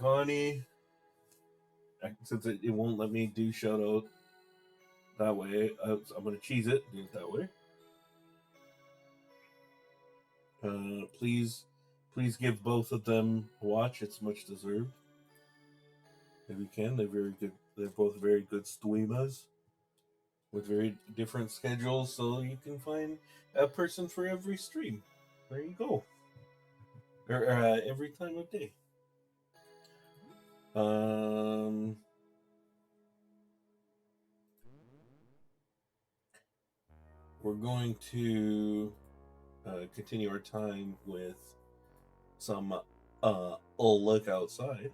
Connie, since it won't let me do shout out that way, I'm going to cheese it, do it that way. Please give both of them a watch. It's much deserved. If you can, they're very good. They're both very good streamers with very different schedules, so you can find a person for every stream. There you go. Or every time of day. We're going to continue our time with some look outside.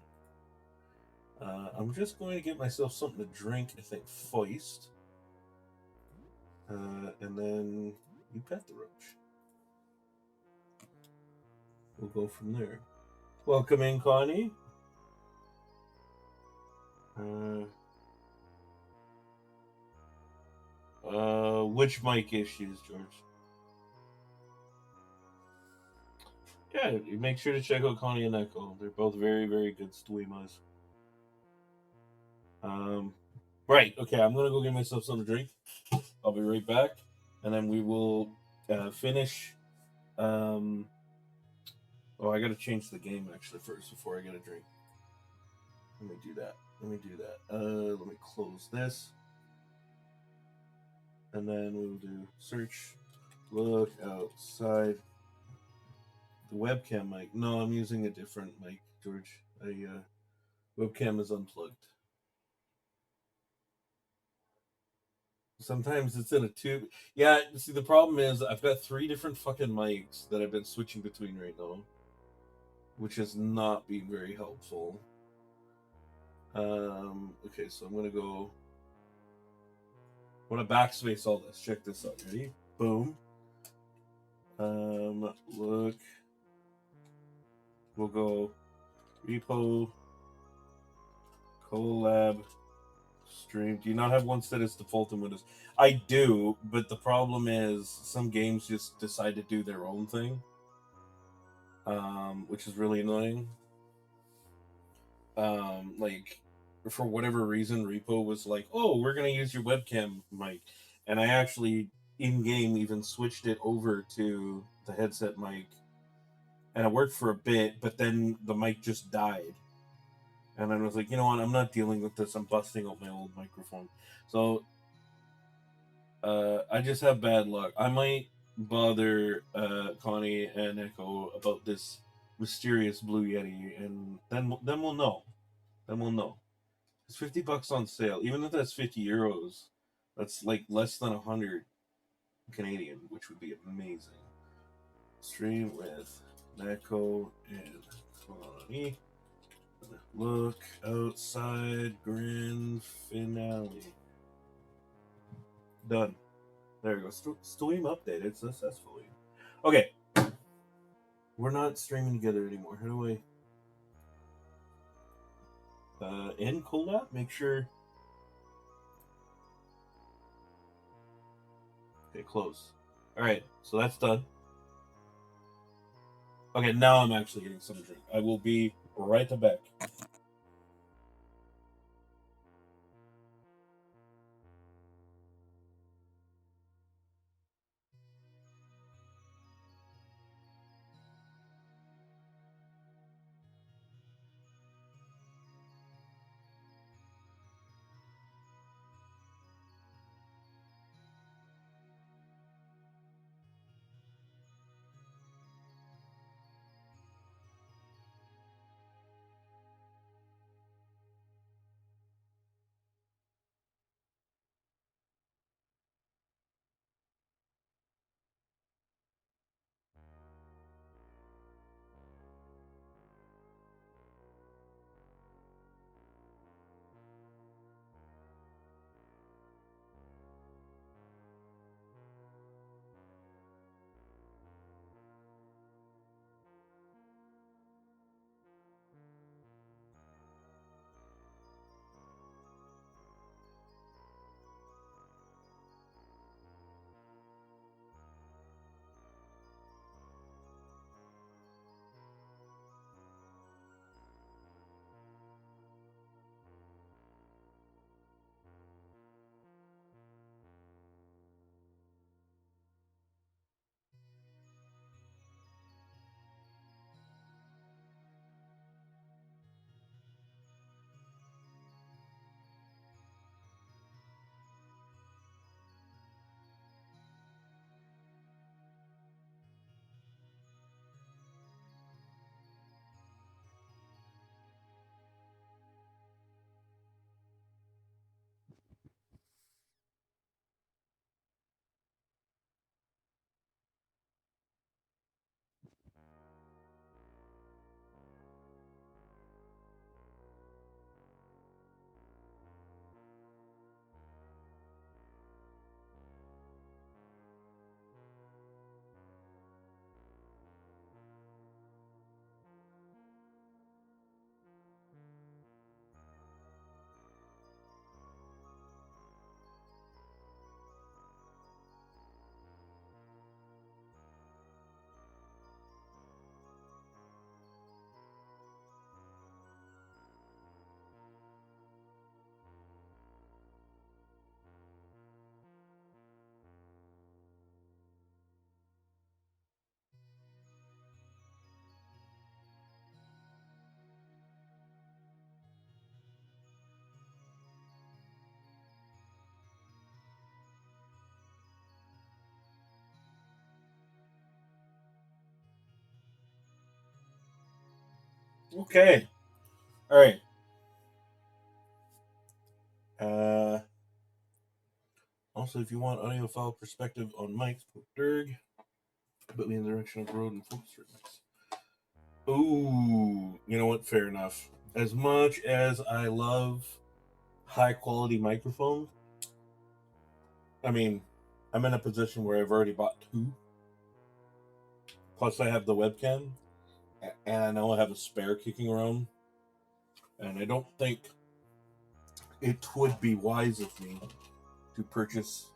I'm just going to get myself something to drink. I think Feist. And then you pet the roach. We'll go from there. Welcome in, Connie. Which mic issues, George? Yeah, make sure to check out Connie and Echo. They're both very, very good streamers. Right, okay, I'm gonna go get myself something to drink. I'll be right back, and then we will finish. Oh, I gotta change the game actually first before I get a drink. Let me do that. Let me close this, and then we will do search. Look outside. The webcam mic. No, I'm using a different mic, George. Webcam is unplugged. Sometimes it's in a tube. Yeah, see, the problem is I've got 3 different fucking mics that I've been switching between right now, which has not been very helpful. Okay, so I'm gonna go. I'm gonna backspace all this. Check this out. Ready? Boom. Look. We'll go repo, collab, stream. Do you not have one set as default in Windows? I do, but the problem is some games just decide to do their own thing, which is really annoying. Like, for whatever reason, Repo was like, "Oh, we're gonna use your webcam mic," and I actually in game even switched it over to the headset mic, and it worked for a bit, but then the mic just died. And I was like, you know what? I'm not dealing with this. I'm busting out my old microphone. So I just have bad luck. I might bother Connie and Echo about this mysterious Blue Yeti, and then we'll know. Then we'll know. It's $50 on sale. Even if that's €50, that's like less than 100 Canadian, which would be amazing. Stream with Echo and Connie. Look outside, grand finale. Done. There we go. Stream updated successfully. Okay. We're not streaming together anymore. How do I end collab? Make sure. Okay, close. Alright, so that's done. Okay, now I'm actually getting some drink. I will be right back. Okay. All right. Uh, Also, if you want audiophile perspective on Mike's Dirg, put me in the direction of the road and focus remix. Ooh, you know what? Fair enough. As much as I love high quality microphones, I mean, I'm in a position where I've already bought two. Plus, I have the webcam, and I know I have a spare kicking around. And I don't think it would be wise of me to purchase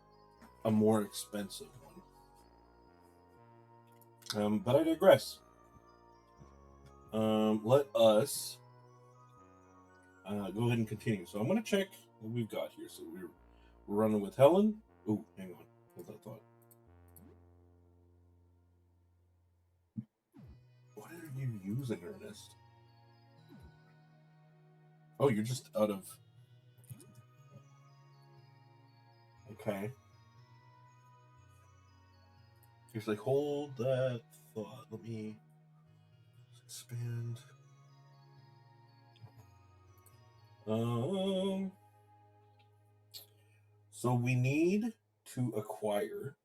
a more expensive one. But I digress. Let us go ahead and continue. So I'm going to check what we've got here. So we're running with Helen. Oh, hang on. Hold that thought. What are you using, Ernest? Oh, you're just out of. Okay. He's like, hold that thought. Let me expand. Um. So we need to acquire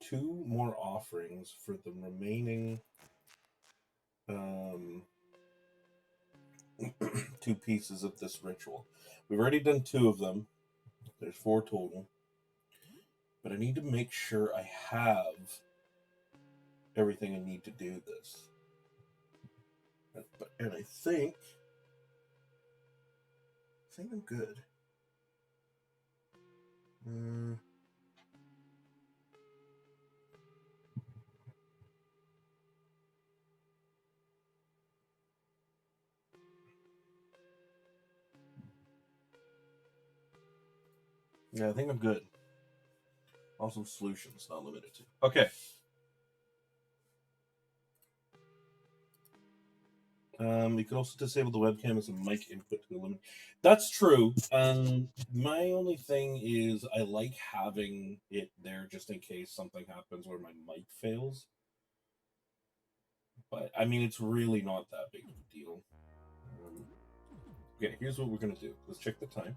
two more offerings for the remaining um, two pieces of this ritual. We've already done two of them. There's four total. But I need to make sure I have everything I need to do this. And I think I'm good. Yeah, I think I'm good. Also, solutions, not limited to. Okay. You could also disable the webcam as a mic input to eliminate. That's true. My only thing is I like having it there just in case something happens where my mic fails. But I mean, it's really not that big of a deal. Okay, here's what we're gonna do. Let's check the time.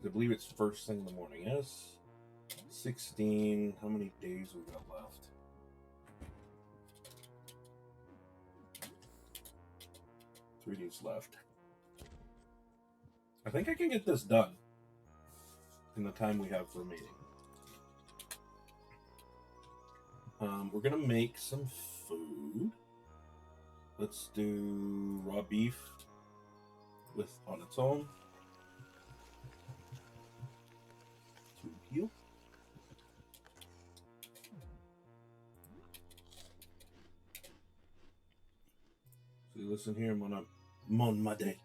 I believe it's first thing in the morning. Yes. 16. How many days we got left? 3 days left. I think I can get this done in the time we have remaining. We're gonna make some food. Let's do raw beef with on its own. To heal. So you listen here, Mon Madet.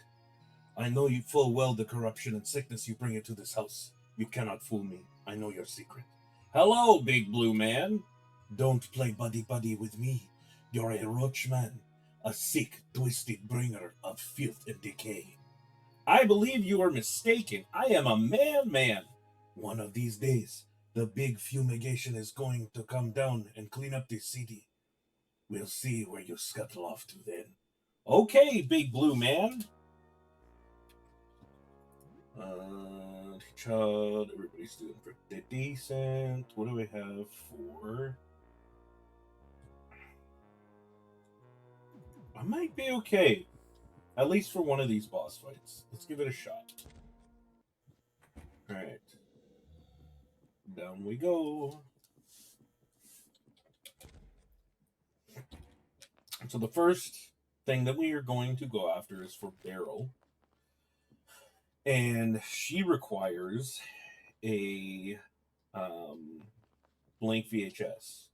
I know you full well the corruption and sickness you bring into this house. You cannot fool me. I know your secret. Hello, big blue man. Don't play buddy-buddy with me. You're a roach man, a sick, twisted bringer of filth and decay. I believe you are mistaken. I am a man. One of these days, the big fumigation is going to come down and clean up this city. We'll see where you scuttle off to then. Okay, big blue man. Child, everybody's doing pretty decent. What do we have for? I might be okay. At least for one of these boss fights. Let's give it a shot. Alright. Down we go. So the first thing that we are going to go after is for Beryl. And she requires a blank VHS.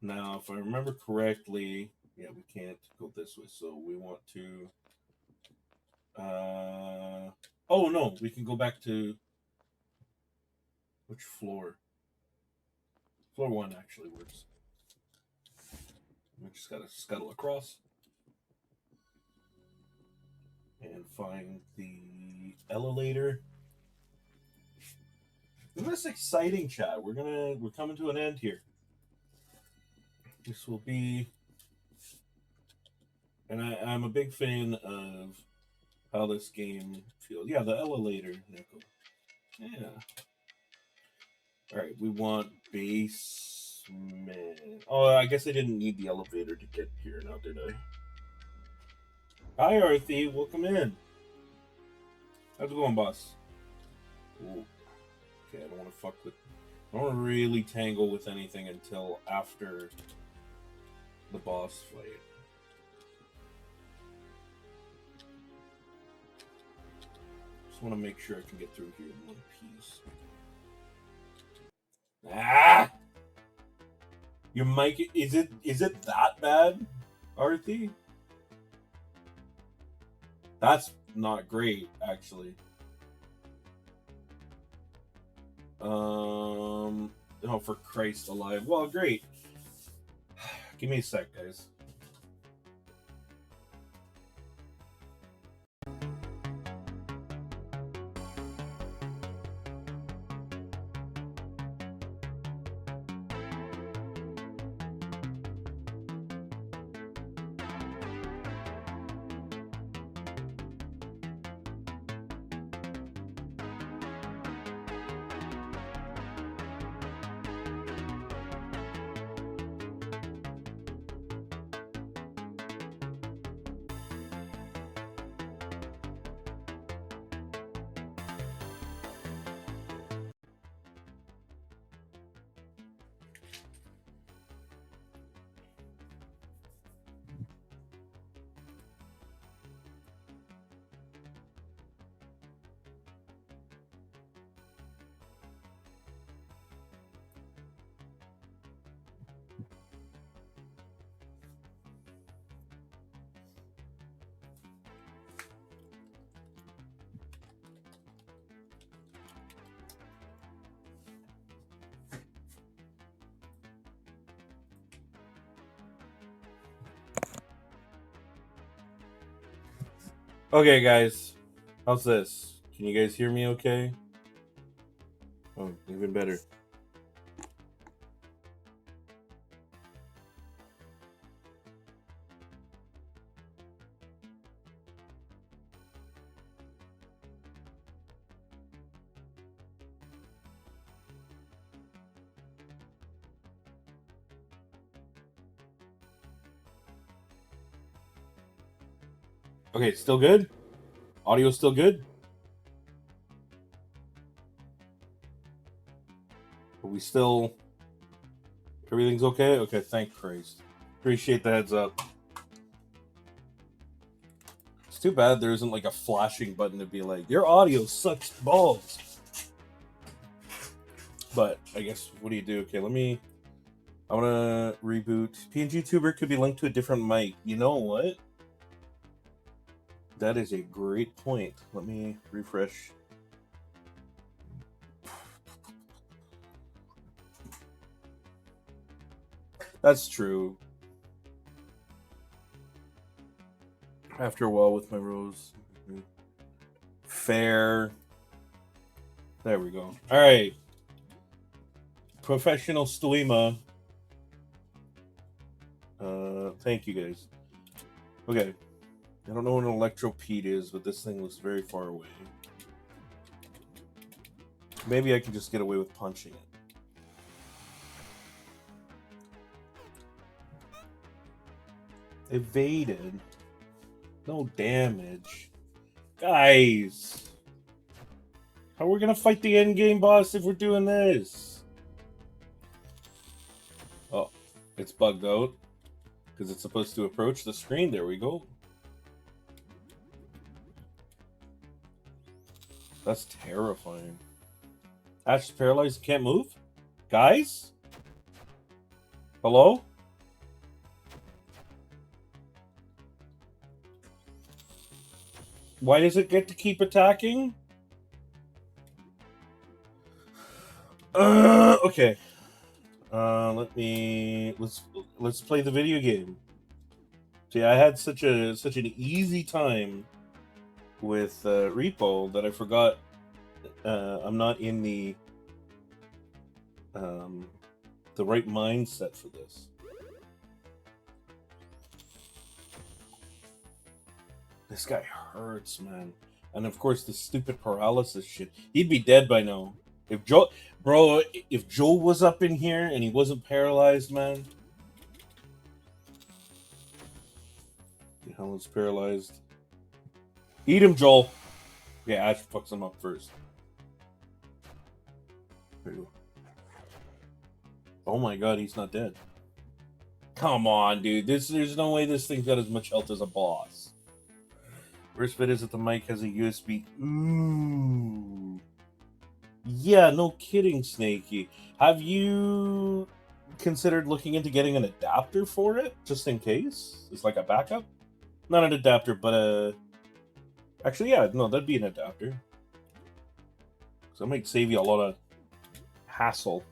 Now, if I remember correctly, yeah, we can't go this way, so we want to. Oh no, we can go back to which floor? Floor 1 actually works. We just gotta scuttle across and find the elevator. This is exciting, chat. We're coming to an end here. This will be And I'm a big fan of how this game feels. Yeah, the elevator, Nico. Yeah. All right, we want basement. Oh, I guess I didn't need the elevator to get here now, did I? Hi, Arthi. Welcome in. How's it going, boss? Ooh. Okay, I don't want to fuck with. I don't want to really tangle with anything until after the boss fight. Just want to make sure I can get through here in one piece. Ah! Your mic is it that bad, Arthi? That's not great, actually. Oh, for Christ alive. Well, great. Give me a sec, guys. Okay, guys. How's this? Can you guys hear me okay? Oh, even better. Okay, still good? Audio still good? Are we still... Everything's okay? Okay, thank Christ. Appreciate the heads up. It's too bad there isn't like a flashing button to be like, your audio sucks balls. But I guess, what do you do? Okay, I want to reboot. PNG Tuber could be linked to a different mic. You know what? That is a great point. Let me refresh. That's true. After a while with my rose. Fair. There we go. All right. Professional Stoima. Thank you guys. Okay. I don't know what an electropede is, but this thing looks very far away. Maybe I can just get away with punching it. Evaded. No damage. Guys! How are we gonna fight the endgame boss if we're doing this? Oh, it's bugged out. Because it's supposed to approach the screen. There we go. That's terrifying. Ash is paralyzed, can't move? Guys? Hello? Why does it get to keep attacking? Okay. Let's play the video game. See, I had such an easy time with Repo that I forgot I'm not in the right mindset for this. This guy hurts, man. And of course, the stupid paralysis shit. He'd be dead by now. If Joe, bro, if Joe was up in here and he wasn't paralyzed, man. The hell is paralyzed? Eat him, Joel. Yeah, Ash fucks him up first. There you go. Oh my god, he's not dead. Come on, dude. There's no way this thing's got as much health as a boss. Worst bit is that the mic has a USB. Ooh. Yeah, no kidding, Snakey. Have you considered looking into getting an adapter for it, just in case? It's like a backup? Not an adapter, but a... Actually, yeah, no, that'd be an adapter. So that might save you a lot of hassle.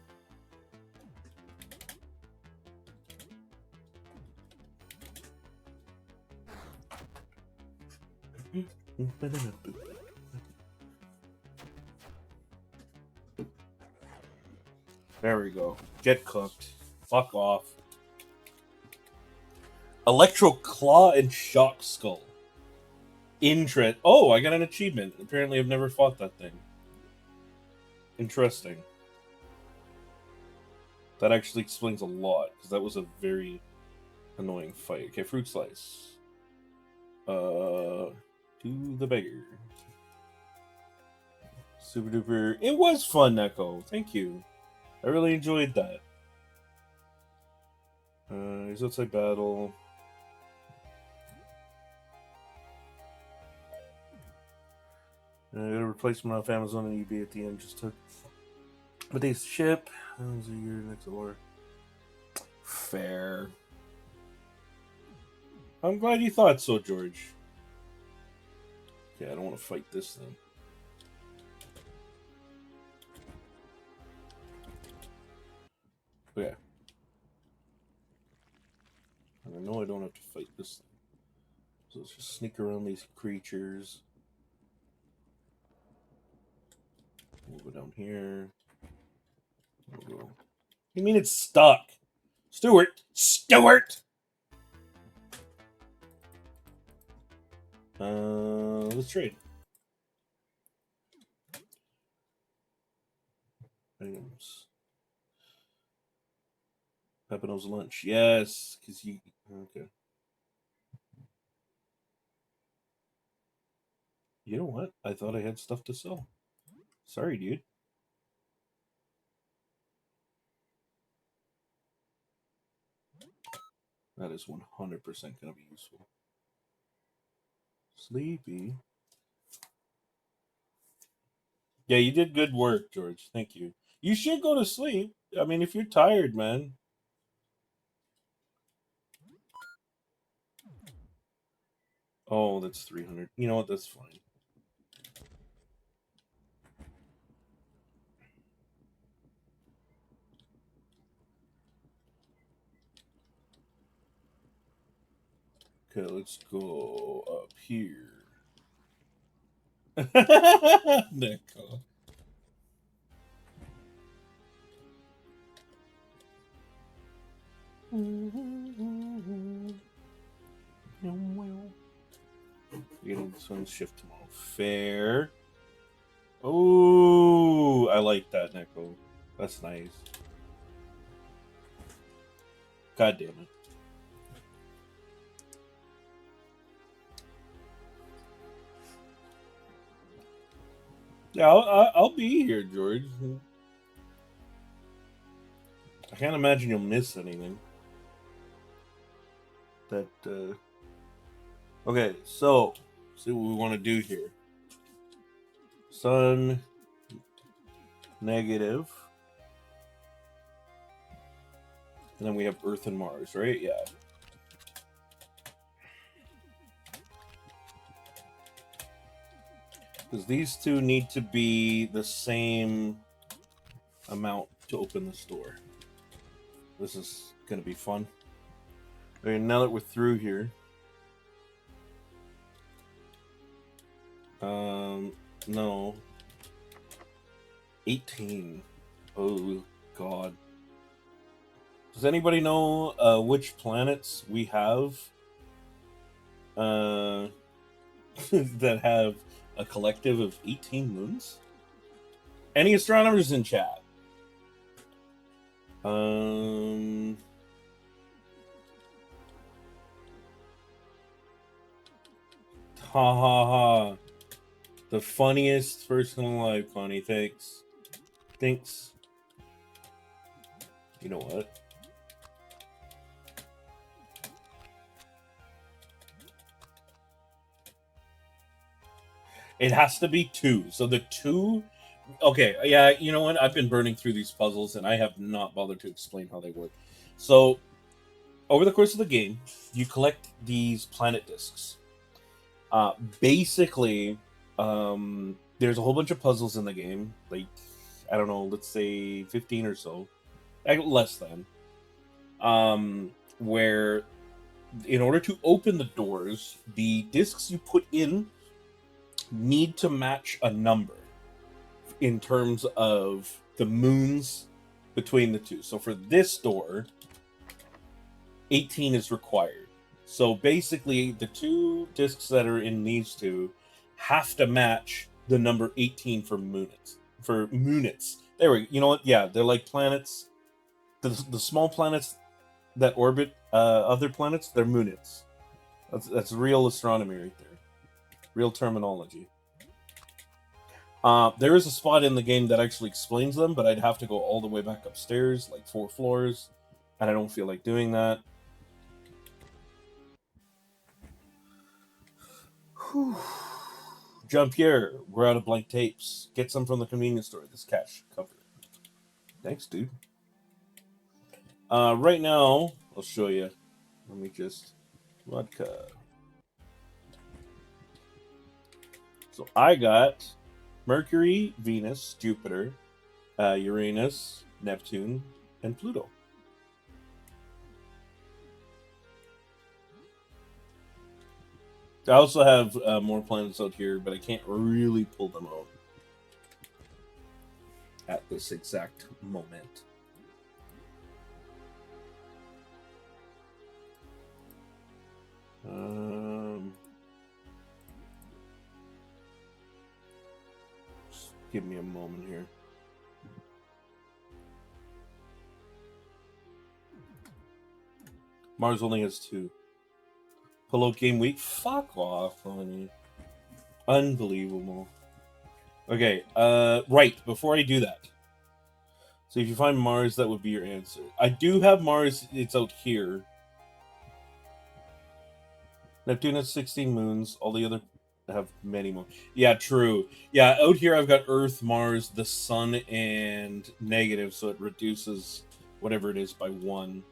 There we go. Get cooked. Fuck off. Electro Claw and Shock Skull. Oh, I got an achievement. Apparently I've never fought that thing. Interesting. That actually explains a lot, because that was a very annoying fight. Okay, fruit slice. To the beggar. Super duper. It was fun, Neko. Thank you. I really enjoyed that. He's outside battle. I got a replacement off Amazon and eBay at the end. Just took a day's to ship. That was a year next order. Fair. I'm glad you thought so, George. Okay, I don't want to fight this thing. Okay. And I know I don't have to fight this thing. So let's just sneak around these creatures. We'll go down here. We'll go. You mean it's stuck? Stuart! Stuart! Let's trade. Items. Pepino's lunch. Yes, because you... Okay. You know what? I thought I had stuff to sell. Sorry, dude. That is 100% going to be useful. Sleepy. Yeah, you did good work, George. Thank you. You should go to sleep. I mean, if you're tired, man. Oh, that's 300. You know what? That's fine. Okay, let's go up here. Neko. You're getting this one shift tomorrow. Fair. Oh, I like that, Neko. That's nice. God damn it. Yeah, I'll be here, George. I can't imagine you'll miss anything. Okay, so see what we want to do here. Sun negative. And then we have Earth and Mars, right? Yeah. Because these two need to be the same amount to open the store. This is going to be fun. Okay, now that we're through here. No. 18. Oh, God. Does anybody know which planets we have that have a collective of 18 moons? Any astronomers in chat? Ha ha ha. The funniest person alive, Connie. Thanks. Thanks. You know what? It has to be 2. So the 2... Okay, yeah, you know what? I've been burning through these puzzles, and I have not bothered to explain how they work. So, over the course of the game, you collect these planet discs. Basically, there's a whole bunch of puzzles in the game. Like, I don't know, let's say 15 or so. Less than. Where, in order to open the doors, the discs you put in need to match a number in terms of the moons between the two. So for this door, 18 is required. So basically, the 2 discs that are in these 2 have to match the number 18 for moonits. For moonits. There we go. You know what? Yeah, they're like planets. The small planets that orbit other planets, they're moonits. That's real astronomy right there. Real terminology. There is a spot in the game that actually explains them, but I'd have to go all the way back upstairs, like 4 floors, and I don't feel like doing that. Whew. Jean-Pierre, we're out of blank tapes. Get some from the convenience store. This cash cover it. Thanks, dude. Right now, I'll show you. Let me just... Vodka. So I got Mercury, Venus, Jupiter, Uranus, Neptune, and Pluto. I also have more planets out here, but I can't really pull them out at this exact moment. Just give me a moment here. Mars only has 2. Hello, game week. Fuck off, honey. Unbelievable. Okay, right, before I do that. So if you find Mars, that would be your answer. I do have Mars, it's out here. Neptune has 16 moons, all the other have many more. Yeah, true. Yeah, out here I've got Earth, Mars, the Sun, and negative, so it reduces whatever it is by 1.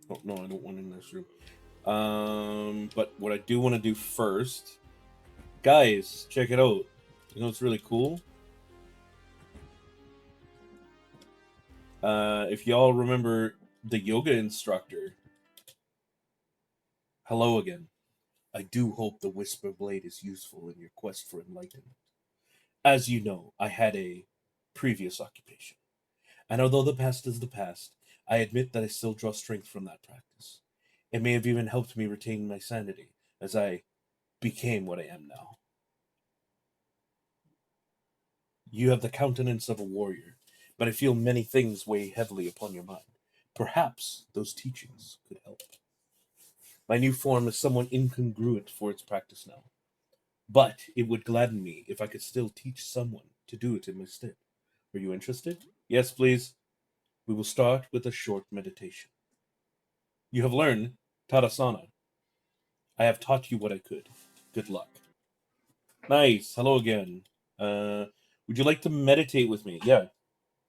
Oh, no, I don't want in this room. But what I do want to do first... Guys, check it out. You know what's really cool? If y'all remember the yoga instructor... Hello again. I do hope the Whisper Blade is useful in your quest for enlightenment. As you know, I had a previous occupation. And although the past is the past, I admit that I still draw strength from that practice. It may have even helped me retain my sanity as I became what I am now. You have the countenance of a warrior, but I feel many things weigh heavily upon your mind. Perhaps those teachings could help. My new form is somewhat incongruent for its practice now, but it would gladden me if I could still teach someone to do it in my stead. Are you interested? Yes, please. We will start with a short meditation. You have learned Tadasana. I have taught you what I could. Good luck. Nice. Hello again. Would you like to meditate with me? Yeah.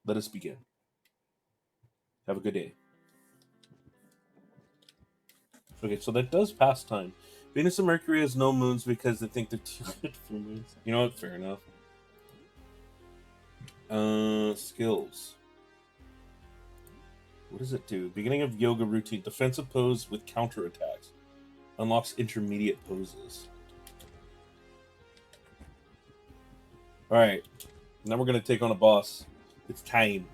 Let us begin. Have a good day. Okay, so that does pass time. Venus and Mercury has no moons because they think they're too good for moons. You know what? Fair enough. Skills. What does it do? Beginning of yoga routine. Defensive pose with counterattacks. Unlocks intermediate poses. Alright. Now we're going to take on a boss. It's time.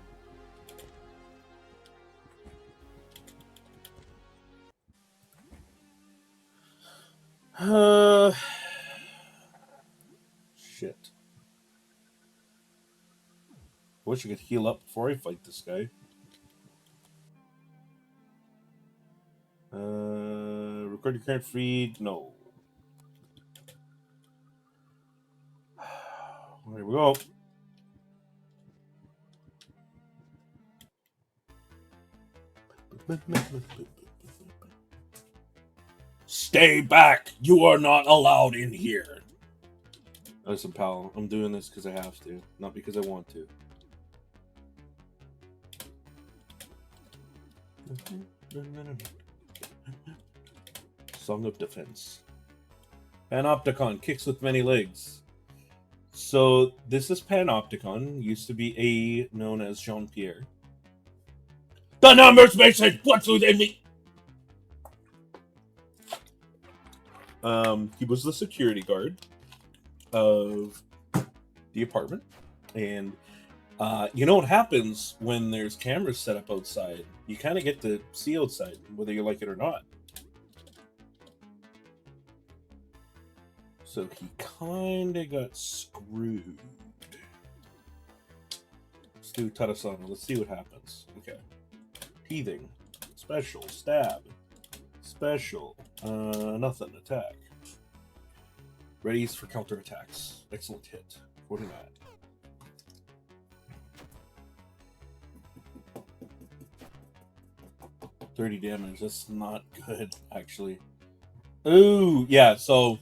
Shit. I wish I could heal up before I fight this guy. Record your current feed. No. There we go. Stay back! You are not allowed in here. Listen, pal, I'm doing this because I have to, not because I want to. Song of Defense. Panopticon, kicks with many legs. So this is Panopticon, used to be known as Jean-Pierre. The numbers message, what's within me? He was the security guard of the apartment, and you know what happens when there's cameras set up outside? You kind of get to see outside, whether you like it or not. So he kind of got screwed. Let's do Tadasana. Let's see what happens. Okay. Teething. Special. Stab. Special. Nothing. Attack. Readies for counterattacks. Excellent hit. 49. $30 damage. That's not good, actually. Ooh, yeah, so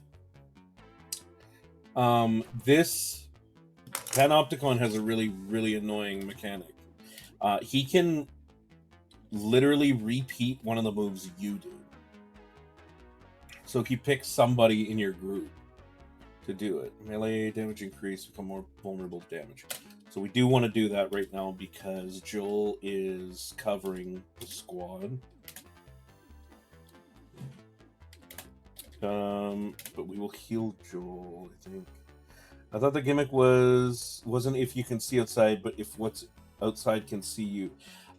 this Panopticon has a really, really annoying mechanic. He can literally repeat one of the moves you do. So he picks somebody in your group to do it. Melee damage increase, become more vulnerable to damage. So we do want to do that right now because Joel is covering the squad. But we will heal Joel, I think. I thought the gimmick wasn't if you can see outside, but if what's outside can see you.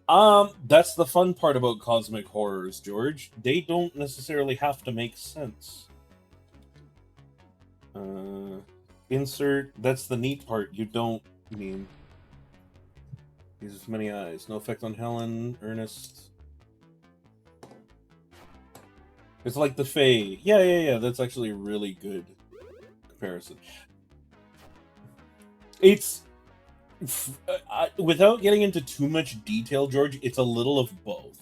That's the fun part about cosmic horrors, George. They don't necessarily have to make sense. Insert, that's the neat part. You don't mean uses many eyes. No effect on Helen, Ernest. It's like the Fae. Yeah. That's actually a really good comparison. It's without getting into too much detail, George. It's a little of both.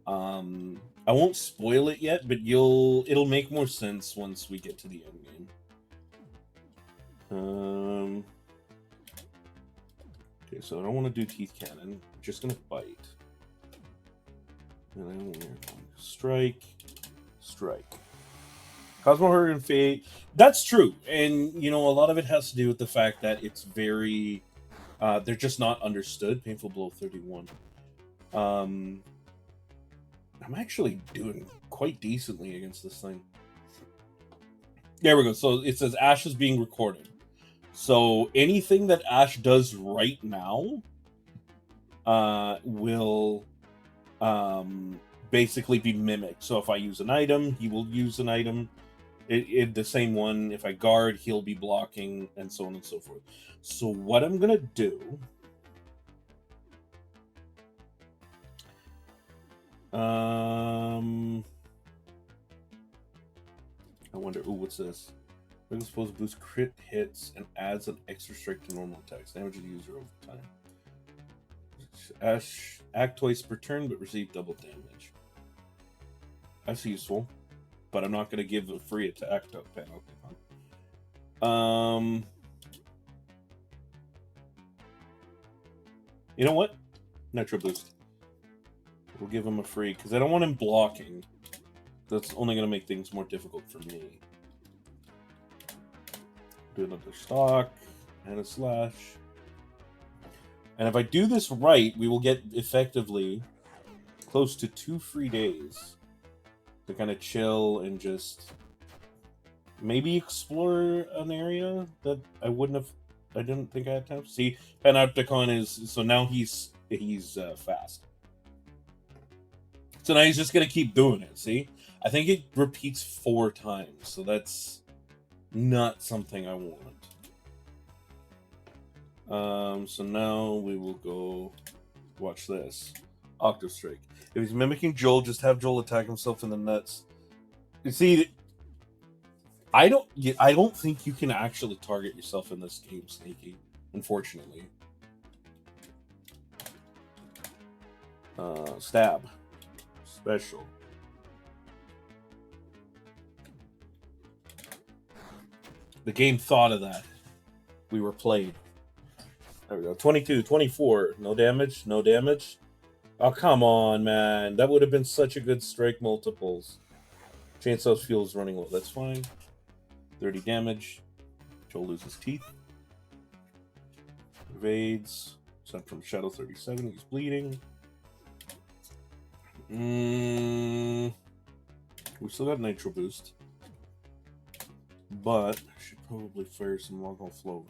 I won't spoil it yet, but it'll make more sense once we get to the end game. Okay, so I don't want to do Teeth Cannon. I'm just gonna bite. And then we're going strike. Cosmo Horror and Fate. That's true, and you know a lot of it has to do with the fact that it's very. They're just not understood. Painful Blow 31. I'm actually doing quite decently against this thing. There we go. So it says Ash is being recorded. So anything that Ash does right now will basically be mimicked. So if I use an item, he will use an item. The same one. If I guard, he'll be blocking, and so on and so forth. So what I'm going to do... I wonder... Ooh, what's this? We're supposed to boost crit hits and adds an extra strike to normal attacks. Damage the user over time. Ash, act twice per turn, but receive double damage. That's useful, but I'm not going to give a free attack to Panopticon. You know what? Nitro boost. We'll give him a free because I don't want him blocking. That's only going to make things more difficult for me. Do another stock and a slash. And if I do this right, we will get effectively close to 2 free days to kind of chill and just maybe explore an area that I didn't think I had time to see. Panopticon is, so now he's fast. So now he's just going to keep doing it, see? I think it repeats 4 times, so that's not something I want. So now we will go watch this. Octo Strike. If he's mimicking Joel, just have Joel attack himself in the nuts. You see, I don't think you can actually target yourself in this game, Snaky. Unfortunately. Stab. Special. The game thought of that. We were played. There we go. 22, 24. No damage. No damage. Oh, come on, man. That would have been such a good strike multiples. Chainsaw's fuel is running low. That's fine. 30 damage. Joel loses teeth. Evades. Sent from Shadow 37. He's bleeding. We still got Nitro Boost. But I should probably fire some Long-Haul Flow.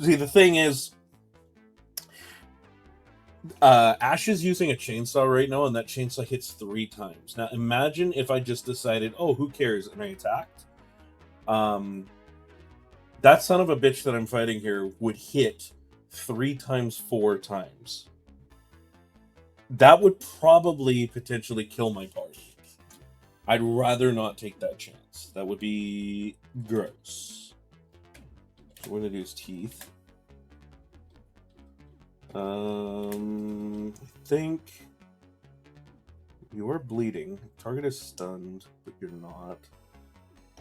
See, the thing is, Ash is using a chainsaw right now, and that chainsaw hits 3 times. Now, imagine if I just decided, oh, who cares, and I attacked. That son of a bitch that I'm fighting here would hit 3 times 4 times. That would probably potentially kill my party. I'd rather not take that chance. That would be gross. So we're going to do his teeth. I think you are bleeding. Target is stunned, but you're not.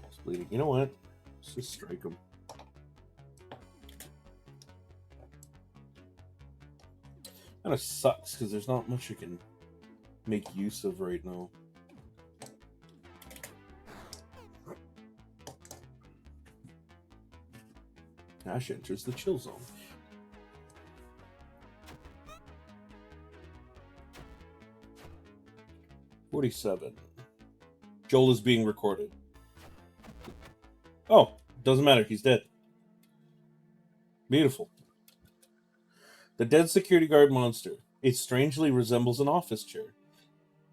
It's bleeding. You know what? Let's just strike him. Kind of sucks because there's not much you can make use of right now. Ash enters the chill zone. $47. Joel is being recorded. Oh, doesn't matter. He's dead. Beautiful. The dead security guard monster. It strangely resembles an office chair.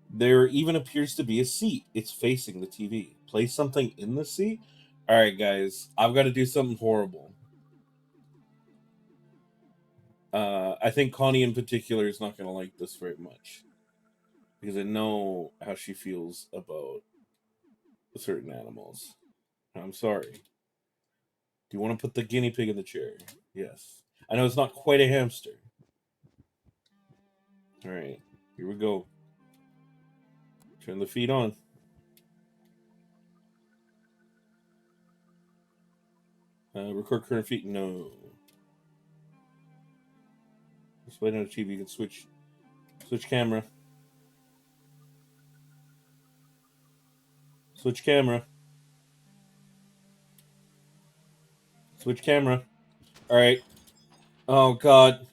There even appears to be a seat. It's facing the TV. Place something in the seat? Alright, guys. I've got to do something horrible. I think Connie in particular is not going to like this very much. Because I know how she feels about certain animals. I'm sorry. Do you want to put the guinea pig in the chair? Yes. I know it's not quite a hamster. Alright, here we go. Turn the feet on. Record current feet? No. Display on the TV, you can switch camera. Switch camera. Switch camera. Alright. Oh, God.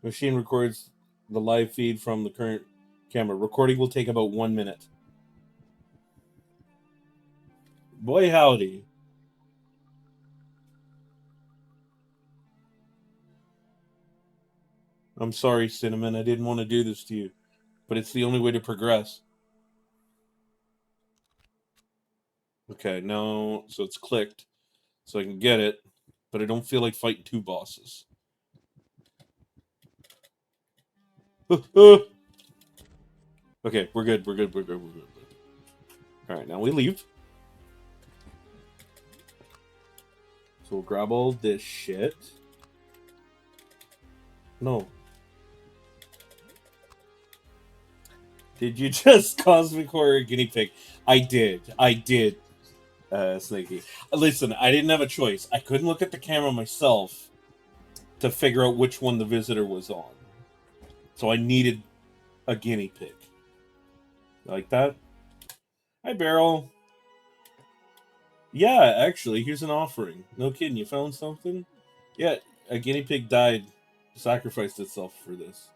Machine records the live feed from the current camera. Recording will take about 1 minute. Boy, howdy. I'm sorry, Cinnamon. I didn't want to do this to you. But it's the only way to progress. Okay, now, so it's clicked. So I can get it. But I don't feel like fighting 2 bosses. Okay, we're good. Alright, now we leave. So we'll grab all this shit. No. Did you just Cosmic Horror Guinea Pig? I did, Snaky. Listen, I didn't have a choice. I couldn't look at the camera myself to figure out which one the visitor was on. So I needed a guinea pig. Like that? Hi, Beryl. Yeah, actually, here's an offering. No kidding, you found something? Yeah, a guinea pig died, sacrificed itself for this.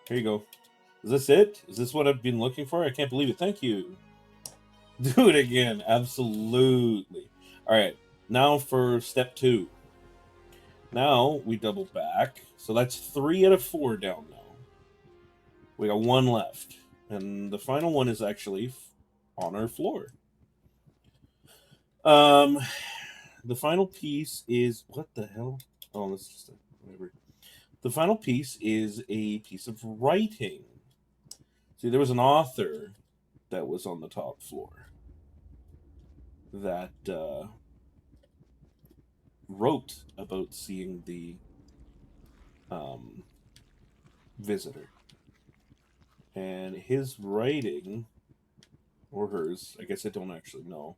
Here you go. Is this it? Is this what I've been looking for? I can't believe it. Thank you. Do it again. Absolutely. Alright, now for step 2. Now we double back. So that's 3 out of 4 down now. We got one left. And the final one is actually on our floor. The final piece is... What the hell? Oh, that's just whatever. The final piece is a piece of writing. See, there was an author that was on the top floor that wrote about seeing the visitor. And his writing, or hers, I guess I don't actually know,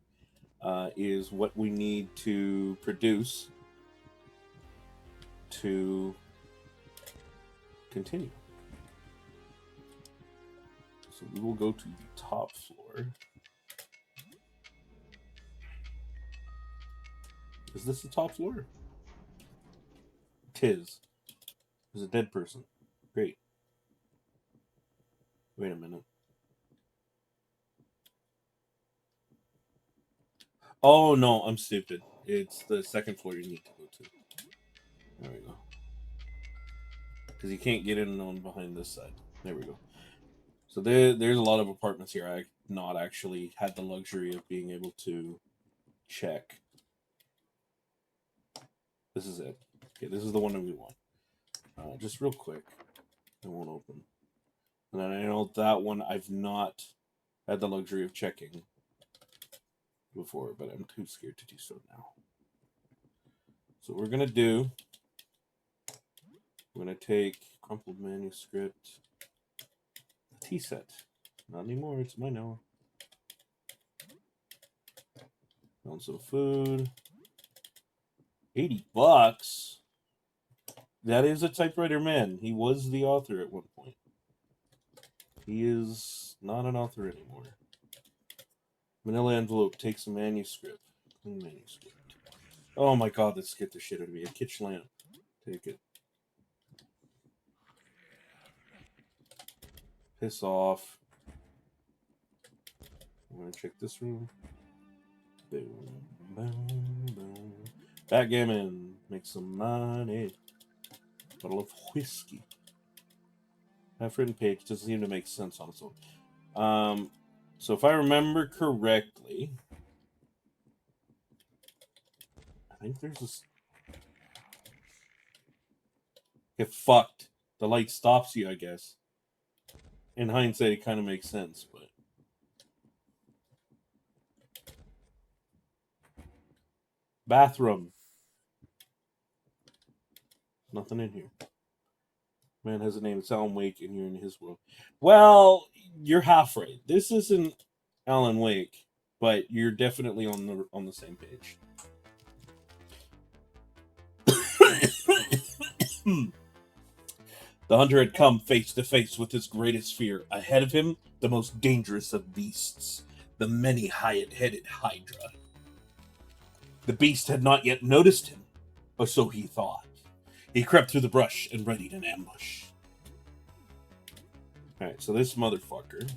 is what we need to produce to continue. So we will go to the top floor. Is this the top floor? Tis. There's a dead person. Great. Wait a minute. Oh, no, I'm stupid. It's the second floor you need to go to. There we go. Because you can't get in on behind this side. There we go. So there's a lot of apartments here. I've not actually had the luxury of being able to check. This is it. Okay, this is the one that we want. Just real quick. It won't open. And then I know that one I've not had the luxury of checking before, but I'm too scared to do so now. So what we're going to do... I'm going to take crumpled manuscript, tea set. Not anymore, it's mine now. Found some food. $80? That is a typewriter man. He was the author at one point. He is not an author anymore. Manila envelope takes a manuscript. Clean manuscript. Oh my god, that scared the shit out of me. A kitchen lamp. Take it. Piss off. I'm gonna check this room. Boom, boom, boom. Backgammon. Make some money. Bottle of whiskey. Half written page doesn't seem to make sense on its own. So if I remember correctly, I think there's this. Get fucked. The light stops you, I guess. In hindsight, it kind of makes sense, but... Bathroom. Nothing in here. Man has a name. It's Alan Wake, and you're in his world. Well, you're half right. This isn't Alan Wake, but you're definitely on the same page. The hunter had come face to face with his greatest fear. Ahead of him, the most dangerous of beasts, the many-headed Hydra. The beast had not yet noticed him, or so he thought. He crept through the brush and readied an ambush. Alright, so this motherfucker...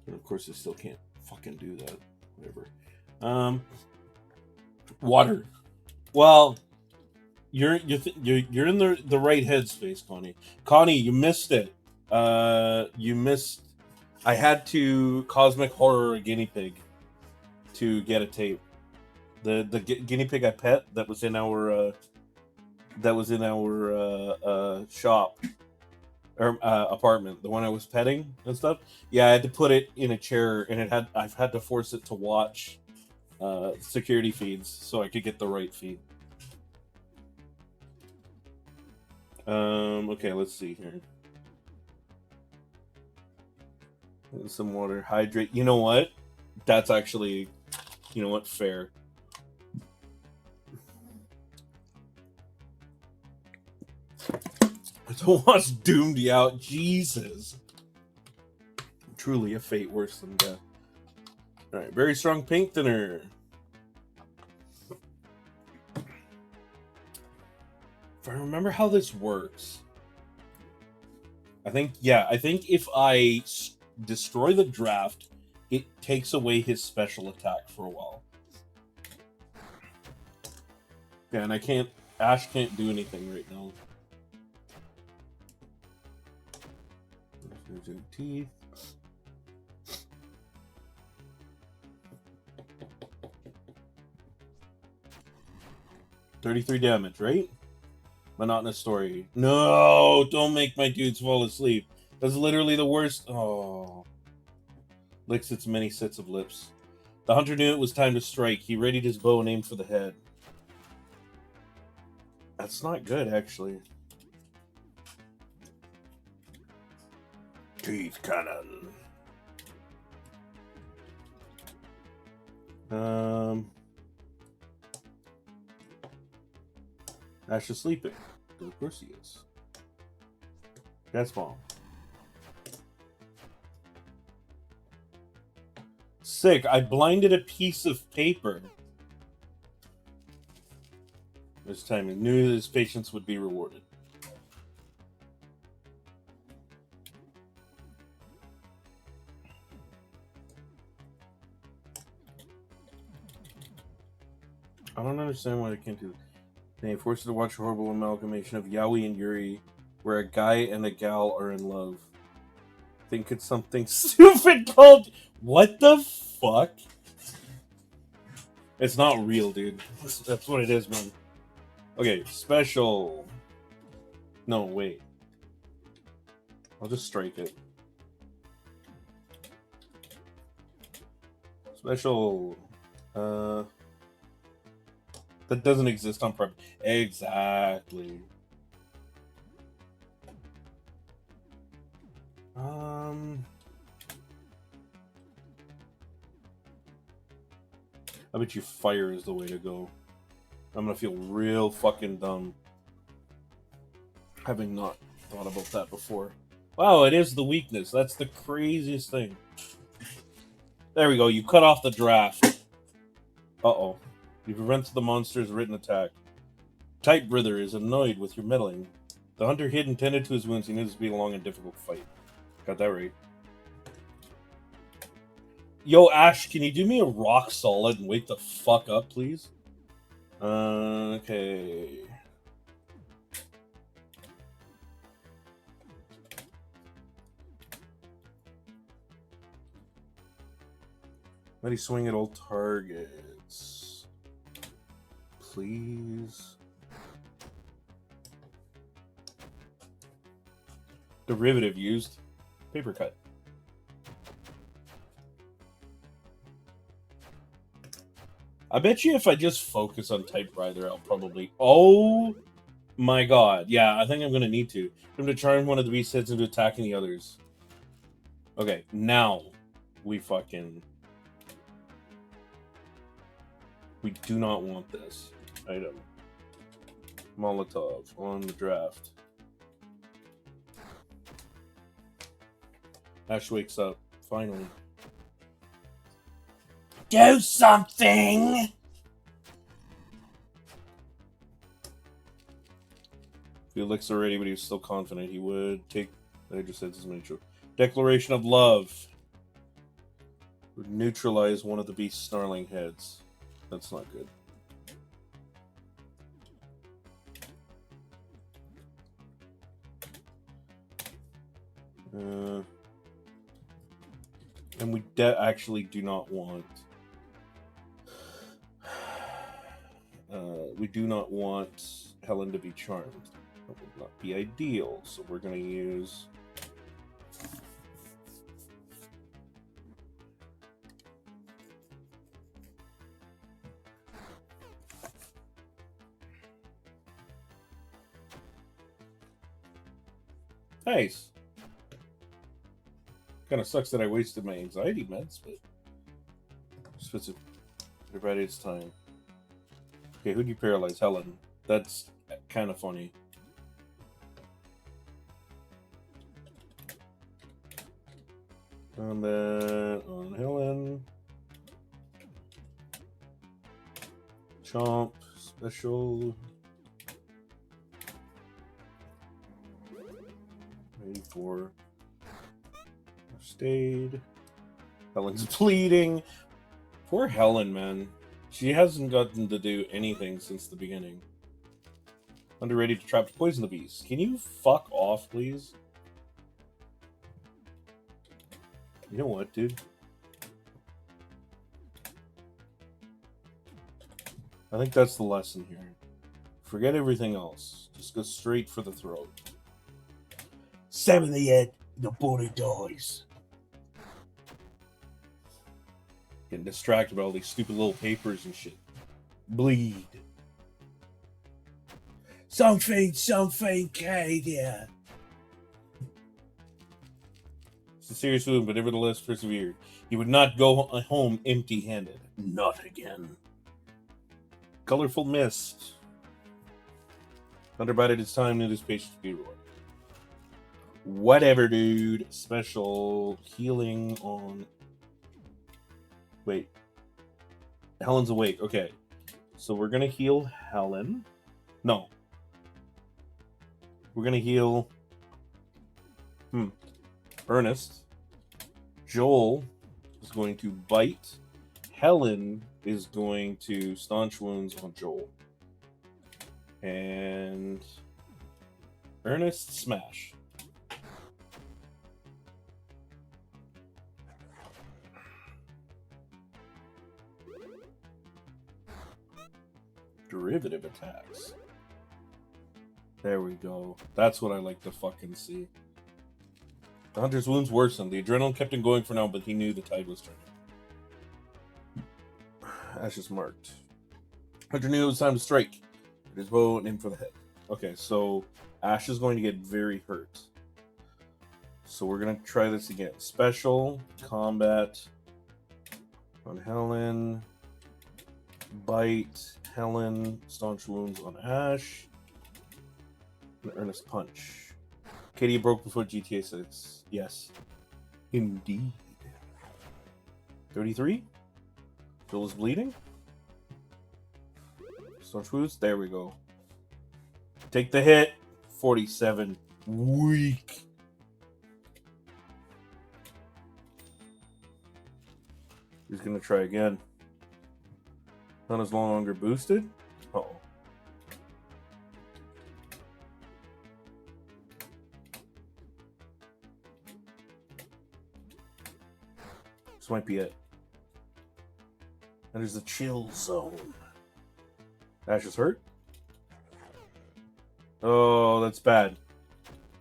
And of course, I still can't fucking do that. Whatever. Water. Well... You're in the right headspace, Connie. Connie, you missed it. You missed. I had to cosmic horror a guinea pig to get a tape. The guinea pig I pet that was in our shop or apartment. The one I was petting and stuff. Yeah, I had to put it in a chair, and I've had to force it to watch security feeds so I could get the right feed. Okay, let's see here. Some water. Hydrate. You know what? That's actually, you know what? Fair. I don't want to doom you out. Jesus. Truly a fate worse than death. Alright, very strong paint thinner. If I remember how this works, I think if I destroy the draft, it takes away his special attack for a while. Yeah, and Ash can't do anything right now. Teeth. 33 damage, right? Monotonous story. No, don't make my dudes fall asleep. That's literally the worst. Oh. Licks its many sets of lips. The hunter knew it was time to strike. He readied his bow and aimed for the head. That's not good, actually. Teeth cannon. Ash is sleeping. Of course he is. Gas bomb. Sick. I blinded a piece of paper. This time he knew that his patience would be rewarded. I don't understand why I can't do this. They forced you to watch a horrible amalgamation of Yaoi and Yuri, where a guy and a gal are in love. Think it's something stupid called... What the fuck? It's not real, dude. That's what it is, man. Okay, special... No, wait. I'll just strike it. Special... That doesn't exist on prep. Exactly. I bet you fire is the way to go. I'm gonna feel real fucking dumb having not thought about that before. Wow, it is the weakness. That's the craziest thing. There we go. You cut off the draft. Uh-oh. You prevent the monster's written attack. Tight Brother is annoyed with your meddling. The hunter hid and tended to his wounds. He knew this would be a long and difficult fight. Got that right. Yo, Ash, can you do me a rock solid and wake the fuck up, please? Okay. Let me swing at all targets. Please. Derivative used. Paper cut. I bet you if I just focus on Typewriter, I'll probably... Oh my god. Yeah, I think I'm going to need to. I'm going to charm one of the beast heads into attacking the others. Okay, now we fucking... We do not want this item. Molotov on the draft. Ash wakes up, finally. Do something! Felix already, but he was still confident he would take... I just said this many true. Declaration of Love. Would neutralize one of the beast's snarling heads. That's not good. And we actually do not want... we do not want Helen to be charmed. That would not be ideal, so we're going to use... Nice. Kind of sucks that I wasted my anxiety meds, but just fits it. Everybody, it's time. Okay, who'd you paralyze? Helen. That's kind of funny. Combat on Helen. Chomp. Special. Ready for first aid. Helen's bleeding. Poor Helen, man. She hasn't gotten to do anything since the beginning. Under ready to trap to poison the beast. Can you fuck off, please? You know what, dude? I think that's the lesson here. Forget everything else. Just go straight for the throat. 7 the head, the body dies. Getting distracted by all these stupid little papers and shit. Bleed. Something, Kadia. It's a serious wound, but nevertheless persevered. He would not go home empty-handed. Not again. Colorful mist. Hunter bided his time, knew this patient to be rewarded. Whatever, dude. Special healing on... Wait. Helen's awake. Okay. So we're going to heal Helen. No. We're going to heal... Ernest. Joel is going to bite. Helen is going to staunch wounds on Joel. And... Ernest smash. Derivative attacks. There we go. That's what I like to fucking see. The hunter's wounds worsened. The adrenaline kept him going for now, but he knew the tide was turning. Ash is marked. Hunter knew it was time to strike. Put his bow and aim for the head. Okay, so Ash is going to get very hurt. So we're going to try this again. Special, combat, on Helen, bite, Helen, staunch wounds on Ash, and Ernest punch. Katie broke before GTA 6. Yes. Indeed. 33? Joel is bleeding? Staunch wounds? There we go. Take the hit. 47. Weak. He's going to try again. None is no longer boosted. Uh-oh. This might be it. And there's a chill zone. Ash is hurt. Oh, that's bad.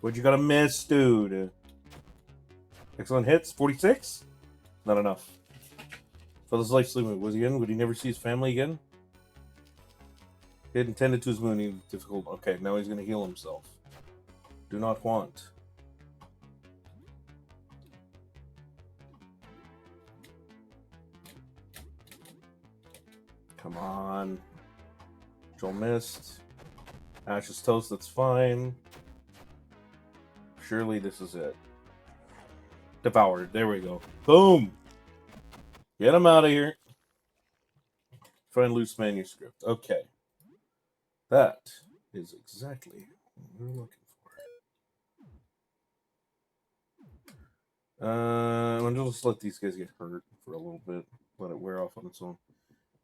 What you gotta miss, dude? Excellent hits. 46? Not enough. Felt his life sleeping. Was he in? Would he never see his family again? He had intended to his wound. Difficult. Okay, now he's gonna heal himself. Do not want. Come on. Joel missed. Ash is toast, that's fine. Surely this is it. Devoured. There we go. Boom! Get him out of here. Find loose manuscript. Okay. That is exactly what we're looking for. I'm going to just let these guys get hurt for a little bit. Let it wear off on its own.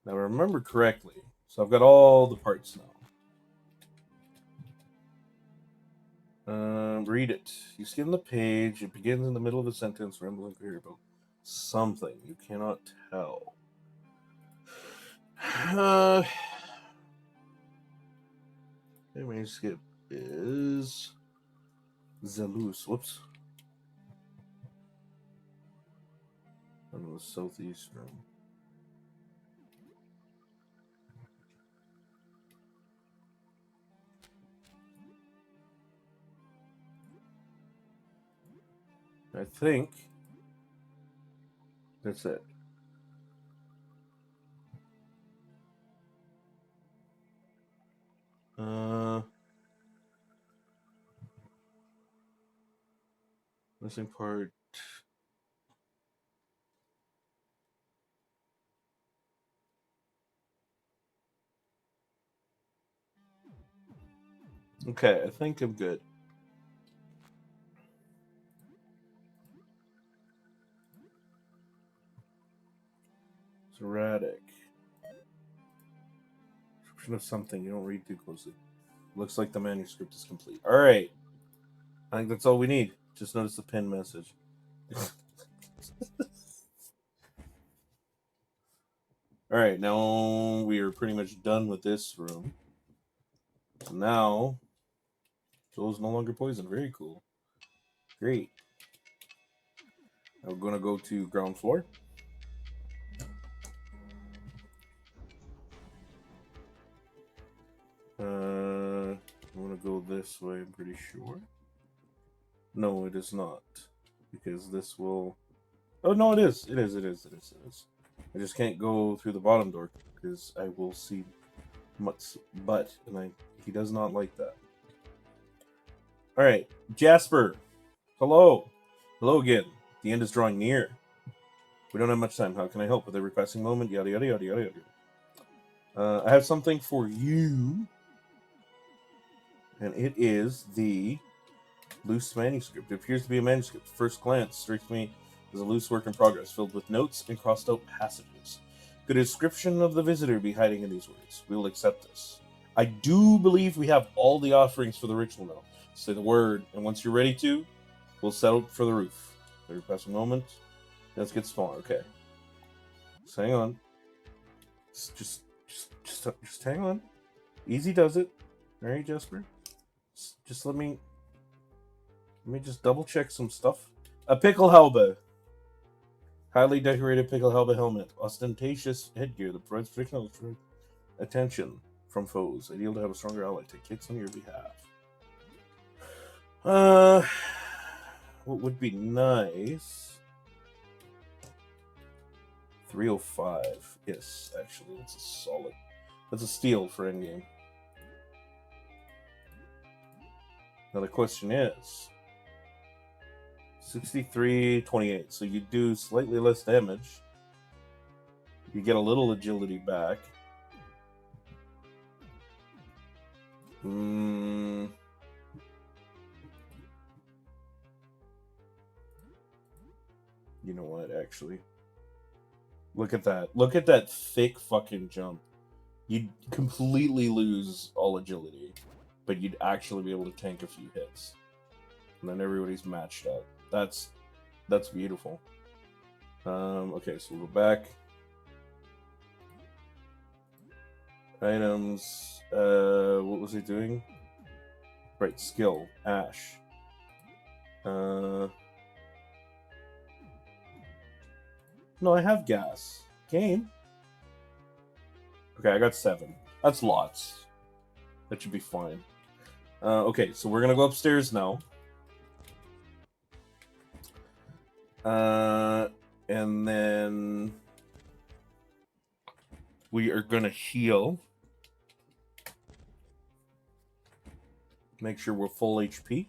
Now, remember correctly. So I've got all the parts now. Read it. You skim the page. It begins in the middle of a sentence, rambling clear about something you cannot tell. The manuscript is Zelus. Whoops. On the southeast room. I think that's it. Missing part. Okay, I think I'm good. It's erratic. Description of something. You don't read too closely. Looks like the manuscript is complete. All right. I think that's all we need. Just notice the pin message. All right, now we are pretty much done with this room. So now, Joel's no longer poisoned. Very cool. Great. Now we're gonna go to ground floor. I'm gonna go this way. I'm pretty sure. No, it is not, because this will. Oh no, it is. It is. It is. It is. It is. I just can't go through the bottom door because I will see Mutt's butt, and he does not like that. All right, Jasper. Hello. Hello again. The end is drawing near. We don't have much time. How can I help with every passing moment? Yada yada yada yada yada. I have something for you, and it is the loose manuscript. It appears to be a manuscript. First glance strikes me as a loose work in progress, filled with notes and crossed out passages. Could a description of the visitor be hiding in these words? We will accept this. I do believe we have all the offerings for the ritual now. Say the word, and once you're ready to, we'll set out for the roof. Every passing moment. Let's get smaller. Okay. Just hang on. Just hang on. Easy does it. All right, Jasper. Just let me just double check some stuff. A Pickelhaube. Highly decorated Pickelhaube helmet. Ostentatious headgear that provides frictional attention from foes. Ideal to have a stronger ally take hits on your behalf. What would be nice? 305. Yes, actually, that's a solid. That's a steal for endgame. Now the question is 63-28. So you do slightly less damage. You get a little agility back. You know what, actually? Look at that. Look at that thick fucking jump. You'd completely lose all agility, but you'd actually be able to tank a few hits. And then everybody's matched up. That's beautiful. Okay, so we'll go back. Items. What was he doing? Right, skill. Ash. No, I have gas. Game. Okay, I got 7. That's lots. That should be fine. Okay, so we're gonna go upstairs now. And then we are gonna heal. Make sure we're full HP.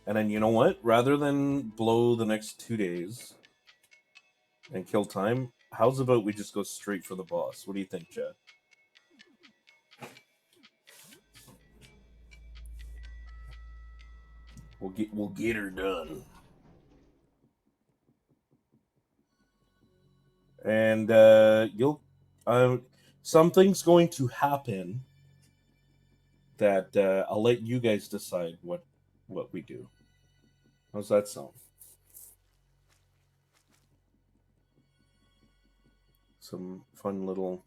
And then you know what? Rather than blow the next 2 days and kill time, how's about we just go straight for the boss? What do you think, Chad? We'll get her done. And something's going to happen that I'll let you guys decide what we do. How's that sound? Some fun little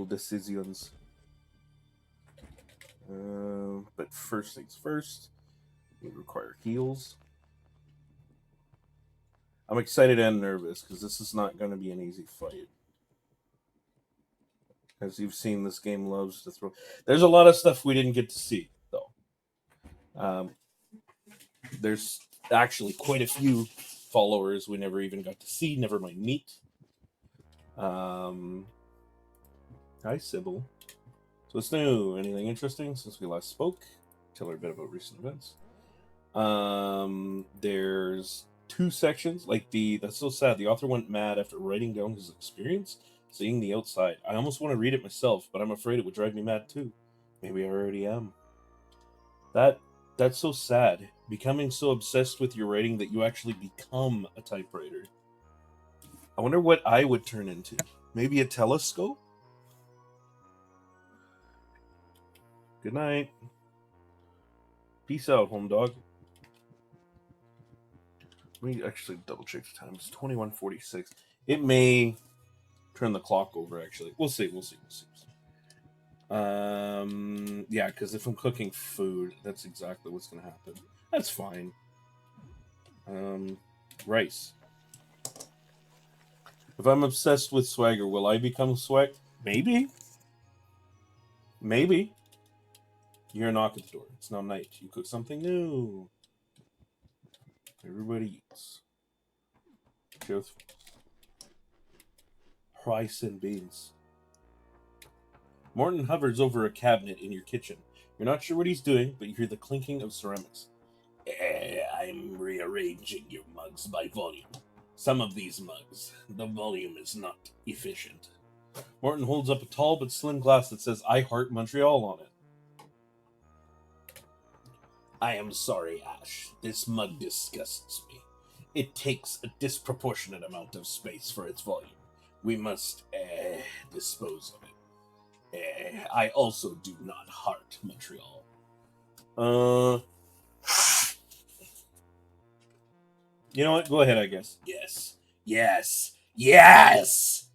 decisions. But first things first, we require heals. I'm excited and nervous because this is not going to be an easy fight. As you've seen, this game loves to throw. There's a lot of stuff we didn't get to see, though. There's actually quite a few followers we never even got to see, never mind meet. Hi, Sybil. So what's new? Anything interesting since we last spoke? Tell her a bit about recent events. There's 2 sections. That's so sad. The author went mad after writing down his experience seeing the outside. I almost want to read it myself, but I'm afraid it would drive me mad too. Maybe I already am. That's so sad. Becoming so obsessed with your writing that you actually become a typewriter. I wonder what I would turn into. Maybe a telescope? Good night. Peace out, home dog. Let me actually double check the time. It's 21:46. It may turn the clock over. Actually, we'll see. We'll see. We'll see. Yeah, because if I'm cooking food, that's exactly what's gonna happen. That's fine. Rice. If I'm obsessed with swagger, will I become swag? Maybe. Maybe. You hear a knock at the door. It's now night. You cook something new. Everybody eats. Just rice and beans. Morton hovers over a cabinet in your kitchen. You're not sure what he's doing, but you hear the clinking of ceramics. I'm rearranging your mugs by volume. Some of these mugs, the volume is not efficient. Morton holds up a tall but slim glass that says I Heart Montreal on it. I am sorry, Ash. This mug disgusts me. It takes a disproportionate amount of space for its volume. We must, dispose of it. I also do not heart Montreal. You know what? Go ahead, I guess. Yes. Yes. Yes!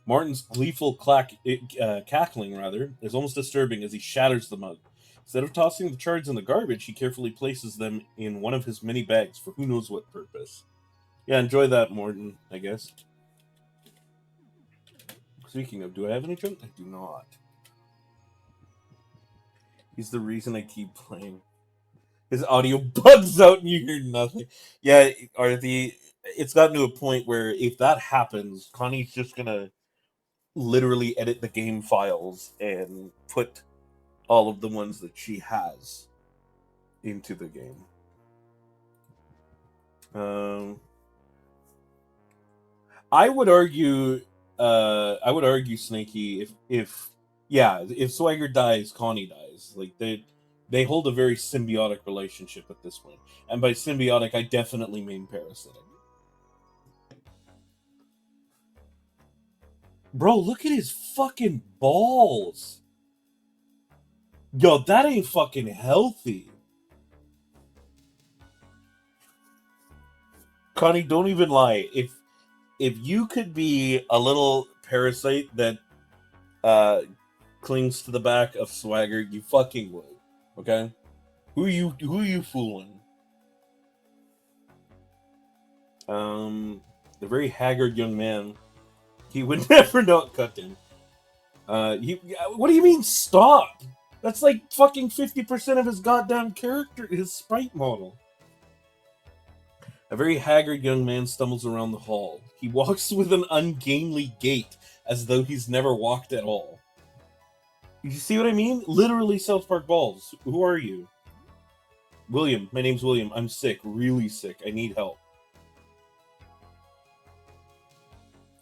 Martin's gleeful cackling, is almost disturbing as he shatters the mug. Instead of tossing the shards in the garbage, he carefully places them in one of his many bags for who knows what purpose. Yeah, enjoy that, Morton, I guess. Speaking of, do I have any junk? I do not. He's the reason I keep playing. His audio bugs out and you hear nothing. Yeah, it's gotten to a point where if that happens, Connie's just gonna literally edit the game files and put all of the ones that she has into the game. I would argue, Snakey, if Swagger dies, Connie dies. Like they hold a very symbiotic relationship at this point, and by symbiotic, I definitely mean parasitic. Bro, look at his fucking balls. Yo, that ain't fucking healthy. Connie, don't even lie. If you could be a little parasite that clings to the back of Swagger, you fucking would. Okay? Who are you fooling? The very haggard young man. He would never not cut him. What do you mean stop? That's like fucking 50% of his goddamn character, his sprite model. A very haggard young man stumbles around the hall. He walks with an ungainly gait, as though he's never walked at all. You see what I mean? Literally South Park balls. Who are you? William. My name's William. I'm sick. Really sick. I need help.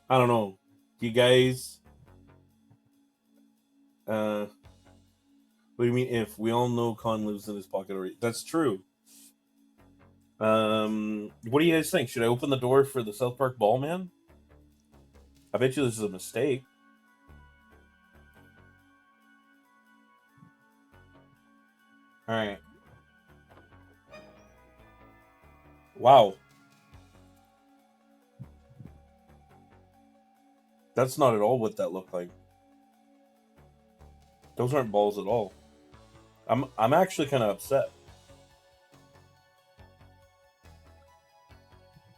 I don't know. You guys... what do you mean if? We all know Con lives in his pocket already. That's true. What do you guys think? Should I open the door for the South Park ball man? I bet you this is a mistake. Alright. Wow. That's not at all what that looked like. Those aren't balls at all. I'm actually kind of upset.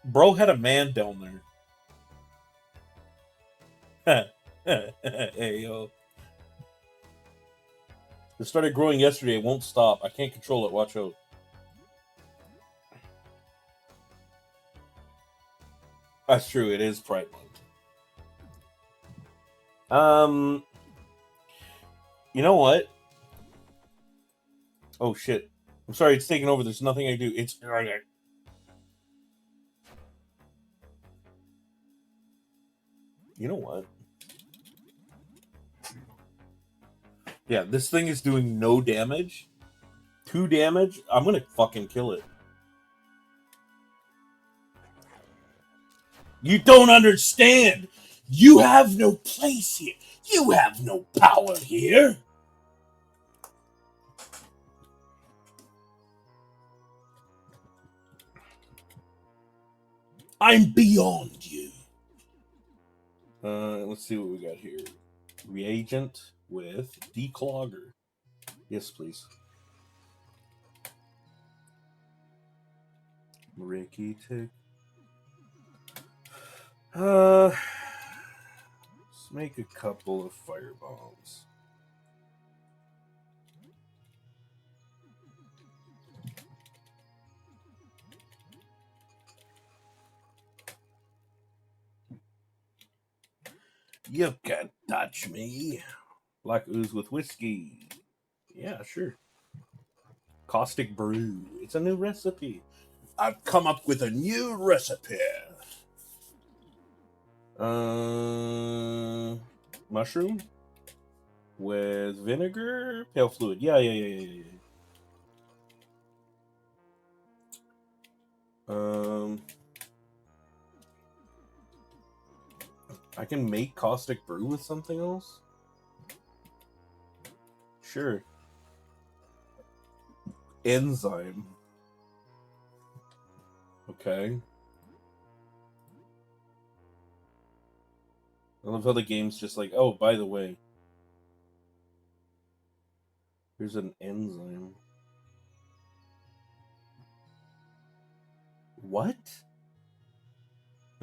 Bro had a man down there. Hey, yo. It started growing yesterday. It won't stop. I can't control it. Watch out. That's true. It is Pride Month. You know what? Oh, shit. I'm sorry. It's taking over. There's nothing I do. It's... You know what? Yeah, this thing is doing no damage. 2 damage? I'm gonna fucking kill it. You don't understand! You have no place here! You have no power here! I'm beyond you. Let's see what we got here. Reagent with declogger. Yes, please. Ricky tick. Let's make a couple of firebombs. You can't touch me. Black ooze with whiskey. Yeah, sure. Caustic brew. It's a new recipe. I've come up with a new recipe. Mushroom with vinegar, pale fluid. Yeah. I can make caustic brew with something else. Sure. Enzyme. Okay. I love how the game's just like, oh, by the way, here's an enzyme. What?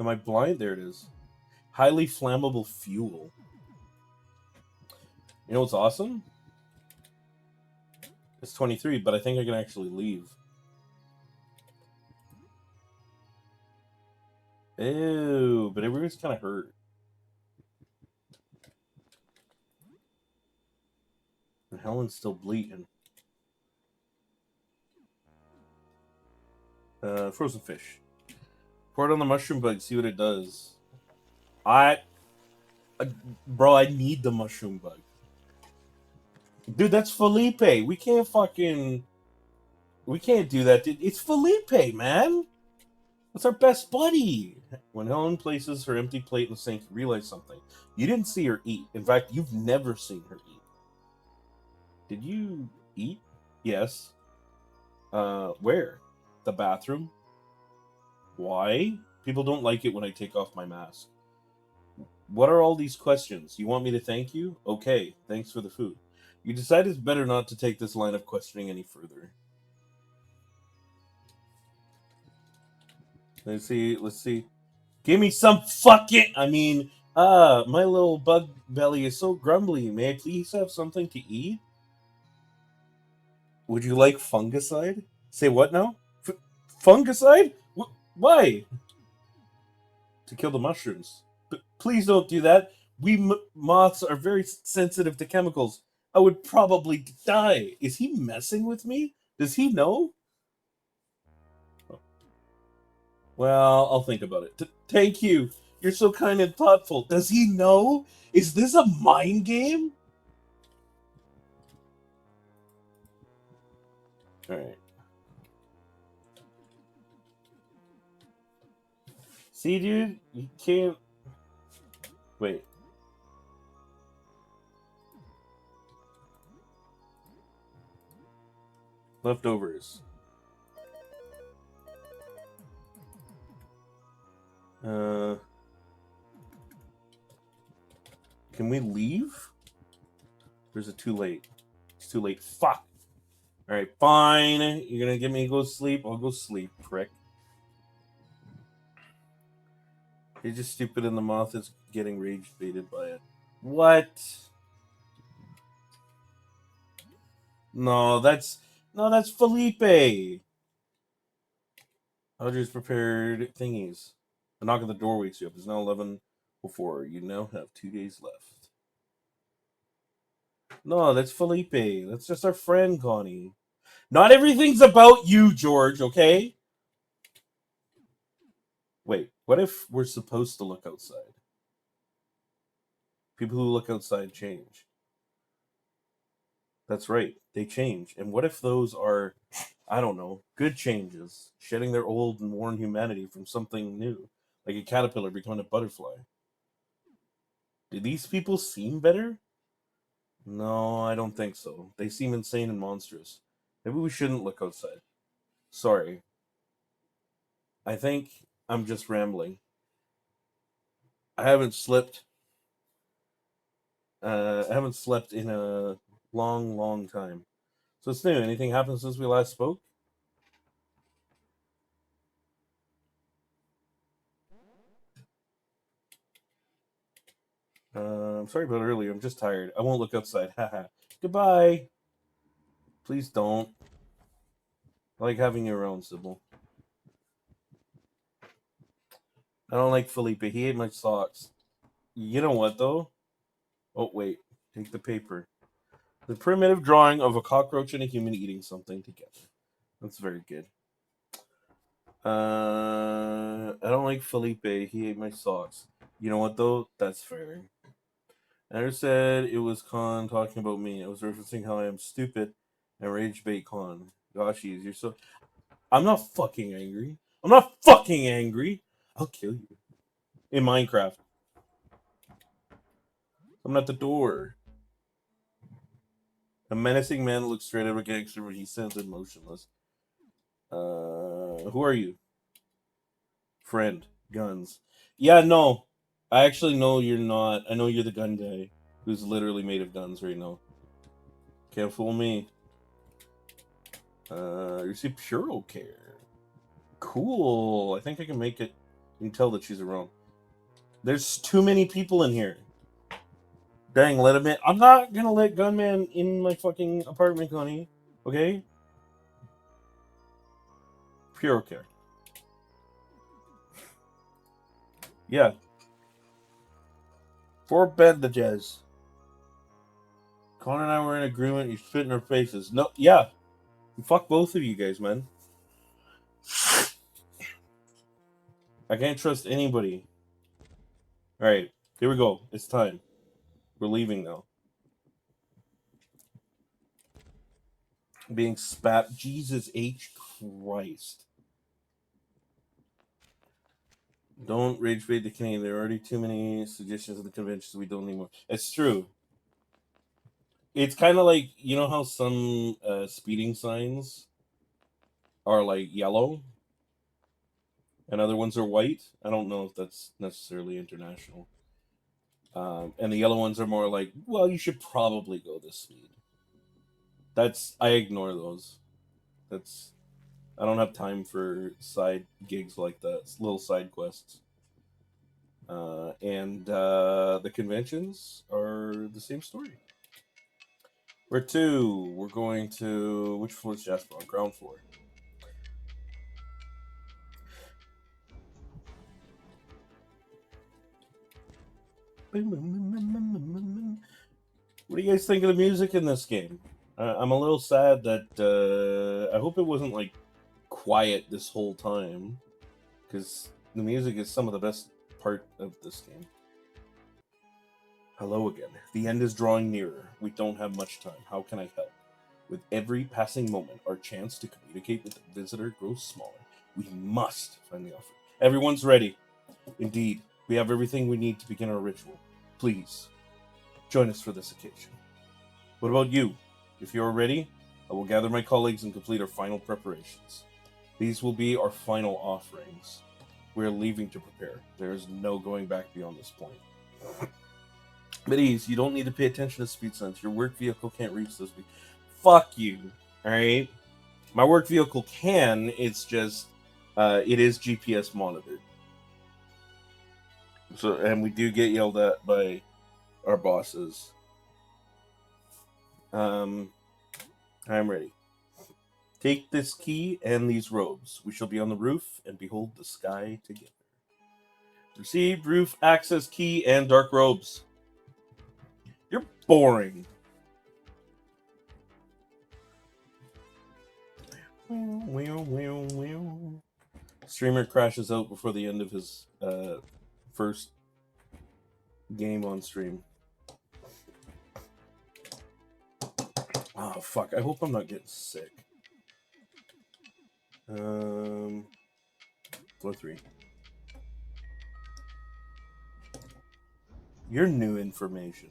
Am I blind? There it is. Highly flammable fuel. You know what's awesome? It's 23, but I think I can actually leave. Ew, but everybody's kind of hurt. And Helen's still bleeding. Frozen fish. Pour it on the mushroom bug, see what it does. Bro, I need the mushroom bug. Dude, that's Felipe. We can't do that. It's Felipe, man. That's our best buddy. When Helen places her empty plate in the sink, you realize something. You didn't see her eat. In fact, you've never seen her eat. Did you eat? Yes. Where? The bathroom? Why? People don't like it when I take off my mask. What are all these questions? You want me to thank you? Okay, thanks for the food. You decide it's better not to take this line of questioning any further. Let's see. Give me some fucking... my little bug belly is so grumbly. May I please have something to eat? Would you like fungicide? Say what now? Fungicide? Why? To kill the mushrooms. But please don't do that. We moths are very sensitive to chemicals. I would probably die. Is he messing with me? Does he know? Well, I'll think about it. Thank you. You're so kind and thoughtful. Does he know? Is this a mind game? Alright. See, dude? You can't... Wait. Leftovers. Can we leave? Or is it too late? It's too late. Fuck! Alright, fine. You're gonna get me to go sleep? I'll go sleep, prick. You're just stupid and the moth is getting rage baited by it. What? No, that's Felipe. Audrey's prepared thingies. The knock on the door wakes you up. It's now 11:04. You now have 2 days left. No, that's Felipe. That's just our friend, Connie. Not everything's about you, George, okay? Wait, what if we're supposed to look outside? People who look outside change. That's right, they change. And what if those are, I don't know, good changes, shedding their old and worn humanity from something new, like a caterpillar becoming a butterfly? Do these people seem better? No, I don't think so. They seem insane and monstrous. Maybe we shouldn't look outside. Sorry. I think I'm just rambling. I haven't slept I haven't slept in a long, long time. So it's new. Anything happened since we last spoke? I'm sorry about earlier. I'm just tired. I won't look outside. Haha. Goodbye. Please don't. I like having your own, Sybil. I don't like Felipe. He ate my socks. You know what, though? Oh, wait. Take the paper. The primitive drawing of a cockroach and a human eating something together. That's very good. I don't like Felipe. He ate my socks. You know what, though? That's fair. I never said it was Khan talking about me. I was referencing how I am stupid and rage bait Khan. Gosh, you're so. I'm not fucking angry. I'm not fucking angry. I'll kill you. In Minecraft. I'm at the door. A menacing man looks straight at a gangster when he stands in motionless. Who are you? Friend. Guns. Yeah, no. I actually know you're not. I know you're the gun guy who's literally made of guns right now. Can't fool me. You see Puro Care. Cool. I think I can make it. You can tell that she's around. There's too many people in here. Dang, let him in. I'm not gonna let Gunman in my fucking apartment, Connie. Okay? Pure care. Yeah. For bandages. Con and I were in agreement. You spit in our faces. No, yeah. Fuck both of you guys, man. I can't trust anybody. Alright, here we go. It's time. We're leaving now. Being spat. Jesus H. Christ. Don't rage bait the Canadian. There are already too many suggestions in the conventions. We don't need more. It's true. It's kind of like, you know how some speeding signs are like yellow and other ones are white? I don't know if that's necessarily international. And the yellow ones are more like, well, you should probably go this speed. I ignore those. That's I don't have time for side gigs like that. It's little side quests. And the conventions are the same story. Where to? We're going to which floor is Jasper on? Ground floor. What do you guys think of the music in this game? I'm a little sad that I hope it wasn't like quiet this whole time, because the music is some of the best part of this game. Hello again. The end is drawing nearer. We don't have much time. How can I help? With every passing moment, our chance to communicate with the visitor grows smaller. We must find the offer. Everyone's ready. Indeed, we have everything we need to begin our ritual. Please, join us for this occasion. What about you? If you are ready, I will gather my colleagues and complete our final preparations. These will be our final offerings. We are leaving to prepare. There is no going back beyond this point. But ease, you don't need to pay attention to speed signs. Your work vehicle can't reach those speeds. Fuck you. Alright? My work vehicle can, it's just it is GPS monitored. So and we do get yelled at by our bosses. I'm ready. Take this key and these robes. We shall be on the roof and behold the sky together. Receive roof access key and dark robes. You're boring. Streamer crashes out before the end of his first game on stream. Oh fuck! I hope I'm not getting sick. Floor 3. Your new information.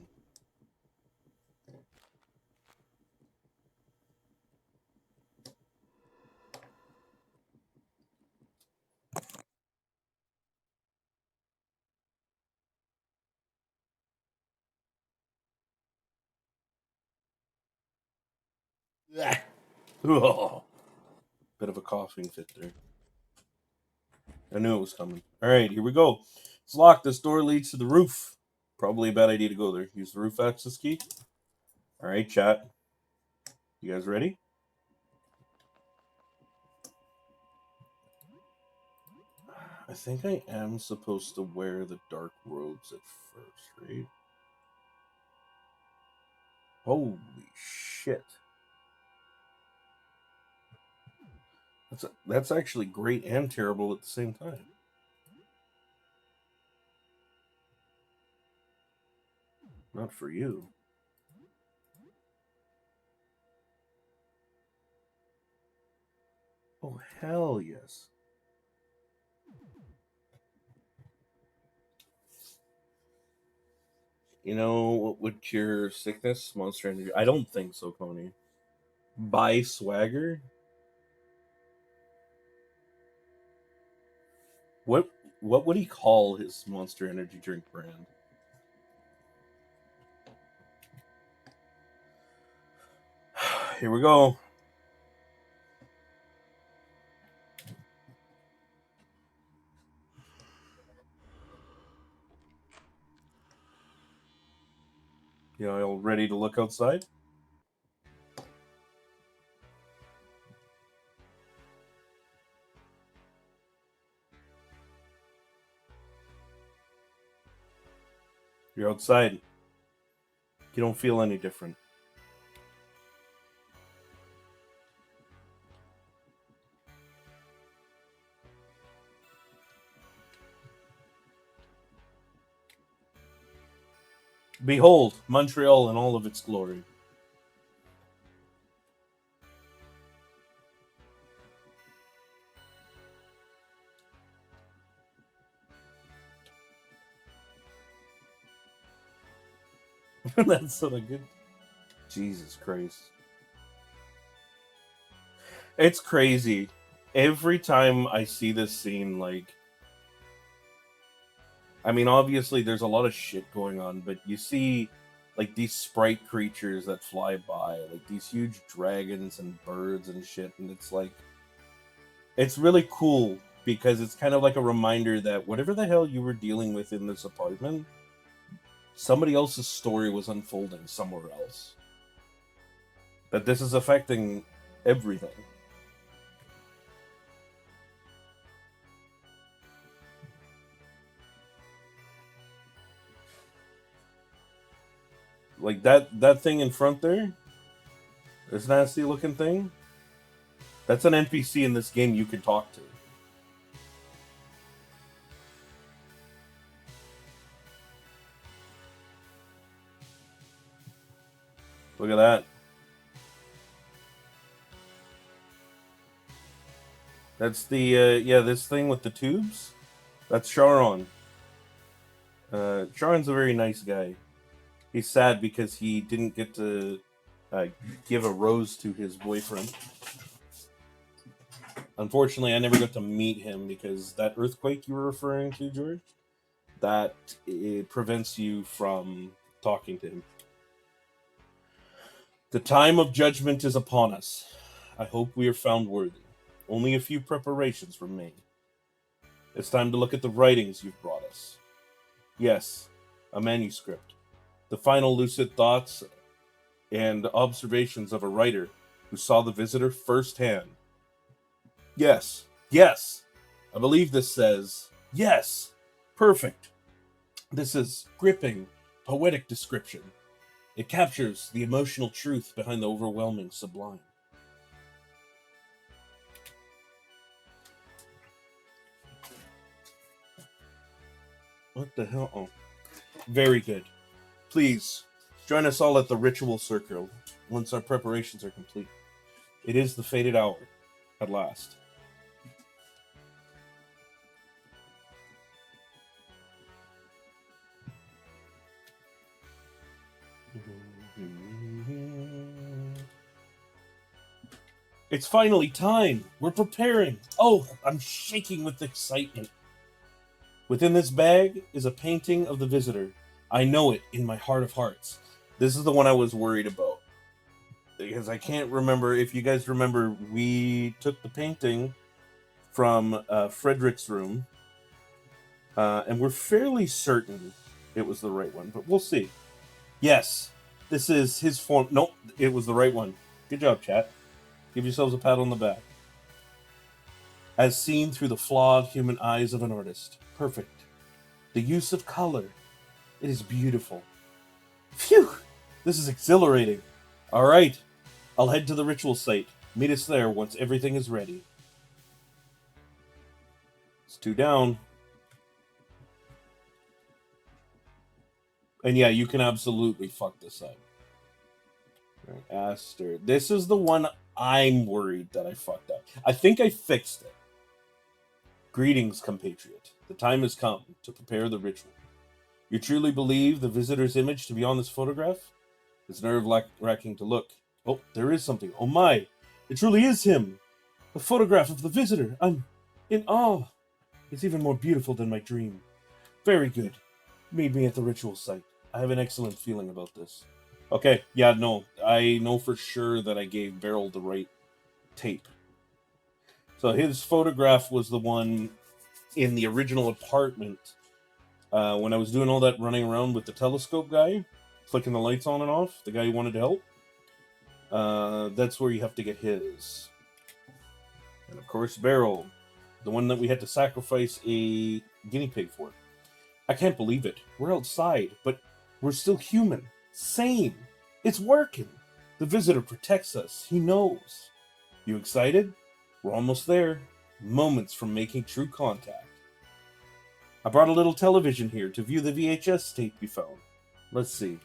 Oh, bit of a coughing fit there. I knew it was coming. All right, here we go. It's locked. This door leads to the roof. Probably a bad idea to go there. Use the roof access key. All right, chat. You guys ready? I think I am supposed to wear the dark robes at first, right? Holy shit. That's actually great and terrible at the same time. Not for you. Oh, hell yes. You know what would cure sickness? Monster energy. I don't think so, Coney. Buy swagger? What would he call his monster energy drink brand? Here we go. You all ready to look outside? You're outside. You don't feel any different. Behold, Montreal in all of its glory. That's so good. Jesus Christ. It's crazy. Every time I see this scene, like, I mean, obviously there's a lot of shit going on, but you see, like, these sprite creatures that fly by, like these huge dragons and birds and shit, and it's like, it's really cool because it's kind of like a reminder that whatever the hell you were dealing with in this apartment, somebody else's story was unfolding somewhere else. That this is affecting everything. Like that thing in front there, this nasty looking thing, that's an NPC in this game you can talk to. Look at that. That's the yeah, this thing with the tubes. That's Charon. Charon's a very nice guy. He's sad because he didn't get to give a rose to his boyfriend. Unfortunately, I never got to meet him because that earthquake you were referring to, George, that it prevents you from talking to him. The time of judgment is upon us. I hope we are found worthy. Only a few preparations remain. It's time to look at the writings you've brought us. Yes, a manuscript. The final lucid thoughts and observations of a writer who saw the visitor firsthand. Yes, yes. I believe this says, yes, perfect. This is gripping, poetic description. It captures the emotional truth behind the overwhelming sublime. What the hell? Oh, very good. Please, join us all at the ritual circle once our preparations are complete. It is the fated hour, at last. It's finally time. We're preparing. Oh, I'm shaking with excitement. Within this bag is a painting of the visitor. I know it in my heart of hearts. This is the one I was worried about. because I can't remember if you guys remember. We took the painting from Frederick's room, and we're fairly certain it was the right one, but we'll see. Yes, this is his form. Nope, it was the right one. Good job, chat. Give yourselves a pat on the back. As seen through the flawed human eyes of an artist. Perfect. The use of color. It is beautiful. Phew! This is exhilarating. Alright, I'll head to the ritual site. Meet us there once everything is ready. It's 2 down. And yeah, you can absolutely fuck this up. Right, Aster. This is the one I'm worried that I fucked up. I think I fixed it. Greetings, compatriot. The time has come to prepare the ritual. You truly believe the visitor's image to be on this photograph? It's nerve-wracking to look. Oh, there is something. Oh my! It truly is him! A photograph of the visitor! I'm in awe! It's even more beautiful than my dream. Very good. Meet me at the ritual site. I have an excellent feeling about this. Okay, yeah, no. I know for sure that I gave Beryl the right tape. So his photograph was the one in the original apartment when I was doing all that running around with the telescope guy, flicking the lights on and off, the guy who wanted to help. That's where you have to get his. And of course, Beryl, the one that we had to sacrifice a guinea pig for. I can't believe it. We're outside, but we're still human. Sane. It's working. The visitor protects us. He knows. You excited? We're almost there. Moments from making true contact. I brought a little television here to view the VHS tape you found. Let's see.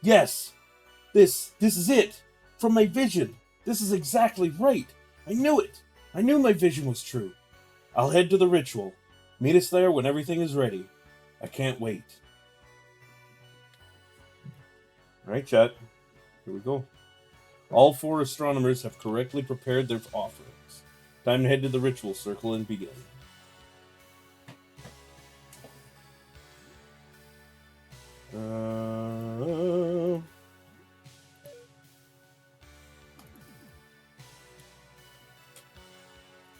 Yes! This is it! From my vision! This is exactly right! I knew it! I knew my vision was true. I'll head to the ritual. Meet us there when everything is ready. I can't wait. Alright, chat. Here we go. All 4 astronomers have correctly prepared their offerings. Time to head to the ritual circle and begin.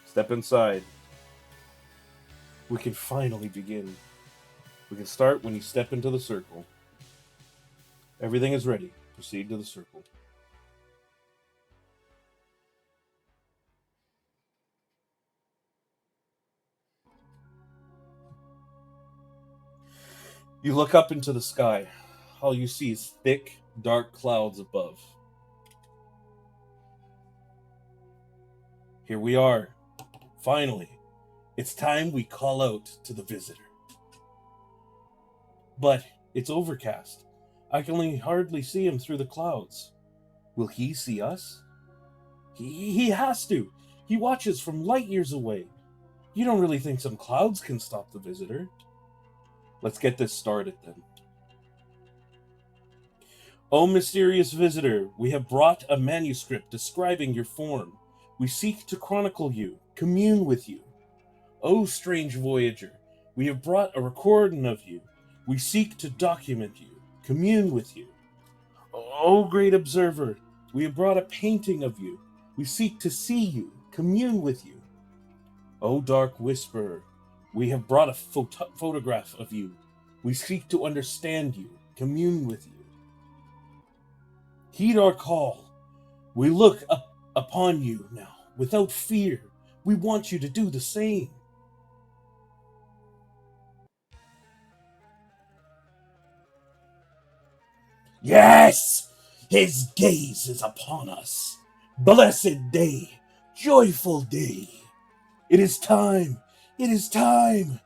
Step inside. We can finally begin. We can start when you step into the circle. Everything is ready. Proceed to the circle. You look up into the sky. All you see is thick, dark clouds above. Here we are. Finally. It's time we call out to the visitor. But it's overcast. I can only hardly see him through the clouds. Will he see us? He has to. He watches from light years away. You don't really think some clouds can stop the visitor? Let's get this started then. O mysterious visitor, we have brought a manuscript describing your form. We seek to chronicle you, commune with you. O strange voyager, we have brought a recording of you. We seek to document you, commune with you. O great observer, we have brought a painting of you. We seek to see you, commune with you. O dark whisperer, we have brought a photograph of you. We seek to understand you, commune with you. Heed our call. We look up upon you now, without fear. We want you to do the same. Yes! His gaze is upon us. Blessed day, joyful day. It is time. It is time.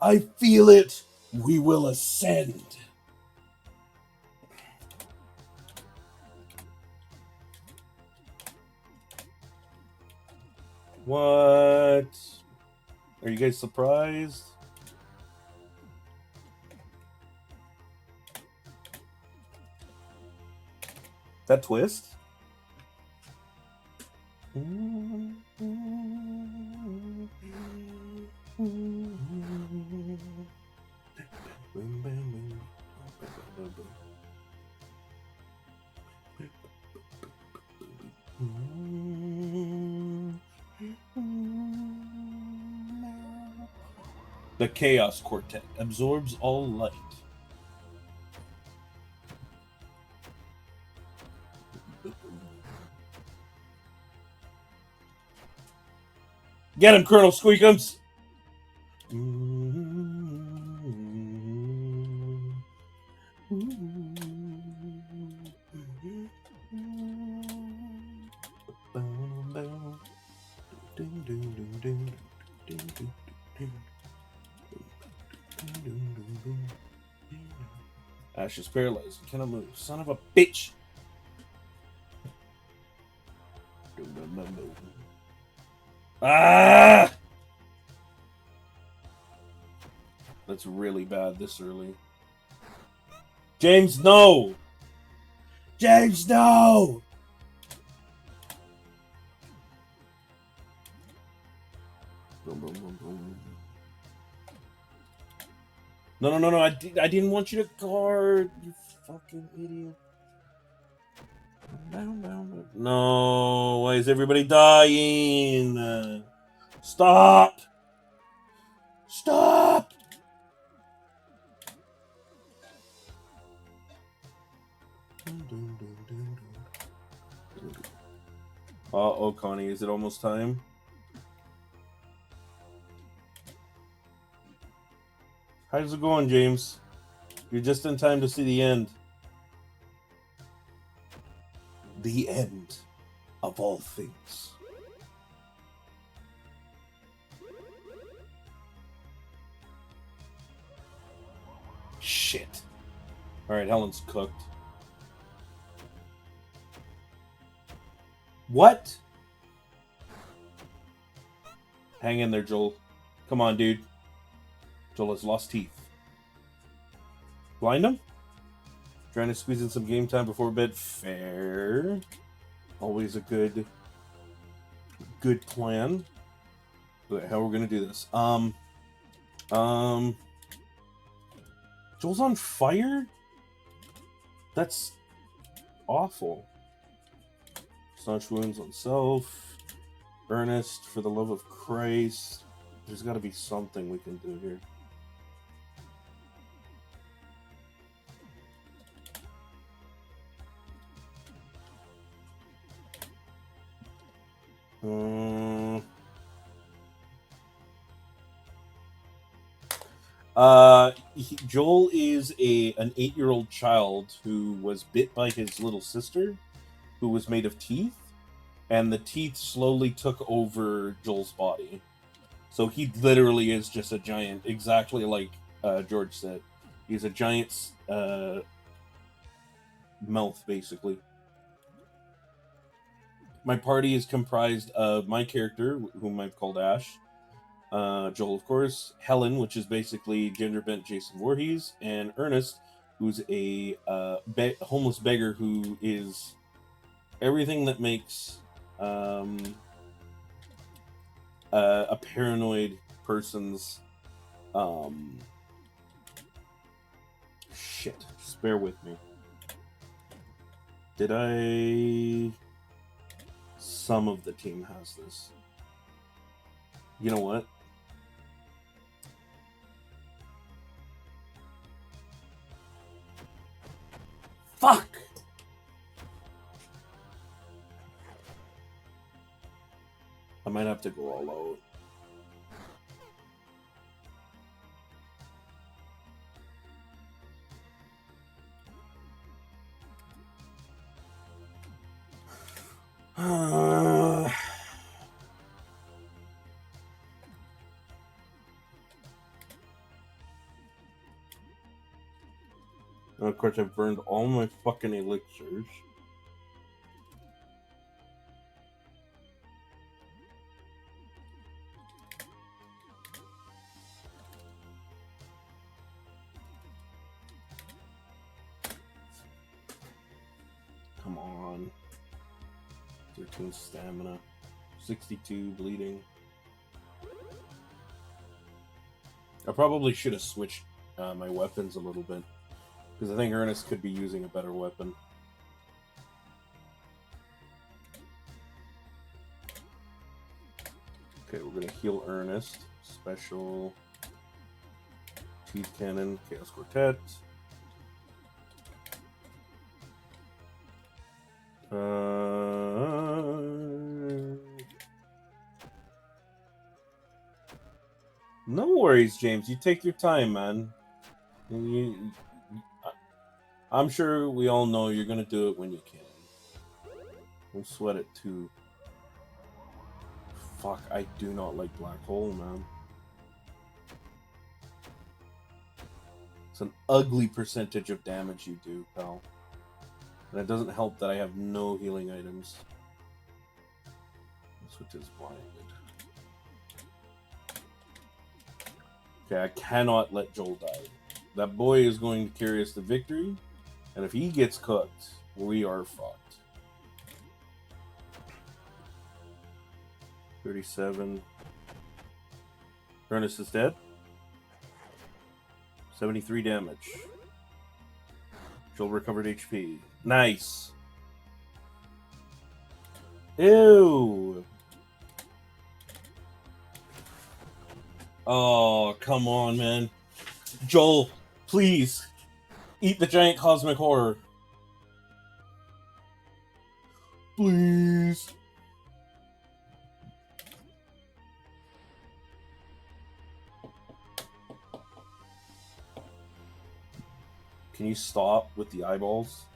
I feel it. We will ascend. What? Are you guys surprised? That twist? The Chaos Quartet absorbs all light. Get him, Colonel Squeakums! Ash is paralyzed. Cannot move. Son of a bitch! Ah! That's really bad this early. James, no! James, no! No. I didn't want you to guard, you fucking idiot. No, why is everybody dying? Stop! Stop! Uh-oh, Connie, is it almost time? How's it going, James? You're just in time to see the end. The end of all things. Shit. Alright, Helen's cooked. What? Hang in there, Joel. Come on, dude. Joel has lost teeth. Blind him? Trying to squeeze in some game time before bed. Fair. Always a good plan. Okay, how we're gonna do this? Joel's on fire? That's awful. Staunch wounds on self. Ernest, for the love of Christ. There's got to be something we can do here. Joel is an 8-year-old child who was bit by his little sister, who was made of teeth, and the teeth slowly took over Joel's body. So he literally is just a giant, exactly like George said. He's a giant mouth, basically. My party is comprised of my character, whom I've called Ash, Joel, of course, Helen, which is basically gender-bent Jason Voorhees, and Ernest, who's a homeless beggar who is everything that makes a paranoid person's shit. Just bear with me. Did I... Some of the team has this. You know what? Fuck! I might have to go all out. Of course, I've burned all my fucking elixirs. Come on. 13 stamina. 62 bleeding. I probably should have switched my weapons a little bit. Because I think Ernest could be using a better weapon. Okay, we're going to heal Ernest. Special. Teeth Cannon, Chaos Quartet. No worries, James. You take your time, man. I'm sure we all know you're gonna do it when you can. Don't sweat it too. Fuck, I do not like Black Hole, man. It's an ugly percentage of damage you do, pal. And it doesn't help that I have no healing items. Switch is blinded. Okay, I cannot let Joel die. That boy is going to carry us to victory, and if he gets cooked, we are fucked. 37. Ernest is dead. 73 damage. Joel recovered HP. Nice. Ew. Oh, come on, man. Joel, please. Eat the giant cosmic horror. Please. Can you stop with the eyeballs?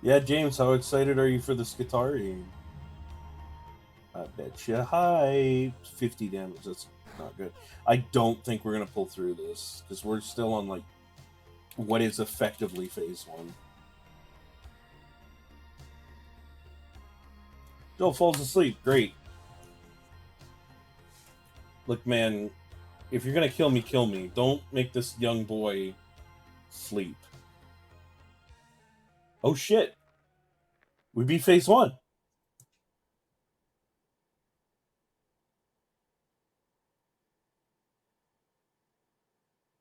Yeah, James, how excited are you for the Skitarii? I bet you hyped. 50 damage, that's not good. I don't think we're going to pull through this, because we're still on, like, what is effectively phase 1. Joel falls asleep, great. Look, man, if you're going to kill me, kill me. Don't make this young boy sleep. Oh, shit. We beat phase 1.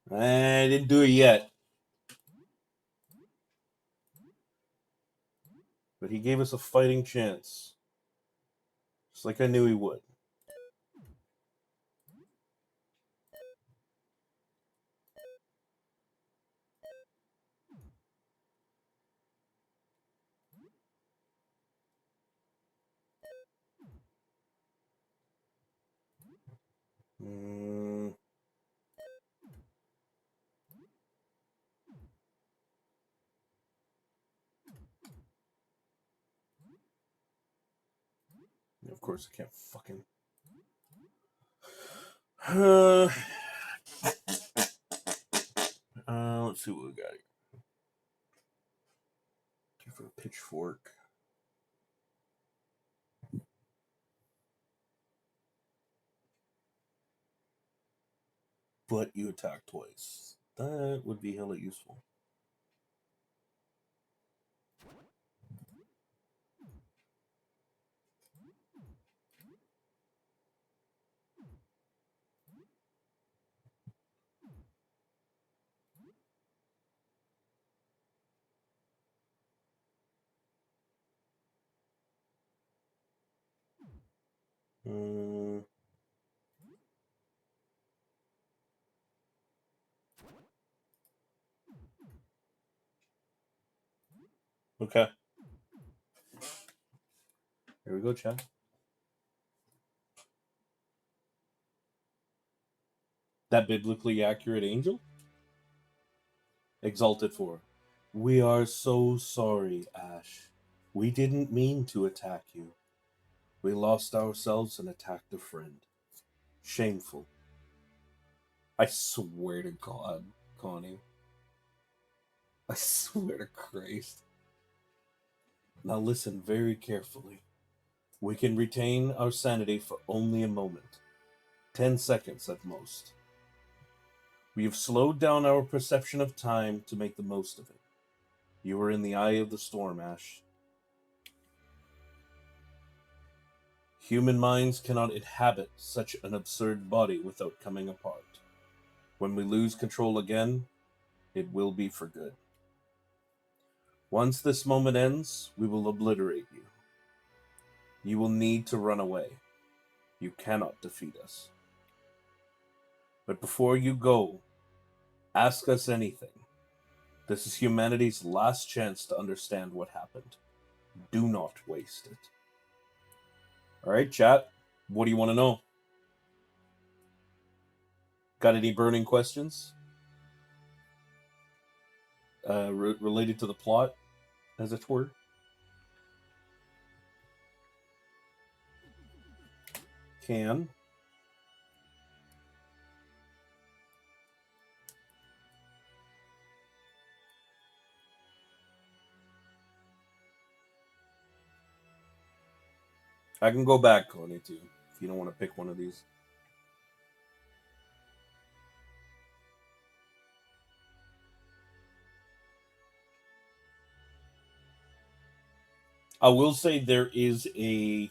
I didn't do it yet. But he gave us a fighting chance. Just like I knew he would. Of course, I can't fucking... let's see what we got here. For a pitchfork. But you attack twice. That would be hella useful. Okay. Here we go, Chad. That biblically accurate angel? Exalted 4. We are so sorry, Ash. We didn't mean to attack you. We lost ourselves and attacked a friend. Shameful. I swear to God, Connie. I swear to Christ. Now listen very carefully. We can retain our sanity for only a moment. 10 seconds at most. We have slowed down our perception of time to make the most of it. You are in the eye of the storm, Ash. Human minds cannot inhabit such an absurd body without coming apart. When we lose control again, it will be for good. Once this moment ends, we will obliterate you. You will need to run away. You cannot defeat us. But before you go, ask us anything. This is humanity's last chance to understand what happened. Do not waste it. All right, chat. What do you want to know? Got any burning questions? Related to the plot, as it were? Can. I can go back, Connie, too, if you don't want to pick one of these. I will say there is a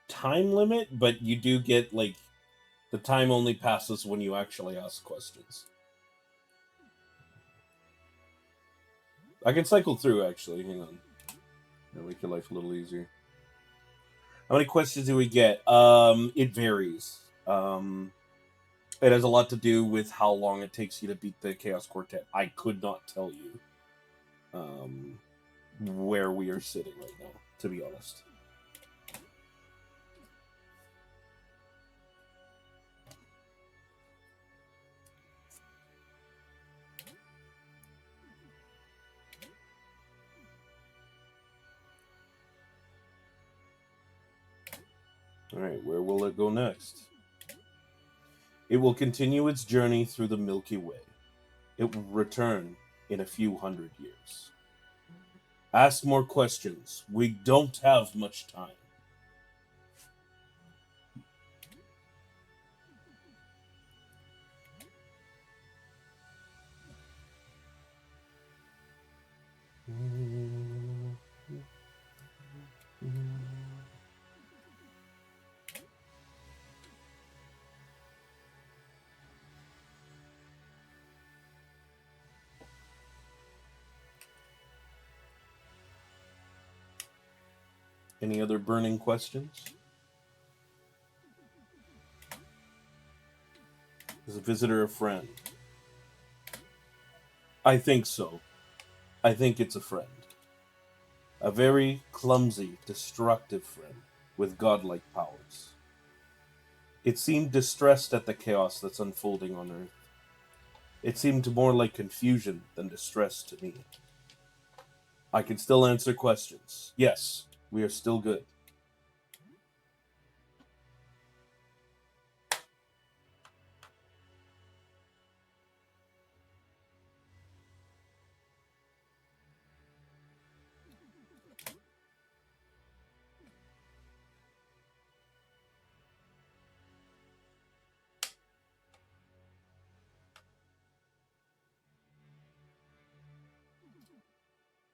time limit, but you do get, like, the time only passes when you actually ask questions. I can cycle through, actually. Hang on. That'll make your life a little easier. How many questions do we get? It varies. It has a lot to do with how long it takes you to beat the Chaos Quartet. I could not tell you where we are sitting right now, to be honest. All right, where will it go next? It will continue its journey through the Milky Way. It will return in a few hundred years. Ask more questions. We don't have much time. Any other burning questions? Is a visitor a friend? I think so. I think it's a friend. A very clumsy, destructive friend with godlike powers. It seemed distressed at the chaos that's unfolding on Earth. It seemed more like confusion than distress to me. I can still answer questions. Yes, we are still good.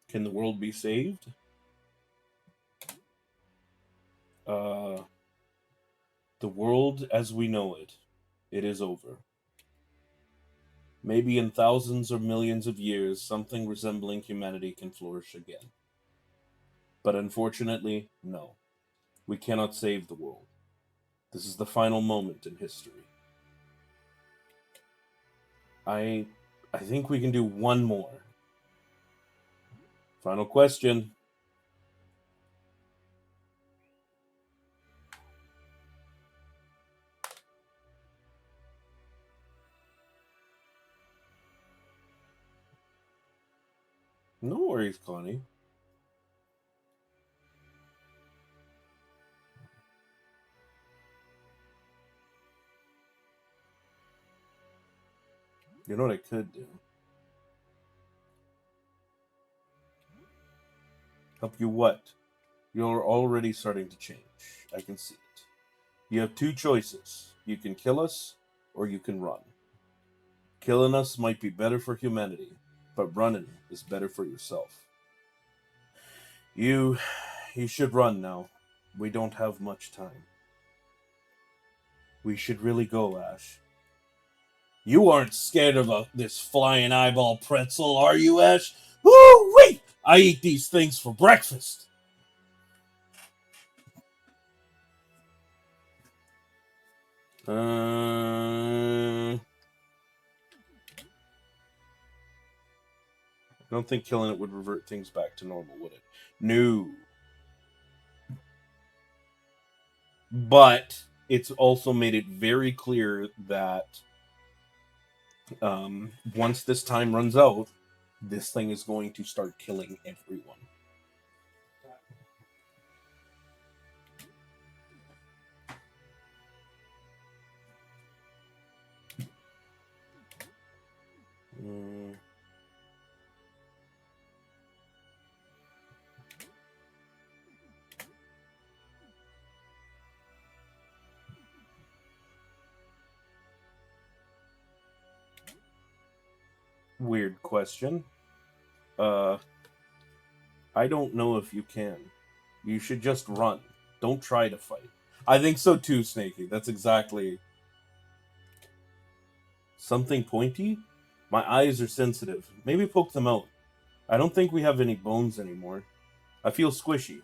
Can the world be saved? The world as we know it, it is over. Maybe in thousands or millions of years, something resembling humanity can flourish again. But unfortunately, no. We cannot save the world. This is the final moment in history. I think we can do one more. Final question. No worries, Connie. You know what I could do? Help you what? You're already starting to change. I can see it. You have two choices. You can kill us, or you can run. Killing us might be better for humanity, but running is better for yourself. You should run now. We don't have much time. We should really go, Ash. You aren't scared of this flying eyeball pretzel, are you, Ash? Woo-wee! I eat these things for breakfast. I don't think killing it would revert things back to normal, would it? No. But it's also made it very clear that once this time runs out, this thing is going to start killing everyone. Weird question. I don't know if you can. You should just run. Don't try to fight. I think so too, Snakey. That's exactly... Something pointy? My eyes are sensitive. Maybe poke them out. I don't think we have any bones anymore. I feel squishy.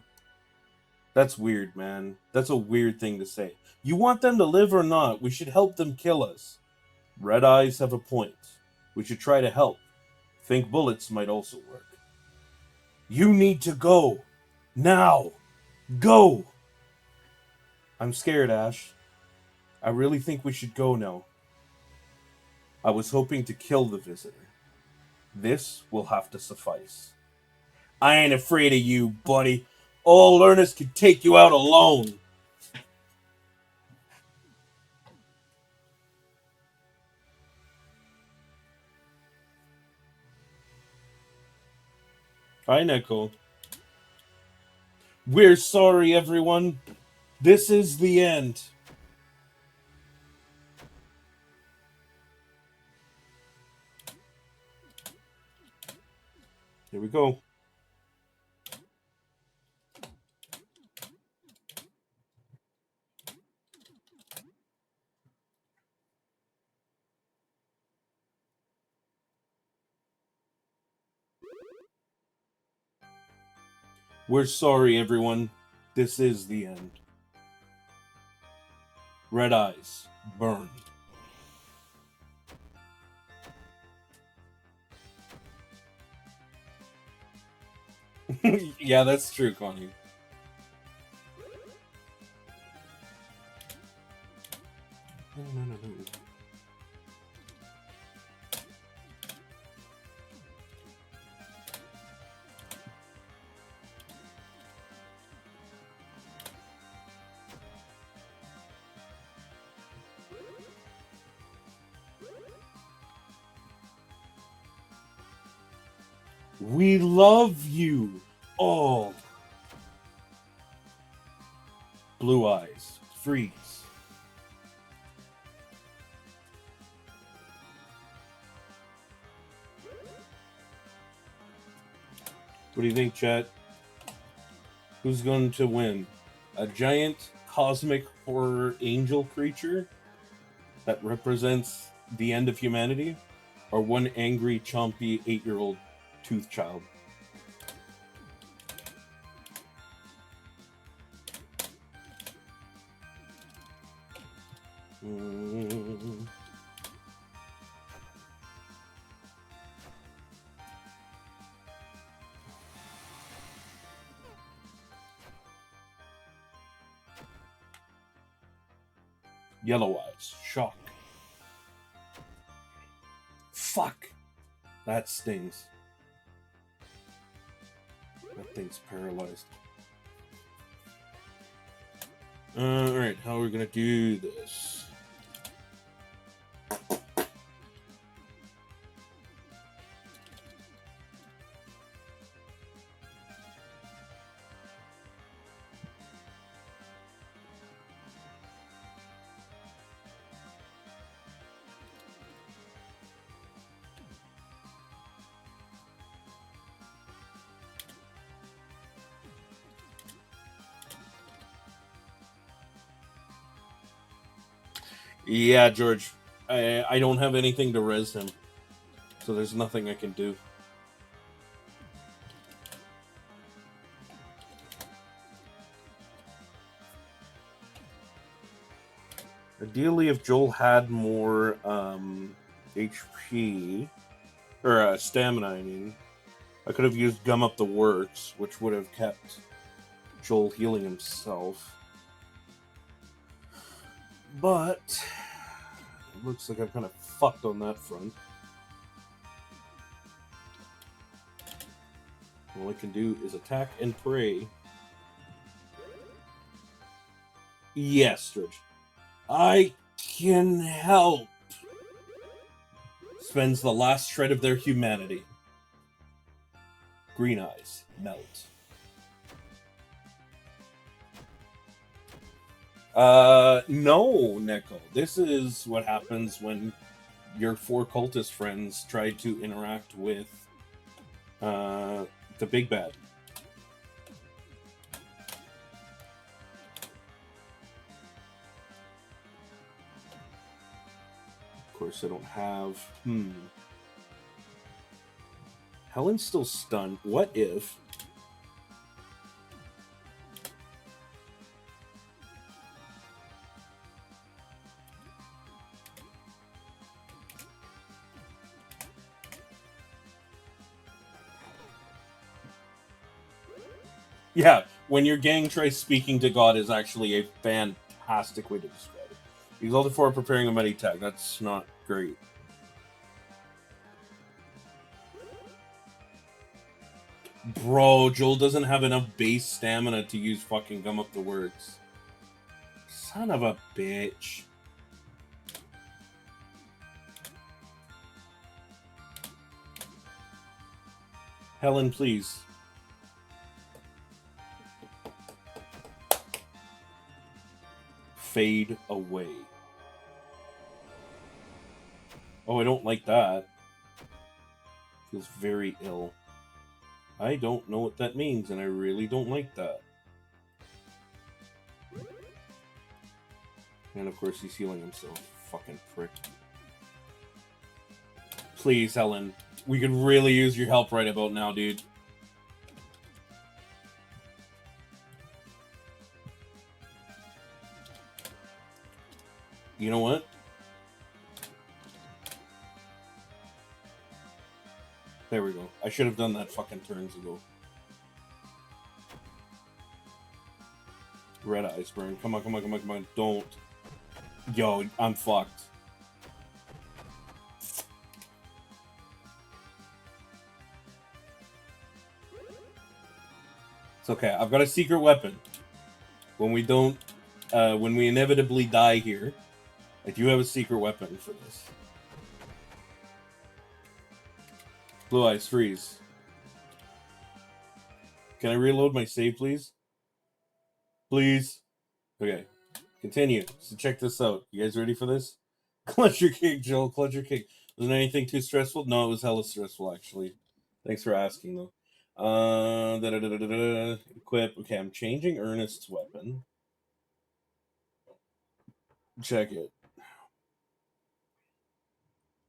That's weird, man. That's a weird thing to say. You want them to live or not? We should help them kill us. Red eyes have a point. We should try to help. Think bullets might also work. You need to go. Now. Go. I'm scared, Ash. I really think we should go now. I was hoping to kill the visitor. This will have to suffice. I ain't afraid of you, buddy. Old Ernest can take you out alone. Hi, Neko. We're sorry, everyone. This is the end. Here we go. We're sorry, everyone. This is the end. Red eyes. Burn. Yeah, that's true, Connie. No. We love you all. Blue eyes. Freeze. What do you think, chat? Who's going to win? A giant cosmic horror angel creature that represents the end of humanity? Or one angry, chompy 8-year-old tooth child? Yellow eyes. Shock. Fuck! That stings. That thing's paralyzed. Alright, how are we gonna do this? Yeah, George. I don't have anything to res him. So there's nothing I can do. Ideally, if Joel had more HP, or stamina, I mean, I could have used Gum Up the Works, which would have kept Joel healing himself. But it looks like I'm kind of fucked on that front. All I can do is attack and pray. Yes, Stretch. I can help. Spends the last shred of their humanity. Green eyes melt. No, Neko. This is what happens when your 4 cultist friends try to interact with the big bad. Of course, I don't have... Helen's still stunned. What if... Yeah, when your gang tries speaking to God is actually a fantastic way to describe it. Exalted for preparing a medi tag. That's not great. Bro, Joel doesn't have enough base stamina to use fucking Gum Up the Works. Son of a bitch. Helen, please. Fade away. Oh, I don't like that. Feels very ill. I don't know what that means, and I really don't like that. And of course, he's healing himself. Fucking prick. Please, Helen. We could really use your help right about now, dude. You know what? There we go. I should have done that fucking turns ago. Red eyes burn. Come on, come on, come on, come on. Don't. Yo, I'm fucked. It's okay. I've got a secret weapon. When we don't... when we inevitably die here, I do have a secret weapon for this. Blue eyes, freeze. Can I reload my save, please? Please. Okay. Continue. So check this out. You guys ready for this? Clutch your kick, Joel. Clutch your kick. Wasn't anything too stressful? No, it was hella stressful, actually. Thanks for asking, though. Equip. Okay, I'm changing Ernest's weapon. Check it.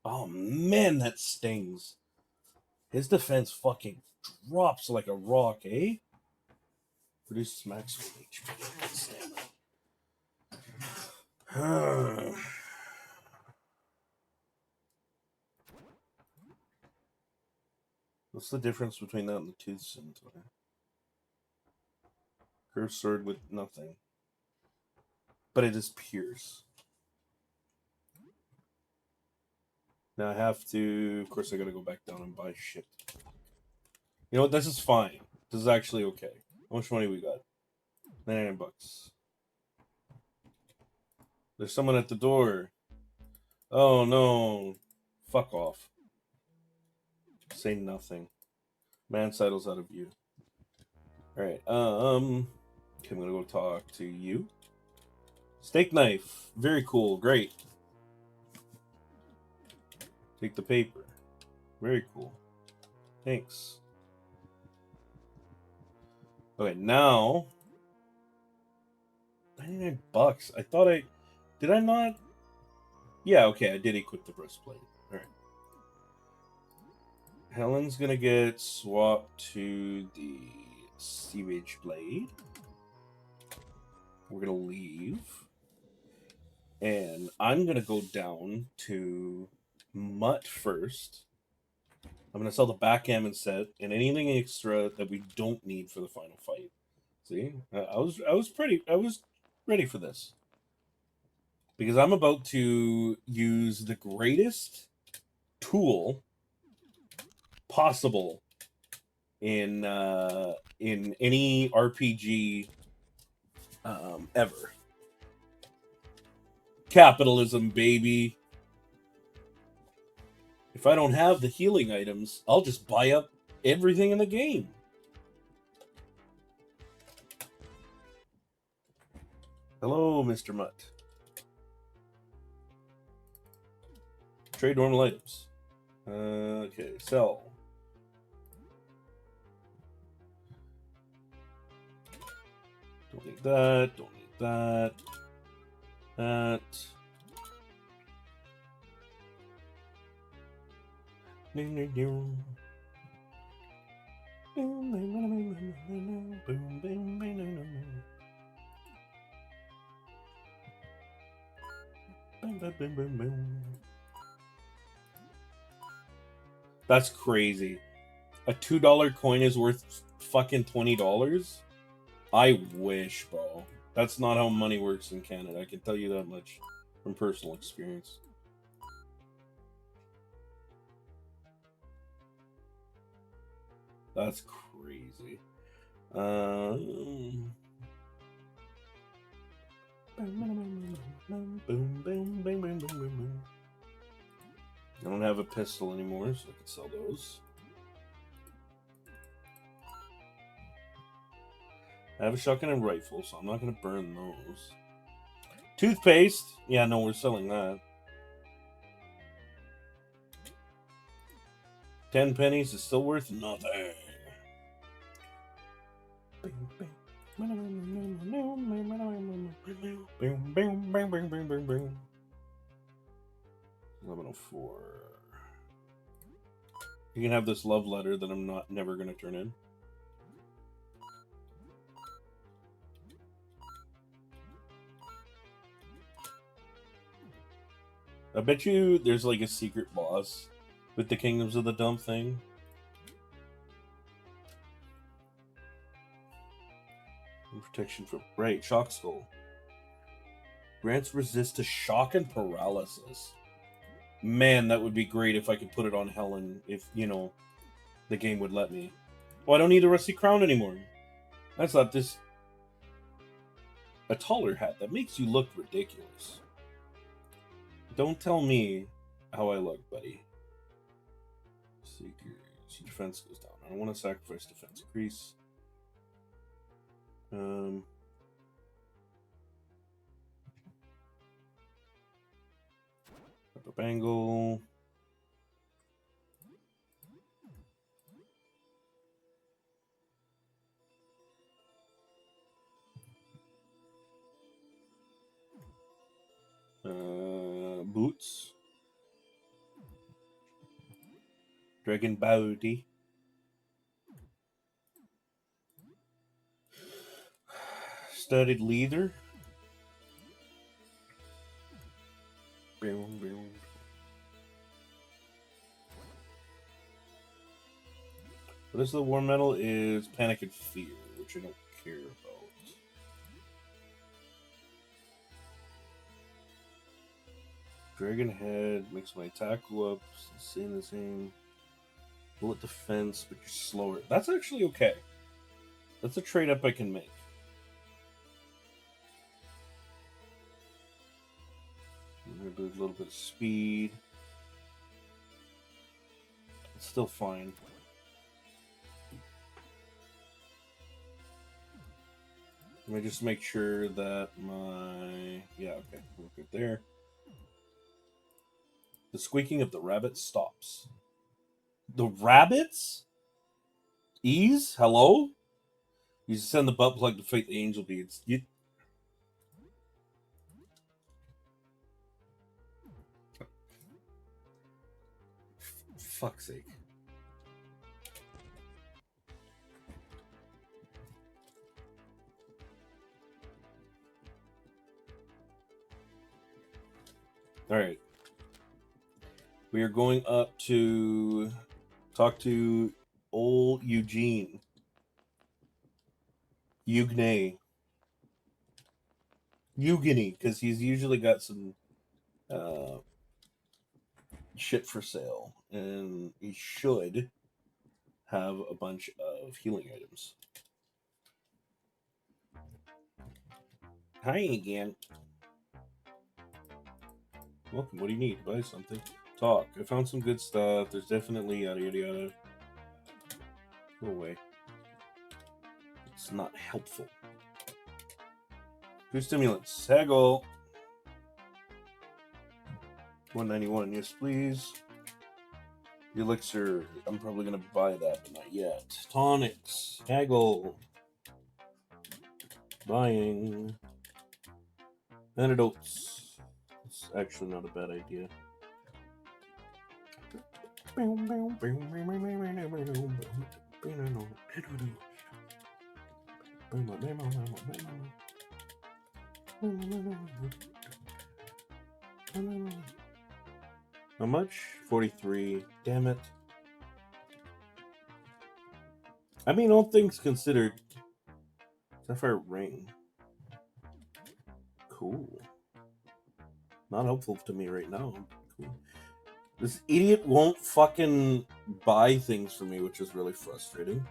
Oh, man, that stings. His defense fucking drops like a rock, eh? Produces maximum HP. What's the difference between that and the tooth scimitar? Curved sword with nothing. But it is pierce. Now I have to... Of course, I gotta go back down and buy shit. You know what? This is fine. This is actually okay. How much money we got? 99 bucks. There's someone at the door. Oh, no. Fuck off. Say nothing. Mansidle's out of view. Alright, okay, I'm gonna go talk to you. Steak knife. Very cool. Great. Take the paper. Very cool. Thanks. Okay, now... 99 bucks. I thought I... Did I not? Yeah, okay, I did equip the breastplate. Alright. Helen's gonna get swapped to the Siege Blade. We're gonna leave. And I'm going to go down to Mutt first. I'm going to sell the backgammon set and anything extra that we don't need for the final fight. See? I was ready for this. Because I'm about to use the greatest tool possible in any RPG ever. Capitalism, baby. If I don't have the healing items, I'll just buy up everything in the game. Hello, Mr. Mutt. Trade normal items. Okay, sell. Don't need that. Don't need that. That. That's crazy. A $2 coin is worth fucking $20? I wish, bro. That's not how money works in Canada. I can tell you that much from personal experience. That's crazy. I don't have a pistol anymore, so I can sell those. I have a shotgun and rifle, so I'm not going to burn those. Toothpaste? Yeah, no, we're selling that. 10 pennies is still worth nothing. 1104. You can have this love letter that I'm never going to turn in. I bet you there's like a secret boss with the Kingdoms of the Dump thing. Protection from right, shock skull. Grants resist to shock and paralysis. Man, that would be great if I could put it on Helen, if, you know, the game would let me. Oh, I don't need a rusty crown anymore. I thought this... A taller hat. That makes you look ridiculous. Don't tell me how I look, buddy. Seekers. Defense goes down. I don't want to sacrifice defense. Increase. Upper bangle. Boots. Dragon body. Studded leather. What is the war metal? Is Panic and Fear, which I don't care about. Dragon Head makes my attack go up. The same. Bullet defense, but you're slower. That's actually okay. That's a trade up I can make. Maybe a little bit of speed. It's still fine. Let me just make sure that my... Yeah, okay. We're good there. The squeaking of the rabbit stops. The rabbits? Ease? Hello? You send the butt plug to fight the angel beads. You... Fuck's sake. All right. We are going up to talk to old Eugene. Eugne. Eugene, because he's usually got some shit for sale, and he should have a bunch of healing items. Hi again. Welcome. What do you need? Buy something. Talk. I found some good stuff. There's definitely yada yada yada. Go away. It's not helpful. Two stimulants. Haggle. 191. Yes, please. Elixir. I'm probably gonna buy that, but not yet. Tonics. Haggle. Buying. Antidotes. It's actually not a bad idea. How much? 43. Damn it. I mean, all things considered, Sapphire Ring. Cool. Not helpful to me right now. Cool. This idiot won't fucking buy things for me, which is really frustrating.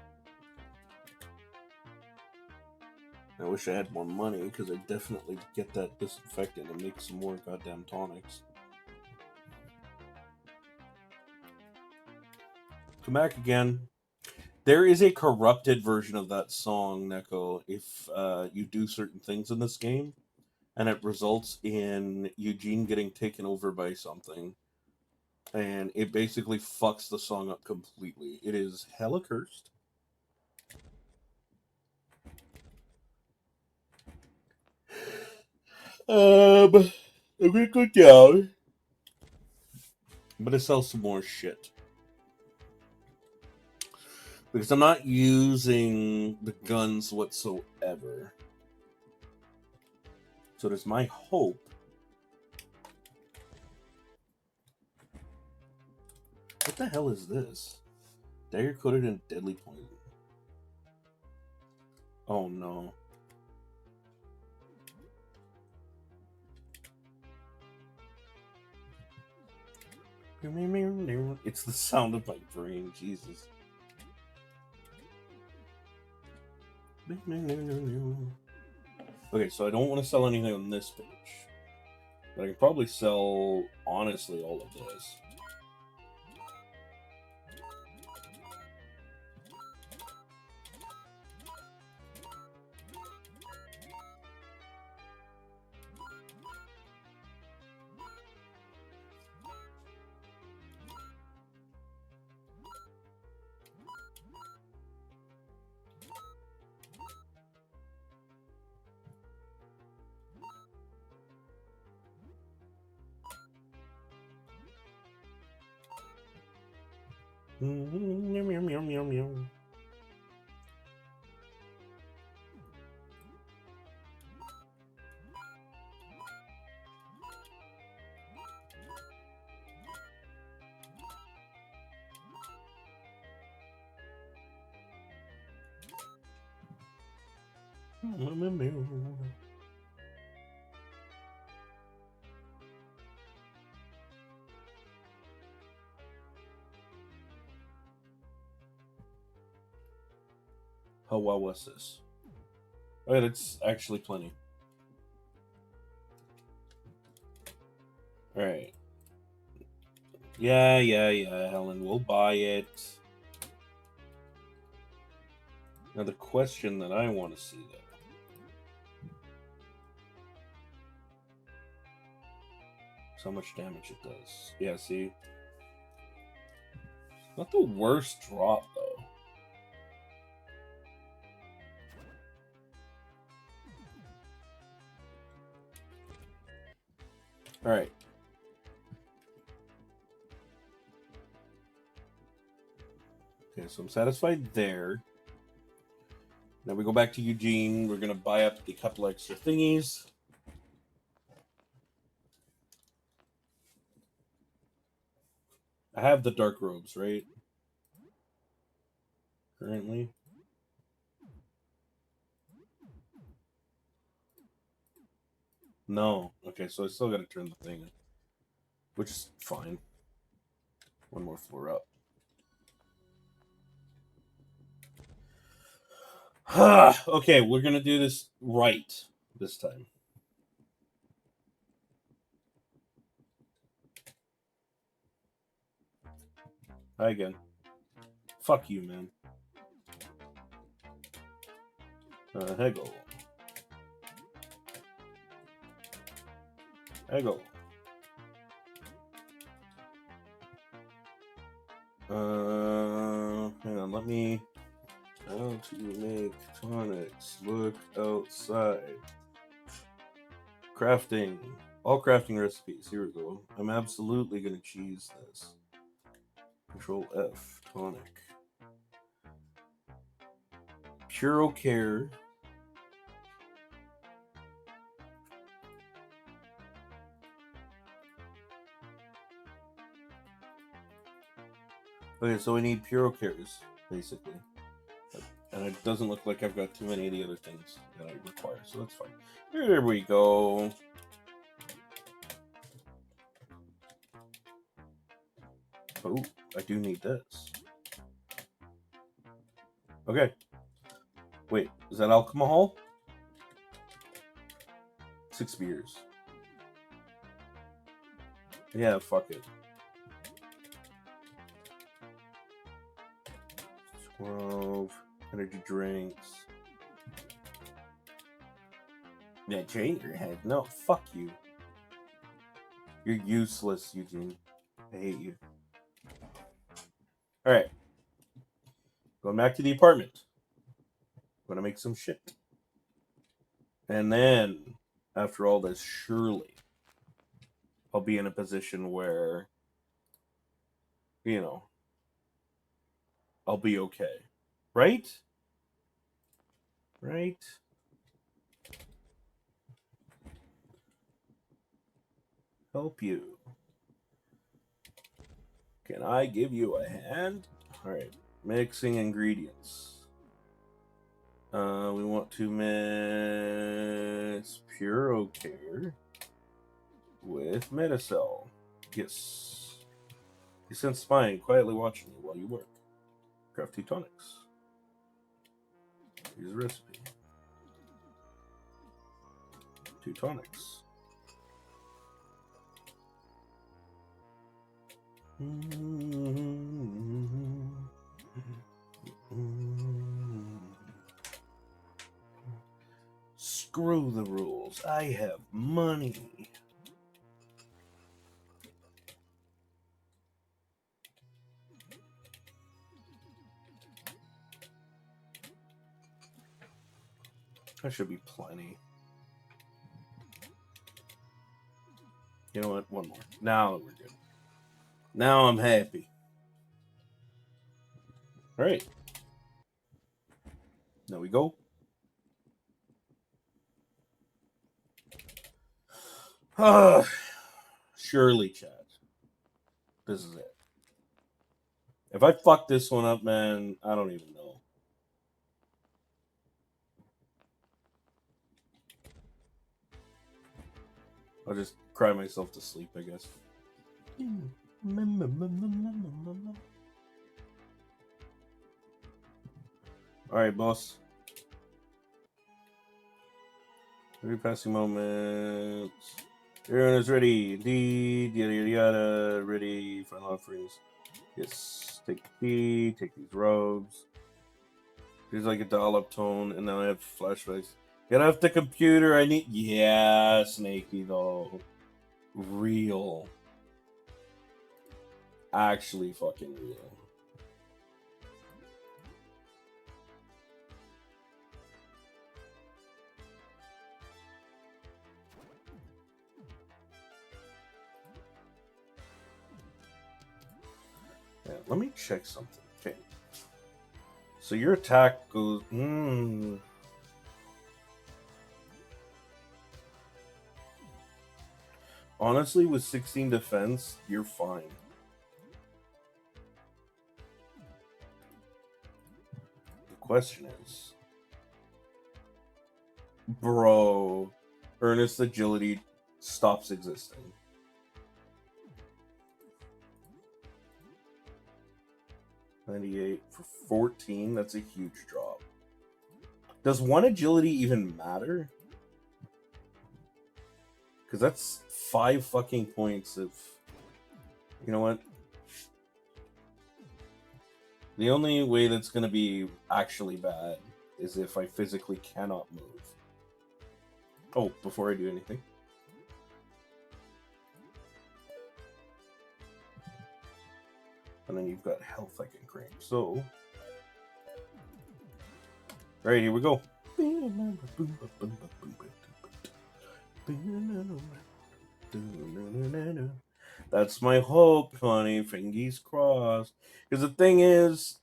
I wish I had more money, because I'd definitely get that disinfectant and make some more goddamn tonics. Come back again. There is a corrupted version of that song, Neko, if you do certain things in this game, and it results in Eugene getting taken over by something, and it basically fucks the song up completely. It is hella cursed. I'm gonna go down. I'm gonna sell some more shit. Because I'm not using the guns whatsoever. So it is my hope. What the hell is this? Dagger coated in deadly poison. Oh no. It's the sound of my brain, Jesus. Okay, so I don't want to sell anything on this page. But I can probably sell, honestly, all of this. How well was this? Okay, that's actually plenty. Alright. Yeah, Helen, we'll buy it. Now the question that I want to see, though. Is how much damage it does. Yeah, see? Not the worst drop, though. Alright. Okay, so I'm satisfied there. Now we go back to Eugene. We're going to buy up a couple extra thingies. I have the dark robes, right? Currently. No. Okay, so I still gotta turn the thing in. Which is fine. One more floor up. Okay, we're gonna do this right this time. Hi again. Fuck you, man. Hegel. Hegel. Hang on, let me. How to make tonics. Look outside. Crafting. All crafting recipes. Here we go. I'm absolutely gonna cheese this. Control F. Tonic. Puro Care. Okay, so we need Puro Cares, basically. And it doesn't look like I've got too many of the other things that I require, so that's fine. Here we go. Oh, I do need this. Okay. Wait, is that alcohol? 6 beers. Yeah, fuck it. 12 energy drinks. Yeah, change your head. No, fuck you. You're useless, Eugene. I hate you. Alright. Going back to the apartment. Gonna make some shit. And then, after all this, surely I'll be in a position where, you know, I'll be okay. Right? Right? Help you. Can I give you a hand? Alright. Mixing ingredients. We want to mix Puro Care with Metacell. Yes. He sent spying quietly watching you while you work. Craft 2 tonics. Here's a recipe. 2 tonics. Screw the rules. I have money. That should be plenty. You know what? One more. Now we're good. Now I'm happy. All right. There we go. Surely, Chad. This is it. If I fuck this one up, man, I don't even know. I'll just cry myself to sleep, I guess. Alright, boss. Every passing moments. Everyone is ready. Indeed. Yada yada yada. Ready. Final offerings. Yes. Take the key. Take these robes. Here's like a dial-up tone, and now I have flashbacks. Get off the computer. I need. Yeah, Snakey though. Real. Actually, fucking real. Yeah, let me check something. Okay. So your attack goes. Honestly, with 16 defense, you're fine. question is, bro, Ernest agility stops existing. $98 for 14. That's a huge drop. Does one agility even matter? Because that's 5 fucking points of... You know what? The only way that's going to be actually bad is if I physically cannot move. Oh, before I do anything. And then you've got health I can crank. So... Alright, here we go. That's my hope, honey. Fingers crossed. Because the thing is,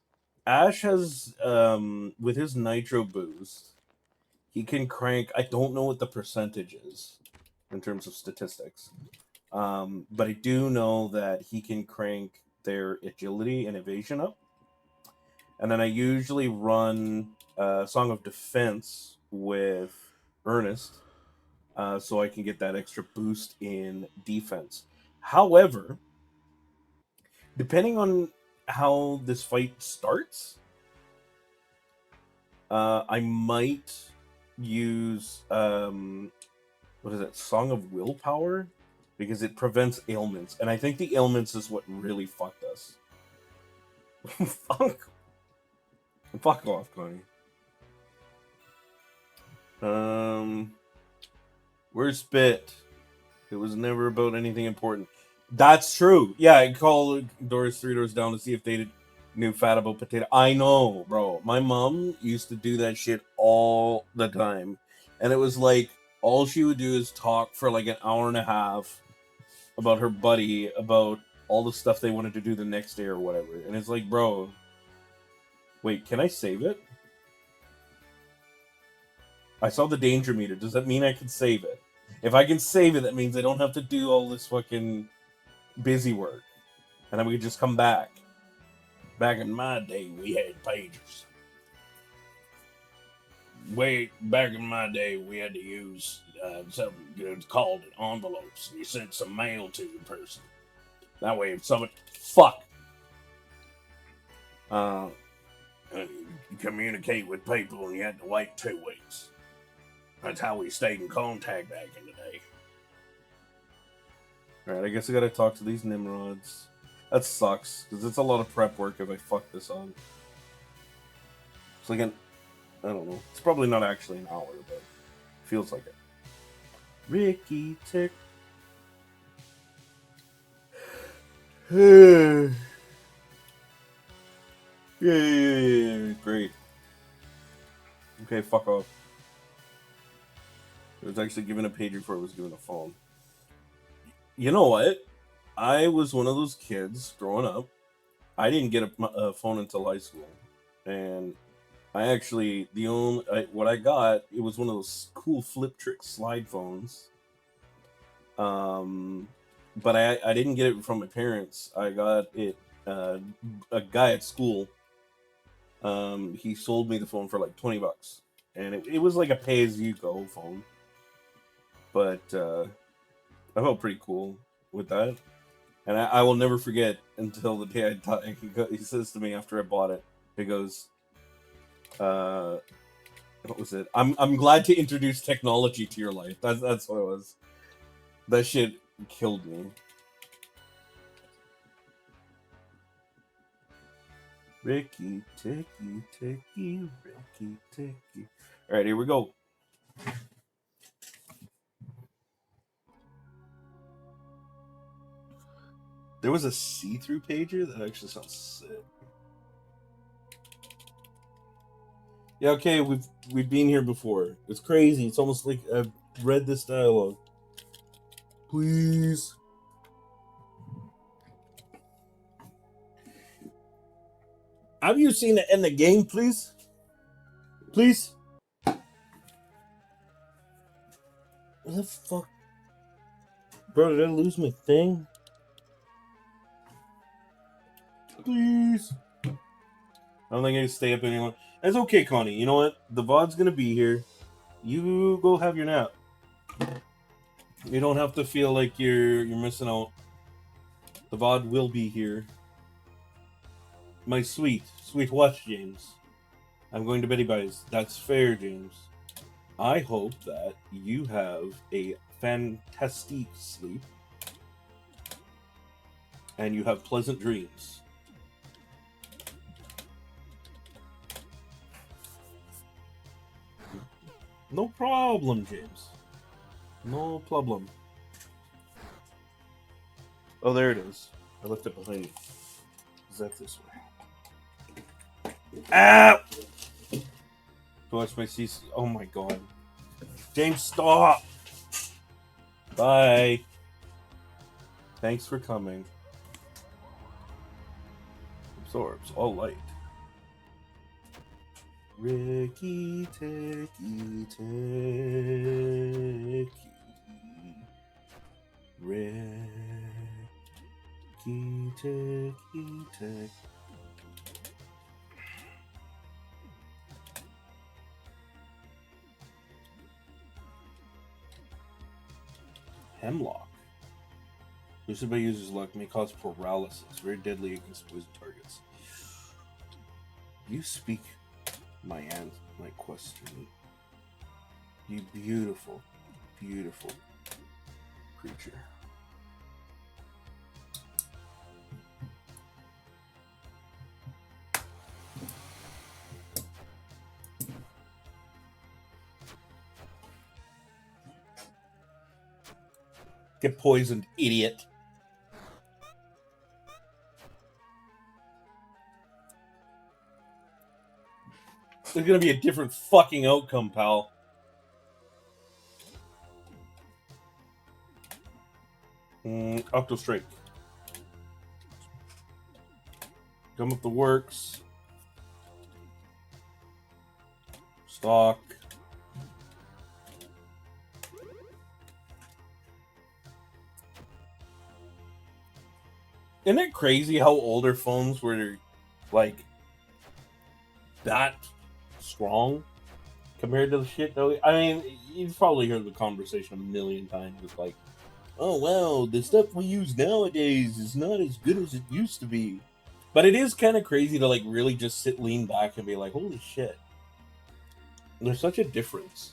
Ash has, with his Nitro boost, he can crank... I don't know what the percentage is in terms of statistics. But I do know that he can crank their agility and evasion up. And then I usually run Song of Defense with Ernest, so I can get that extra boost in defense. However, depending on how this fight starts, I might use what is it? Song of Willpower, because it prevents ailments, and I think the ailments is what really fucked us. Fuck off, Connie. Where's Spit? It was never about anything important. That's true. Yeah, I called Doors 3 doors down to see if they knew fat about potato. I know, bro. My mom used to do that shit all the time. And it was like, all she would do is talk for like an hour and a half about her buddy, about all the stuff they wanted to do the next day or whatever. And it's like, bro, wait, can I save it? I saw the danger meter. Does that mean I can save it? If I can save it, that means I don't have to do all this fucking busy work. And then we can just come back. Back in my day, we had pagers. Back in my day, we had to use something called envelopes. You sent some mail to the person. That way, if someone... Fuck! You communicate with people and you had to wait 2 weeks. That's how we stayed in contact back in the day. Alright, I guess I gotta talk to these Nimrods. That sucks, because it's a lot of prep work if I fuck this on. It's like I don't know. It's probably not actually an hour, but it feels like it. Ricky Tick. Yeah, great. Okay, fuck off. It was actually given a pager before it was given a phone. You know what? I was one of those kids growing up. I didn't get a phone until high school, and I actually what I got, it was one of those cool flip trick slide phones. But I didn't get it from my parents. I got it. A guy at school. He sold me the phone for like $20, and it was like a pay-as-you-go phone. But I felt pretty cool with that, and I will never forget until the day I die. He says to me after I bought it, he goes, "What was it? I'm glad to introduce technology to your life." That's what it was. That shit killed me. Ricky, Ticky, Ricky, Ticky. All right, here we go. There was a see-through pager? That actually sounds sick. Yeah, okay, we've been here before. It's crazy. It's almost like I've read this dialogue. Please. Have you seen it in the game, please? Please? What the fuck? Bro, did I lose my thing? Please. I don't think I can stay up anymore. That's okay, Connie. You know what? The VOD's gonna be here. You go have your nap. You don't have to feel like you're missing out. The VOD will be here. My sweet watch, James. I'm going to bed, guys. That's fair, James. I hope that you have a fantastic sleep and you have pleasant dreams. No problem, James. No problem. Oh, there it is. I left it behind me. Is that this way? Ah! Watch my CC. Oh my god. James, stop! Bye. Thanks for coming. Absorbs all light. Ricky, Ticky, Ticky. Ricky, Ticky, Ticky. Hemlock. Boosted by user's luck may cause paralysis, very deadly against poison targets. You speak my question. You beautiful, beautiful creature. Get poisoned, idiot. There's gonna be a different fucking outcome, pal. Octo Strike. Come up the works. Stock. Isn't it crazy how older phones were like that strong compared to the shit that I mean, you've probably heard the conversation a million times. It's like, oh wow, the stuff we use nowadays is not as good as it used to be. But it is kind of crazy to like really just lean back and be like, holy shit. There's such a difference.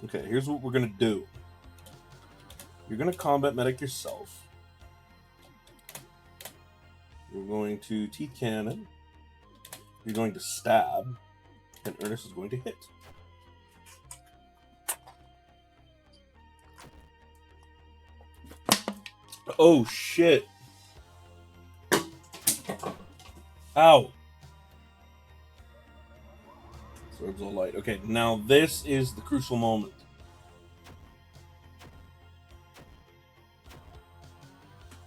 Okay, here's what we're gonna do. You're gonna combat medic yourself. You're going to teeth cannon. You're going to stab, and Ernest is going to hit. Oh shit! Ow! Swords all light. Okay, now this is the crucial moment.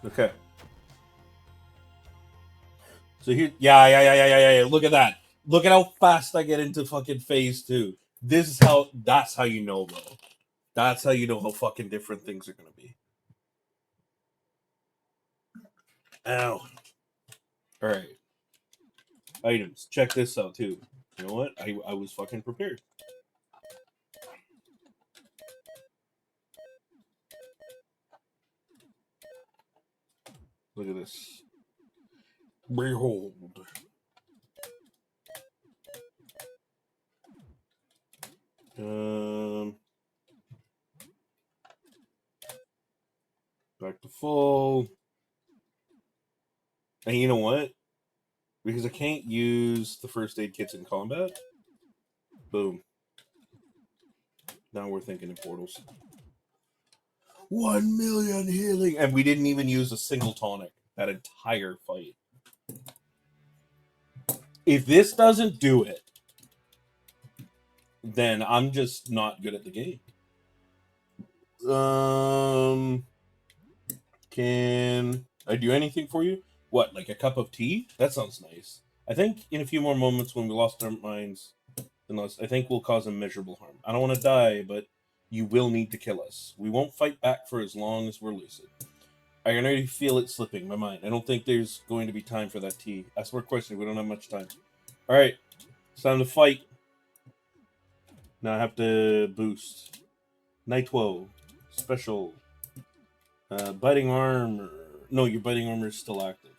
Okay. So here, yeah. Look at that. Look at how fast I get into fucking phase 2. That's how you know, bro. That's how you know how fucking different things are gonna be. Ow. Alright. Items. Check this out, too. You know what? I was fucking prepared. Look at this. Behold. Back to full. And you know what? Because I can't use the first aid kits in combat. Boom. Now we're thinking in portals. 1 million healing. And we didn't even use a single tonic that entire fight. If this doesn't do it, then I'm just not good at the game. Can I do anything for you? What, like a cup of tea? That sounds nice. I think in a few more moments when we lost our minds, I think we'll cause immeasurable harm. I don't want to die, but you will need to kill us. We won't fight back for as long as we're lucid. I can already feel it slipping my mind. I don't think there's going to be time for that T. Ask more questions. We don't have much time. All right, it's time to fight. Now I have to boost. Nitro, special, biting armor. No, your biting armor is still active.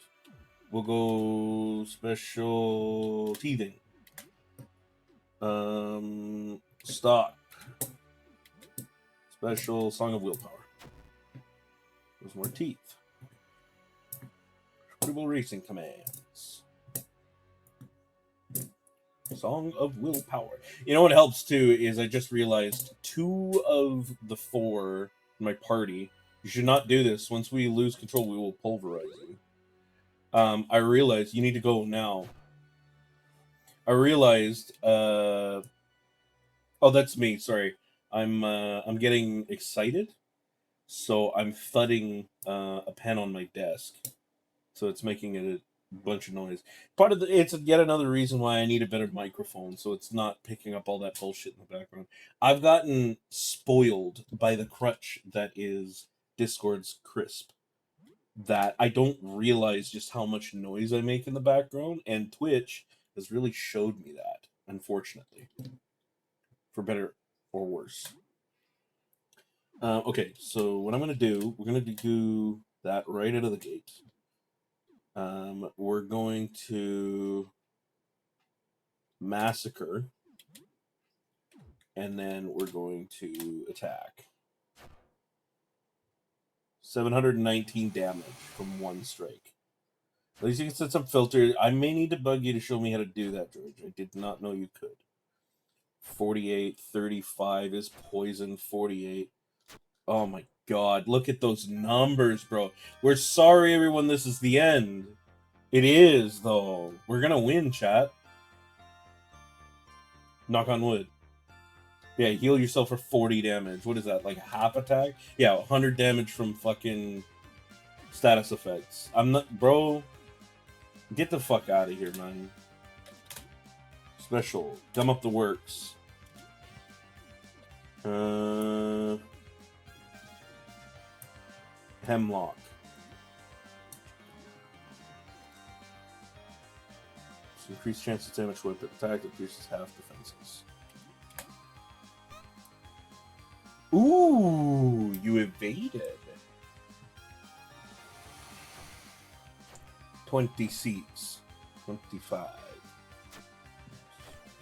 We'll go special teething. Stock. Special Song of Willpower. There's more teeth. Triple racing commands. Song of Willpower. You know what helps too is I just realized 2 of the 4 in my party. You should not do this. Once we lose control, we will pulverize you. I realized you need to go now. I realized. Oh, that's me. Sorry. I'm getting excited, so I'm thudding a pen on my desk, so it's making a bunch of noise. It's yet another reason why I need a better microphone, so it's not picking up all that bullshit in the background. I've gotten spoiled by the crutch that is Discord's Crisp, that I don't realize just how much noise I make in the background, and Twitch has really showed me that, unfortunately, for better or worse. Okay, so what I'm going to do, we're going to do that right out of the gate. We're going to massacre, and then we're going to attack. 719 damage from 1 strike. At least you can set some filter. I may need to bug you to show me how to do that, George. I did not know you could. 48, 35 is poison, 48. Oh my god, look at those numbers, bro. We're sorry, everyone, this is the end. It is, though. We're gonna win, chat. Knock on wood. Yeah, heal yourself for 40 damage. What is that, like a half attack? Yeah, 100 damage from fucking status effects. I'm not... Bro, get the fuck out of here, man. Special. Gum up the works. Hemlock. Increased chance to damage weapon attack that pierces half defenses. Ooh, you evaded. 20 seats. 25.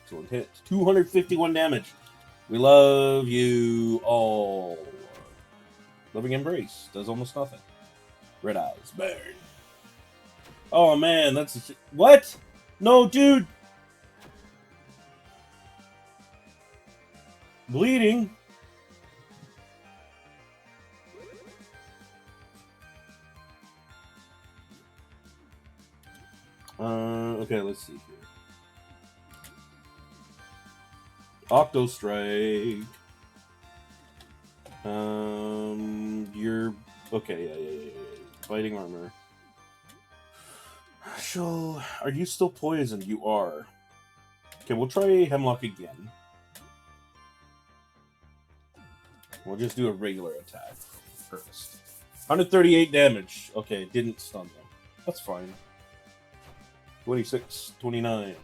Excellent hit. 251 damage. We love you all. Loving Embrace. Does almost nothing. Red Eyes. Burn. Oh man, that's a what? No, dude. Bleeding. Okay, let's see here. Octo Strike. You're okay. Yeah. Fighting armor. Are you still poisoned? You are. Okay, we'll try Hemlock again. We'll just do a regular attack first. 138 damage. Okay, didn't stun them. That's fine. 26, 29,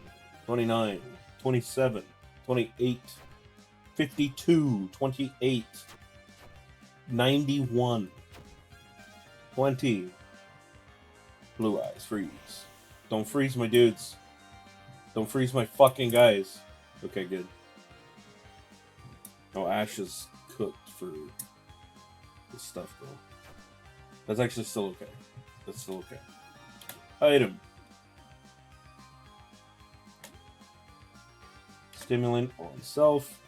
29, 27, 28, 52, 28, 91, 20. Blue Eyes, freeze. Don't freeze my dudes. Don't freeze my fucking guys. Okay, good. Oh, Ash is cooked for this stuff, though. That's actually still okay. That's still okay. Item. Stimulant on self.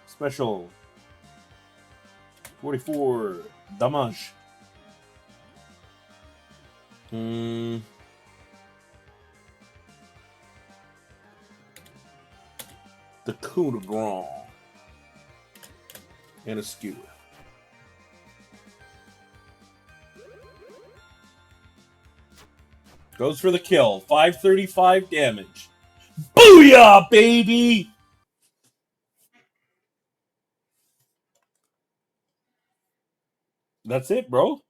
Special. 44 damage. The coup de grace. And a skewer. Goes for the kill. 535 damage. Booyah, baby! That's it, bro.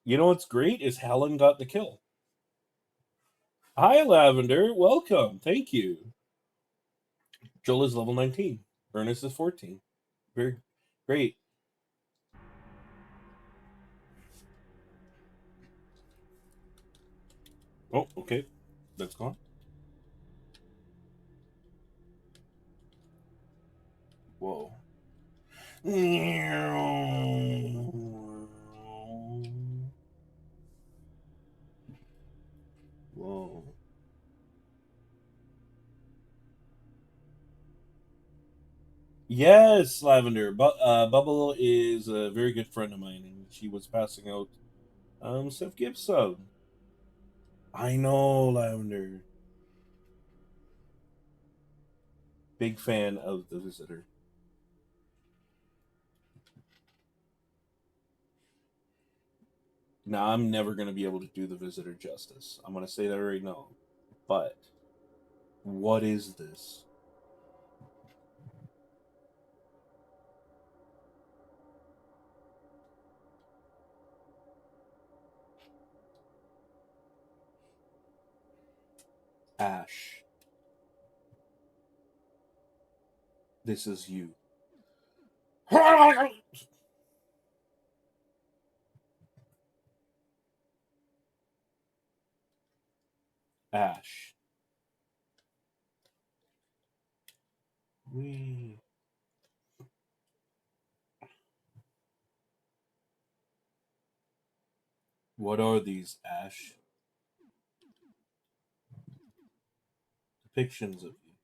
You know what's great is Helen got the kill. Hi, Lavender. Welcome. Thank you. Joel is level 19. Ernest is 14. Very great. Oh, okay. That's gone. Whoa. Whoa. Yes, Lavender. But Bubble is a very good friend of mine, and she was passing out Seth Gibbs sub. I know, Lavender. Big fan of The Visitor. Now, I'm never going to be able to do The Visitor justice. I'm going to say that right now. But what is this? Ash. This is you. Ash. We. What are these, Ash? Depictions of you.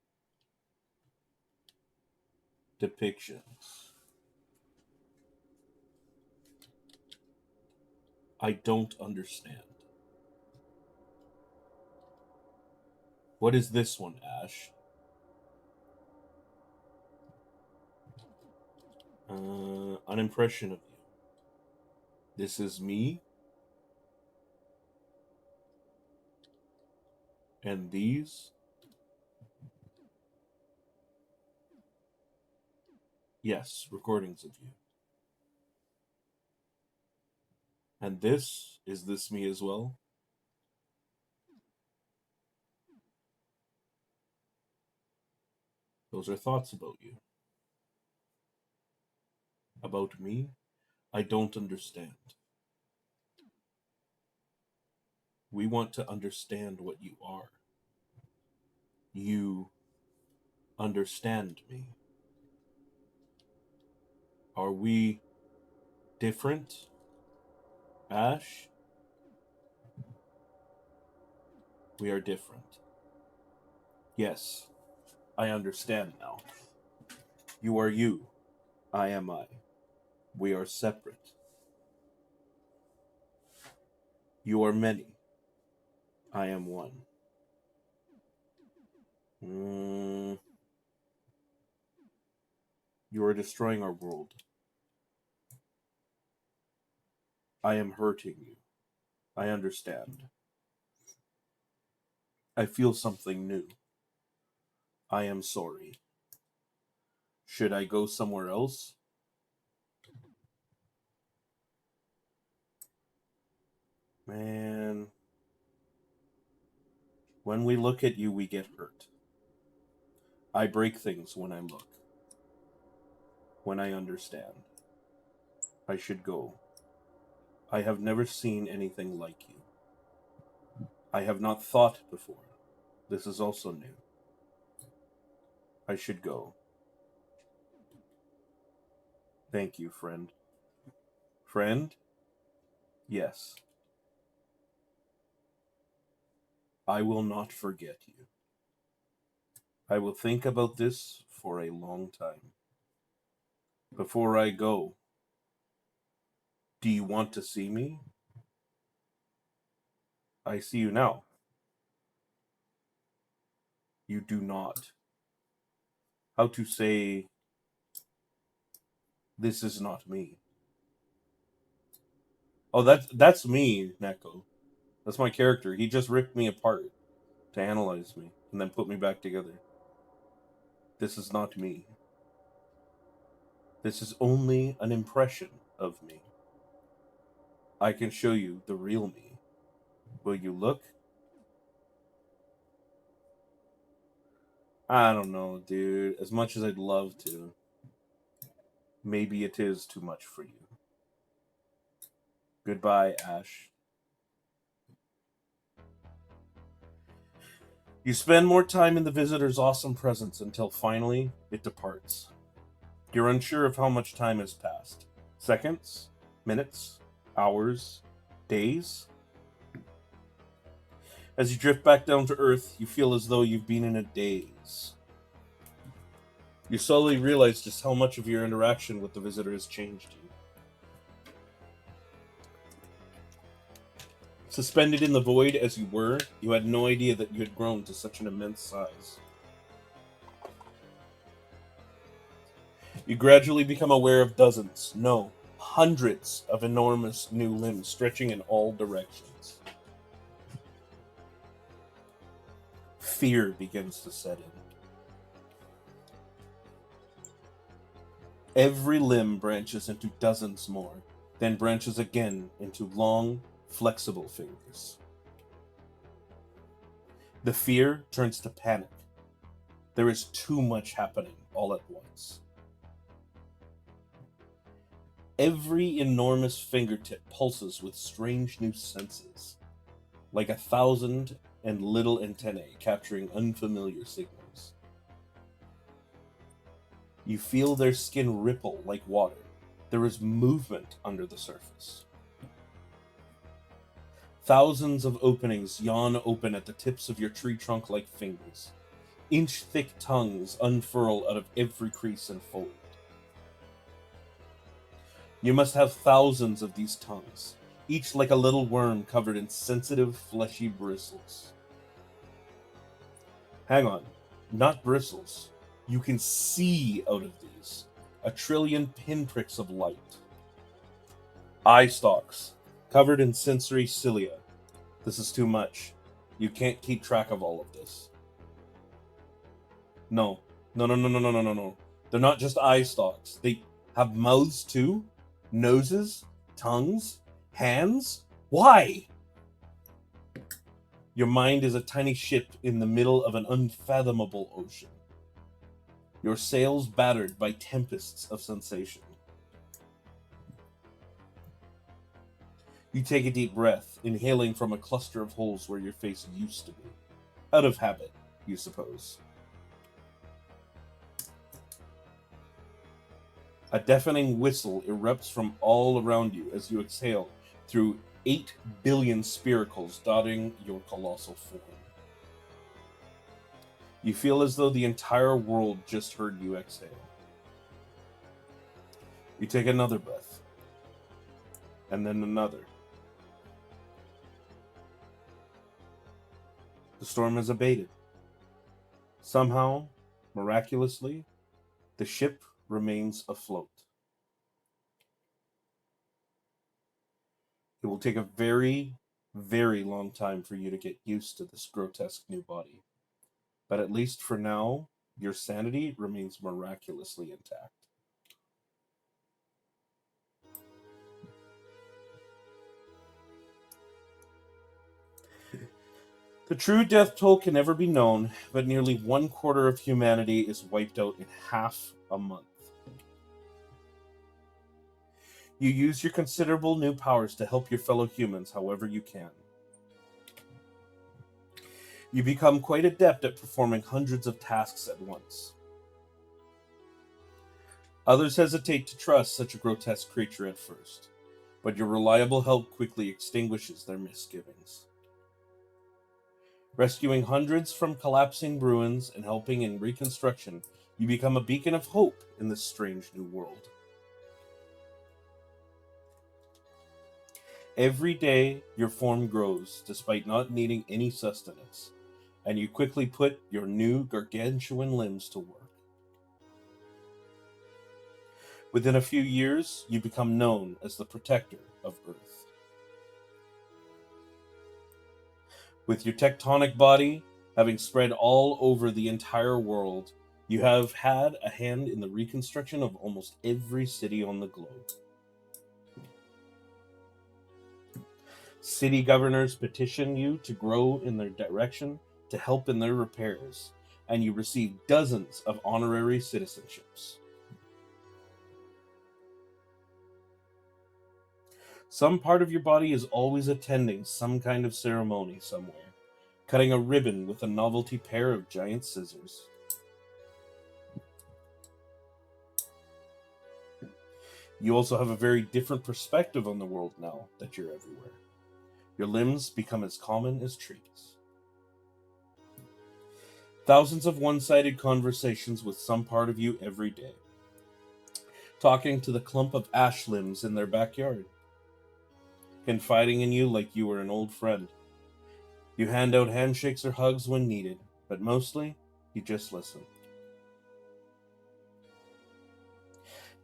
Depictions. I don't understand. What is this one, Ash? An impression of you. This is me. And these? Yes, recordings of you. And this? Is this me as well? Those are thoughts about you. About me? I don't understand. We want to understand what you are. You understand me. Are we different, Ash? We are different. Yes, I understand now. You are you. I am I. We are separate. You are many. I am one. Mm, you are destroying our world. I am hurting you. I understand. I feel something new. I am sorry. Should I go somewhere else? Man, when we look at you, we get hurt. I break things when I look. When I understand. I should go. I have never seen anything like you. I have not thought before. This is also new. I should go. Thank you, friend. Friend? Yes. I will not forget you. I will think about this for a long time. Before I go, do you want to see me? I see you now. You do not. How to say, this is not me. Oh, that's me, Neko. That's my character. He just ripped me apart to analyze me and then put me back together. This is not me. This is only an impression of me. I can show you the real me. Will you look? I don't know, dude. As much as I'd love to, maybe it is too much for you. Goodbye, Ash. You spend more time in the visitor's awesome presence until finally it departs. You're unsure of how much time has passed. Seconds? Minutes? Hours? Days? As you drift back down to Earth, you feel as though you've been in a daze. You slowly realize just how much of your interaction with the visitor has changed you. Suspended in the void as you were, you had no idea that you had grown to such an immense size. You gradually become aware of dozens, no, hundreds of enormous new limbs stretching in all directions. Fear begins to set in. Every limb branches into dozens more, then branches again into long, flexible fingers. The fear turns to panic. There is too much happening all at once. Every enormous fingertip pulses with strange new senses, like 1,000 and little antennae capturing unfamiliar signals. You feel their skin ripple like water. There is movement under the surface. Thousands of openings yawn open at the tips of your tree trunk like fingers. Inch-thick tongues unfurl out of every crease and fold. You must have thousands of these tongues, each like a little worm covered in sensitive, fleshy bristles. Hang on, not bristles. You can see out of these, a trillion pinpricks of light. Eye stalks, covered in sensory cilia. This is too much. You can't keep track of all of this. No. No. They're not just eye stalks. They have mouths too? Noses? Tongues? Hands? Why? Your mind is a tiny ship in the middle of an unfathomable ocean. Your sails battered by tempests of sensation. You take a deep breath, inhaling from a cluster of holes where your face used to be. Out of habit, you suppose. A deafening whistle erupts from all around you as you exhale through 8 billion spiracles dotting your colossal form. You feel as though the entire world just heard you exhale. You take another breath, and then another. The storm has abated. Somehow, miraculously, the ship remains afloat. It will take a very, very long time for you to get used to this grotesque new body. But at least for now, your sanity remains miraculously intact. The true death toll can never be known, but nearly 1/4 of humanity is wiped out in half a month. You use your considerable new powers to help your fellow humans however you can. You become quite adept at performing hundreds of tasks at once. Others hesitate to trust such a grotesque creature at first, but your reliable help quickly extinguishes their misgivings. Rescuing hundreds from collapsing ruins and helping in reconstruction, you become a beacon of hope in this strange new world. Every day, your form grows, despite not needing any sustenance, and you quickly put your new gargantuan limbs to work. Within a few years, you become known as the protector of Earth. With your tectonic body having spread all over the entire world, you have had a hand in the reconstruction of almost every city on the globe. City governors petition you to grow in their direction, to help in their repairs, and you receive dozens of honorary citizenships. Some part of your body is always attending some kind of ceremony somewhere, cutting a ribbon with a novelty pair of giant scissors. You also have a very different perspective on the world now that you're everywhere. Your limbs become as common as trees. Thousands of one-sided conversations with some part of you every day. Talking to the clump of ash limbs in their backyard. Confiding in you like you were an old friend. You hand out handshakes or hugs when needed, but mostly, you just listen.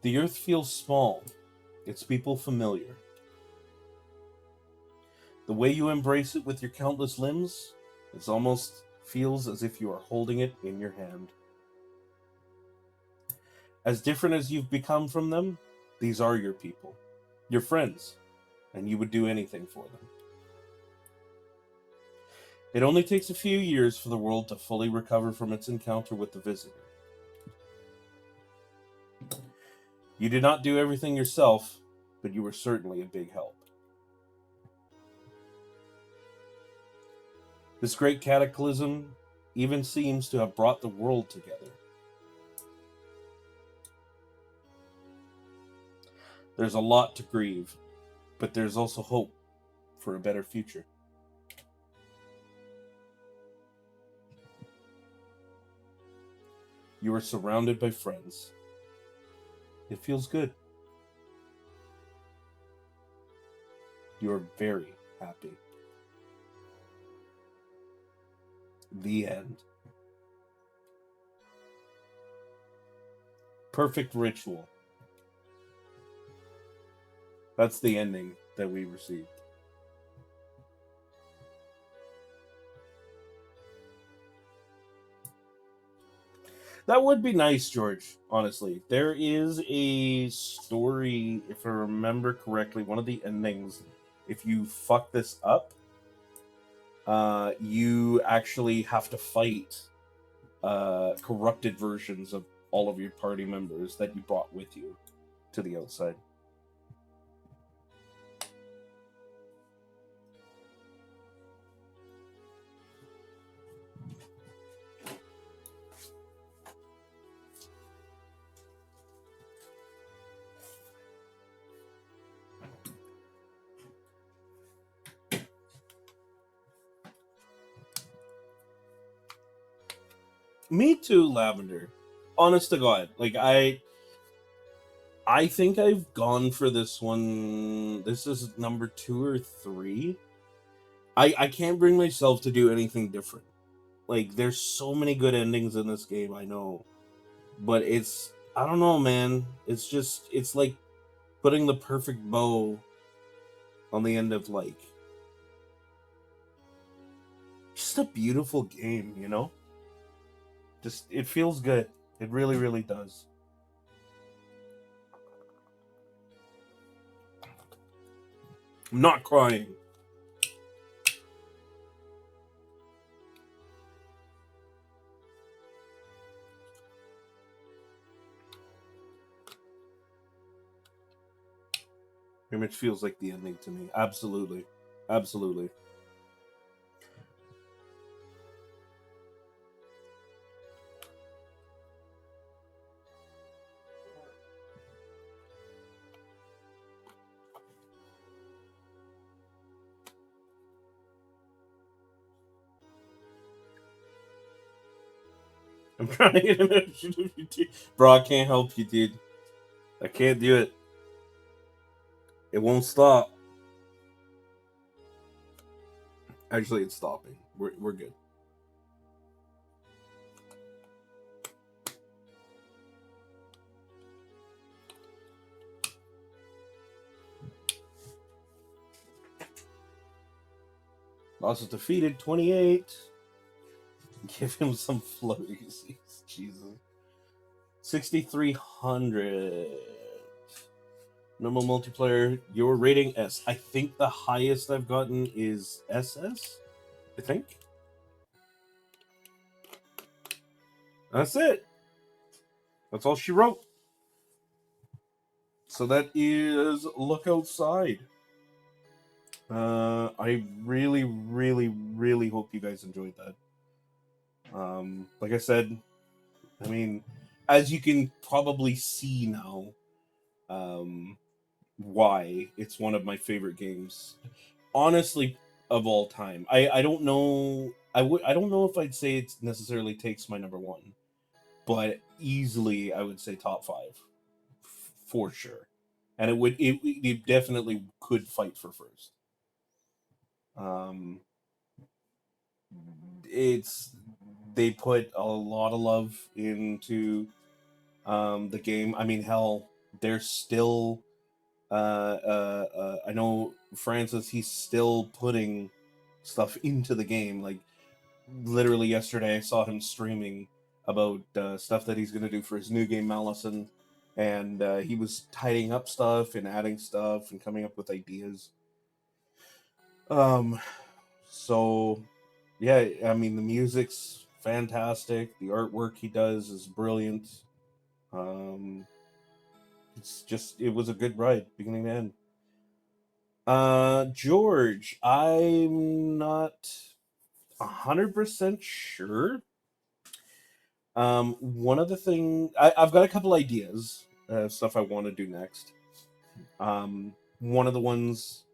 The earth feels small, its people familiar. The way you embrace it with your countless limbs, it almost feels as if you are holding it in your hand. As different as you've become from them, these are your people, your friends, and you would do anything for them. It only takes a few years for the world to fully recover from its encounter with the visitor. You did not do everything yourself, but you were certainly a big help. This great cataclysm even seems to have brought the world together. There's a lot to grieve, but there's also hope for a better future. You are surrounded by friends. It feels good. You are very happy. The end. Perfect ritual. That's the ending that we received. That would be nice, George, honestly. There is a story, if I remember correctly, one of the endings, if you fuck this up, you actually have to fight corrupted versions of all of your party members that you brought with you to the outside. Me too, Lavender. Honest to God, like I think I've gone for this one. This is number 2 or 3. I can't bring myself to do anything different. Like, there's so many good endings in this game, I know. But it's, I don't know, man. It's just, it's like putting the perfect bow on the end of, like, just a beautiful game, you know? Just, it feels good. It really, really does. I'm not crying. Image feels like the ending to me. Absolutely. Absolutely. I'm trying to get him. Bro, I can't help you, dude. I can't do it. It won't stop. Actually, it's stopping. We're good. Lost is defeated. 28. Give him some floaties. Jesus. 6,300. Normal multiplayer, your rating S. I think the highest I've gotten is SS. I think. That's it. That's all she wrote. So that is Look Outside. I really, really, really hope you guys enjoyed that. Like I said, I mean, as you can probably see now, why it's one of my favorite games, honestly, of all time. I don't know. I don't know if I'd say it necessarily takes my number one, but easily I would say top five for sure, and it definitely could fight for first. Um, it's they put a lot of love into the game. I mean, hell, they're still. I know Francis. He's still putting stuff into the game. Like literally yesterday, I saw him streaming about stuff that he's going to do for his new game, Malison, and he was tidying up stuff and adding stuff and coming up with ideas. Um, so yeah, I mean the music's fantastic. The artwork he does is brilliant. Um, it was a good ride, beginning to end. George, I'm not 100% sure. One of the thing I've got a couple ideas, stuff I want to do next. One of the ones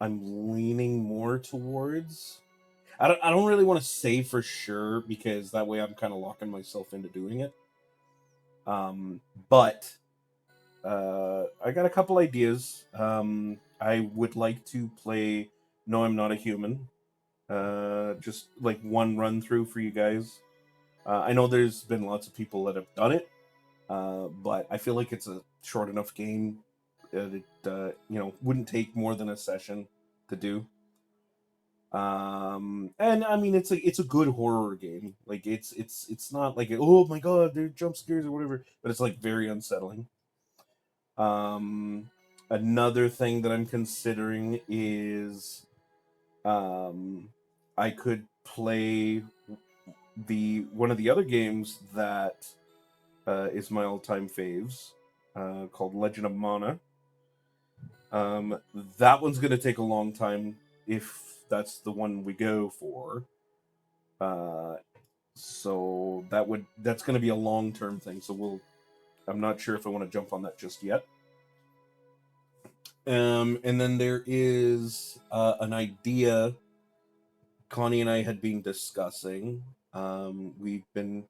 I'm leaning more towards. I don't really want to say for sure because that way I'm kind of locking myself into doing it. But I got a couple ideas. I would like to play No, I'm Not a Human. Just like one run through for you guys. I know there's been lots of people that have done it, but I feel like it's a short enough game that it wouldn't take more than a session to do. And I mean it's a good horror game. Like it's not like oh my god, there are jump scares or whatever, but it's like very unsettling. Um, Another thing that I'm considering is I could play the one of the other games that is my all-time faves, called Legend of Mana. That one's gonna take a long time if that's the one we go for. Uh, so that's gonna be a long-term thing. So I'm not sure if I want to jump on that just yet. And then there is an idea Connie and I had been discussing. We've been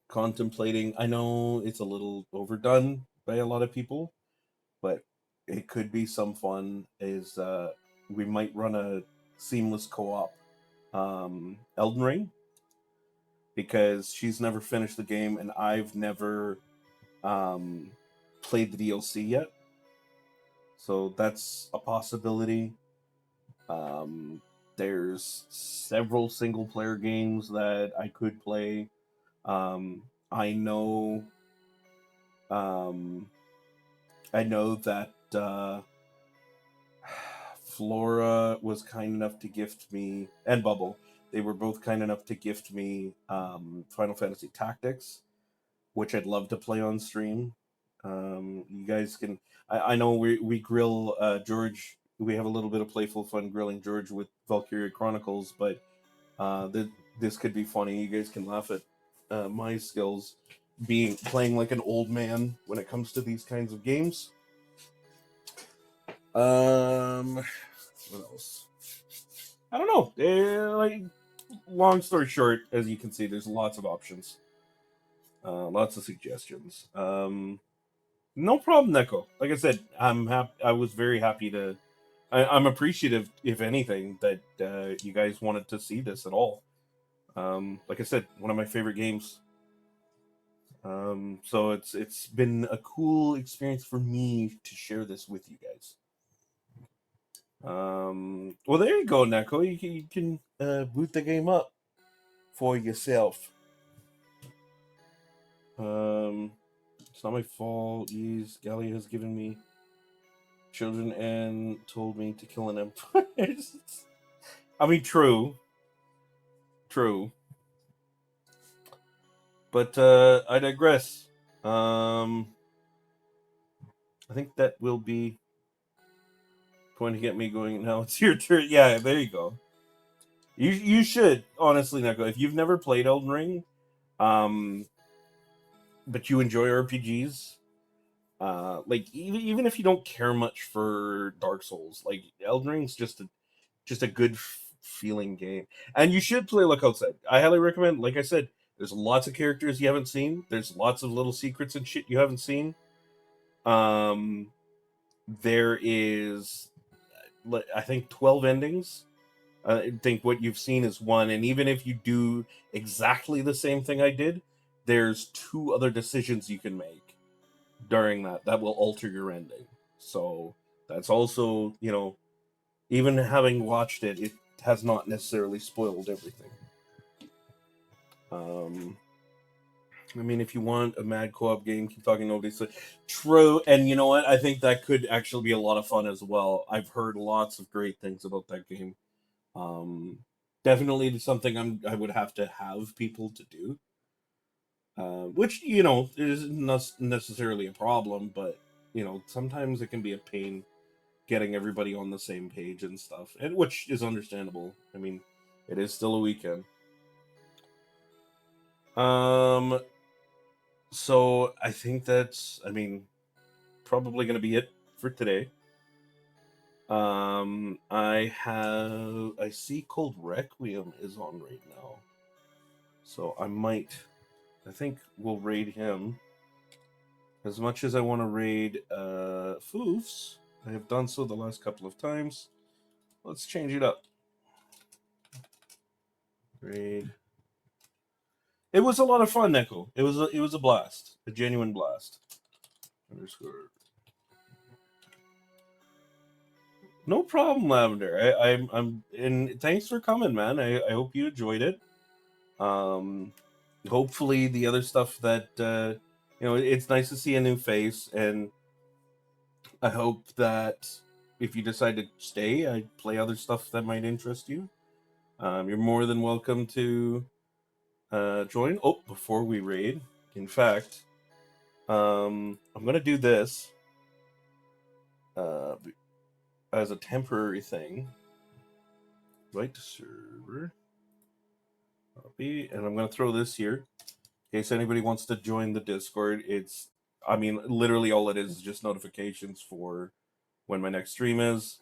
contemplating. I know it's a little overdone by a lot of people, but it could be some fun. Is we might run a seamless co-op Elden Ring, because she's never finished the game and I've never um, played the DLC yet. So that's a possibility. Um, there's several single player games that I could play. I know. Um, I know that Flora was kind enough to gift me, and Bubble. They were both kind enough to gift me Final Fantasy Tactics, which I'd love to play on stream. You guys can. I know we grill George. We have a little bit of playful fun grilling George with Valkyria Chronicles, but this could be funny. You guys can laugh at my skills being playing like an old man when it comes to these kinds of games. What else? I don't know. Like, long story short, as you can see, there's lots of options, lots of suggestions. No problem, Neko. Like I said, I'm happy. I was very happy to. I'm appreciative, if anything, that you guys wanted to see this at all. Like I said, one of my favorite games. So it's been a cool experience for me to share this with you guys. Well, there you go, Neko. You can boot the game up for yourself. It's not my fault. Jeez, Gallia has given me children and told me to kill an empire. I mean, true. But I digress. I think that will be going to get me going. Now it's your turn. Yeah, there you go. You should honestly, Neko, if you've never played Elden Ring, um, but you enjoy RPGs, like even if you don't care much for Dark Souls, like Elden Ring's just a good feeling game, and you should play Look Outside. I highly recommend. Like I said, there's lots of characters you haven't seen. There's lots of little secrets and shit you haven't seen. Um, there is, I think, 12 endings. I think what you've seen is one, and even if you do exactly the same thing I did, there's two other decisions you can make during that will alter your ending. So that's also, even having watched it, it has not necessarily spoiled everything. I mean, if you want a mad co-op game, keep talking nobody. So true, and you know what? I think that could actually be a lot of fun as well. I've heard lots of great things about that game. Um, Definitely something I would have to have people to do, which isn't necessarily a problem, but sometimes it can be a pain getting everybody on the same page and stuff, and which is understandable. I mean, it is still a weekend. Um, so I think that's, I mean, probably going to be it for today. I see Cold Requiem is on right now, so I think we'll raid him. As much as I want to raid Foofs, I have done so the last couple of times. Let's change it up. Raid. It was a lot of fun, Neko. It was a blast, a genuine blast. Underscore. No problem, Lavender. I'm and thanks for coming, man. I hope you enjoyed it. Um, Hopefully the other stuff that it's nice to see a new face, and I hope that if you decide to stay, I play other stuff that might interest you. You're more than welcome to join. Oh, before we raid, in fact, I'm gonna do this uh, as a temporary thing. Right to server. Copy, and I'm gonna throw this here in case anybody wants to join the Discord. I mean, literally all it is just notifications for when my next stream is.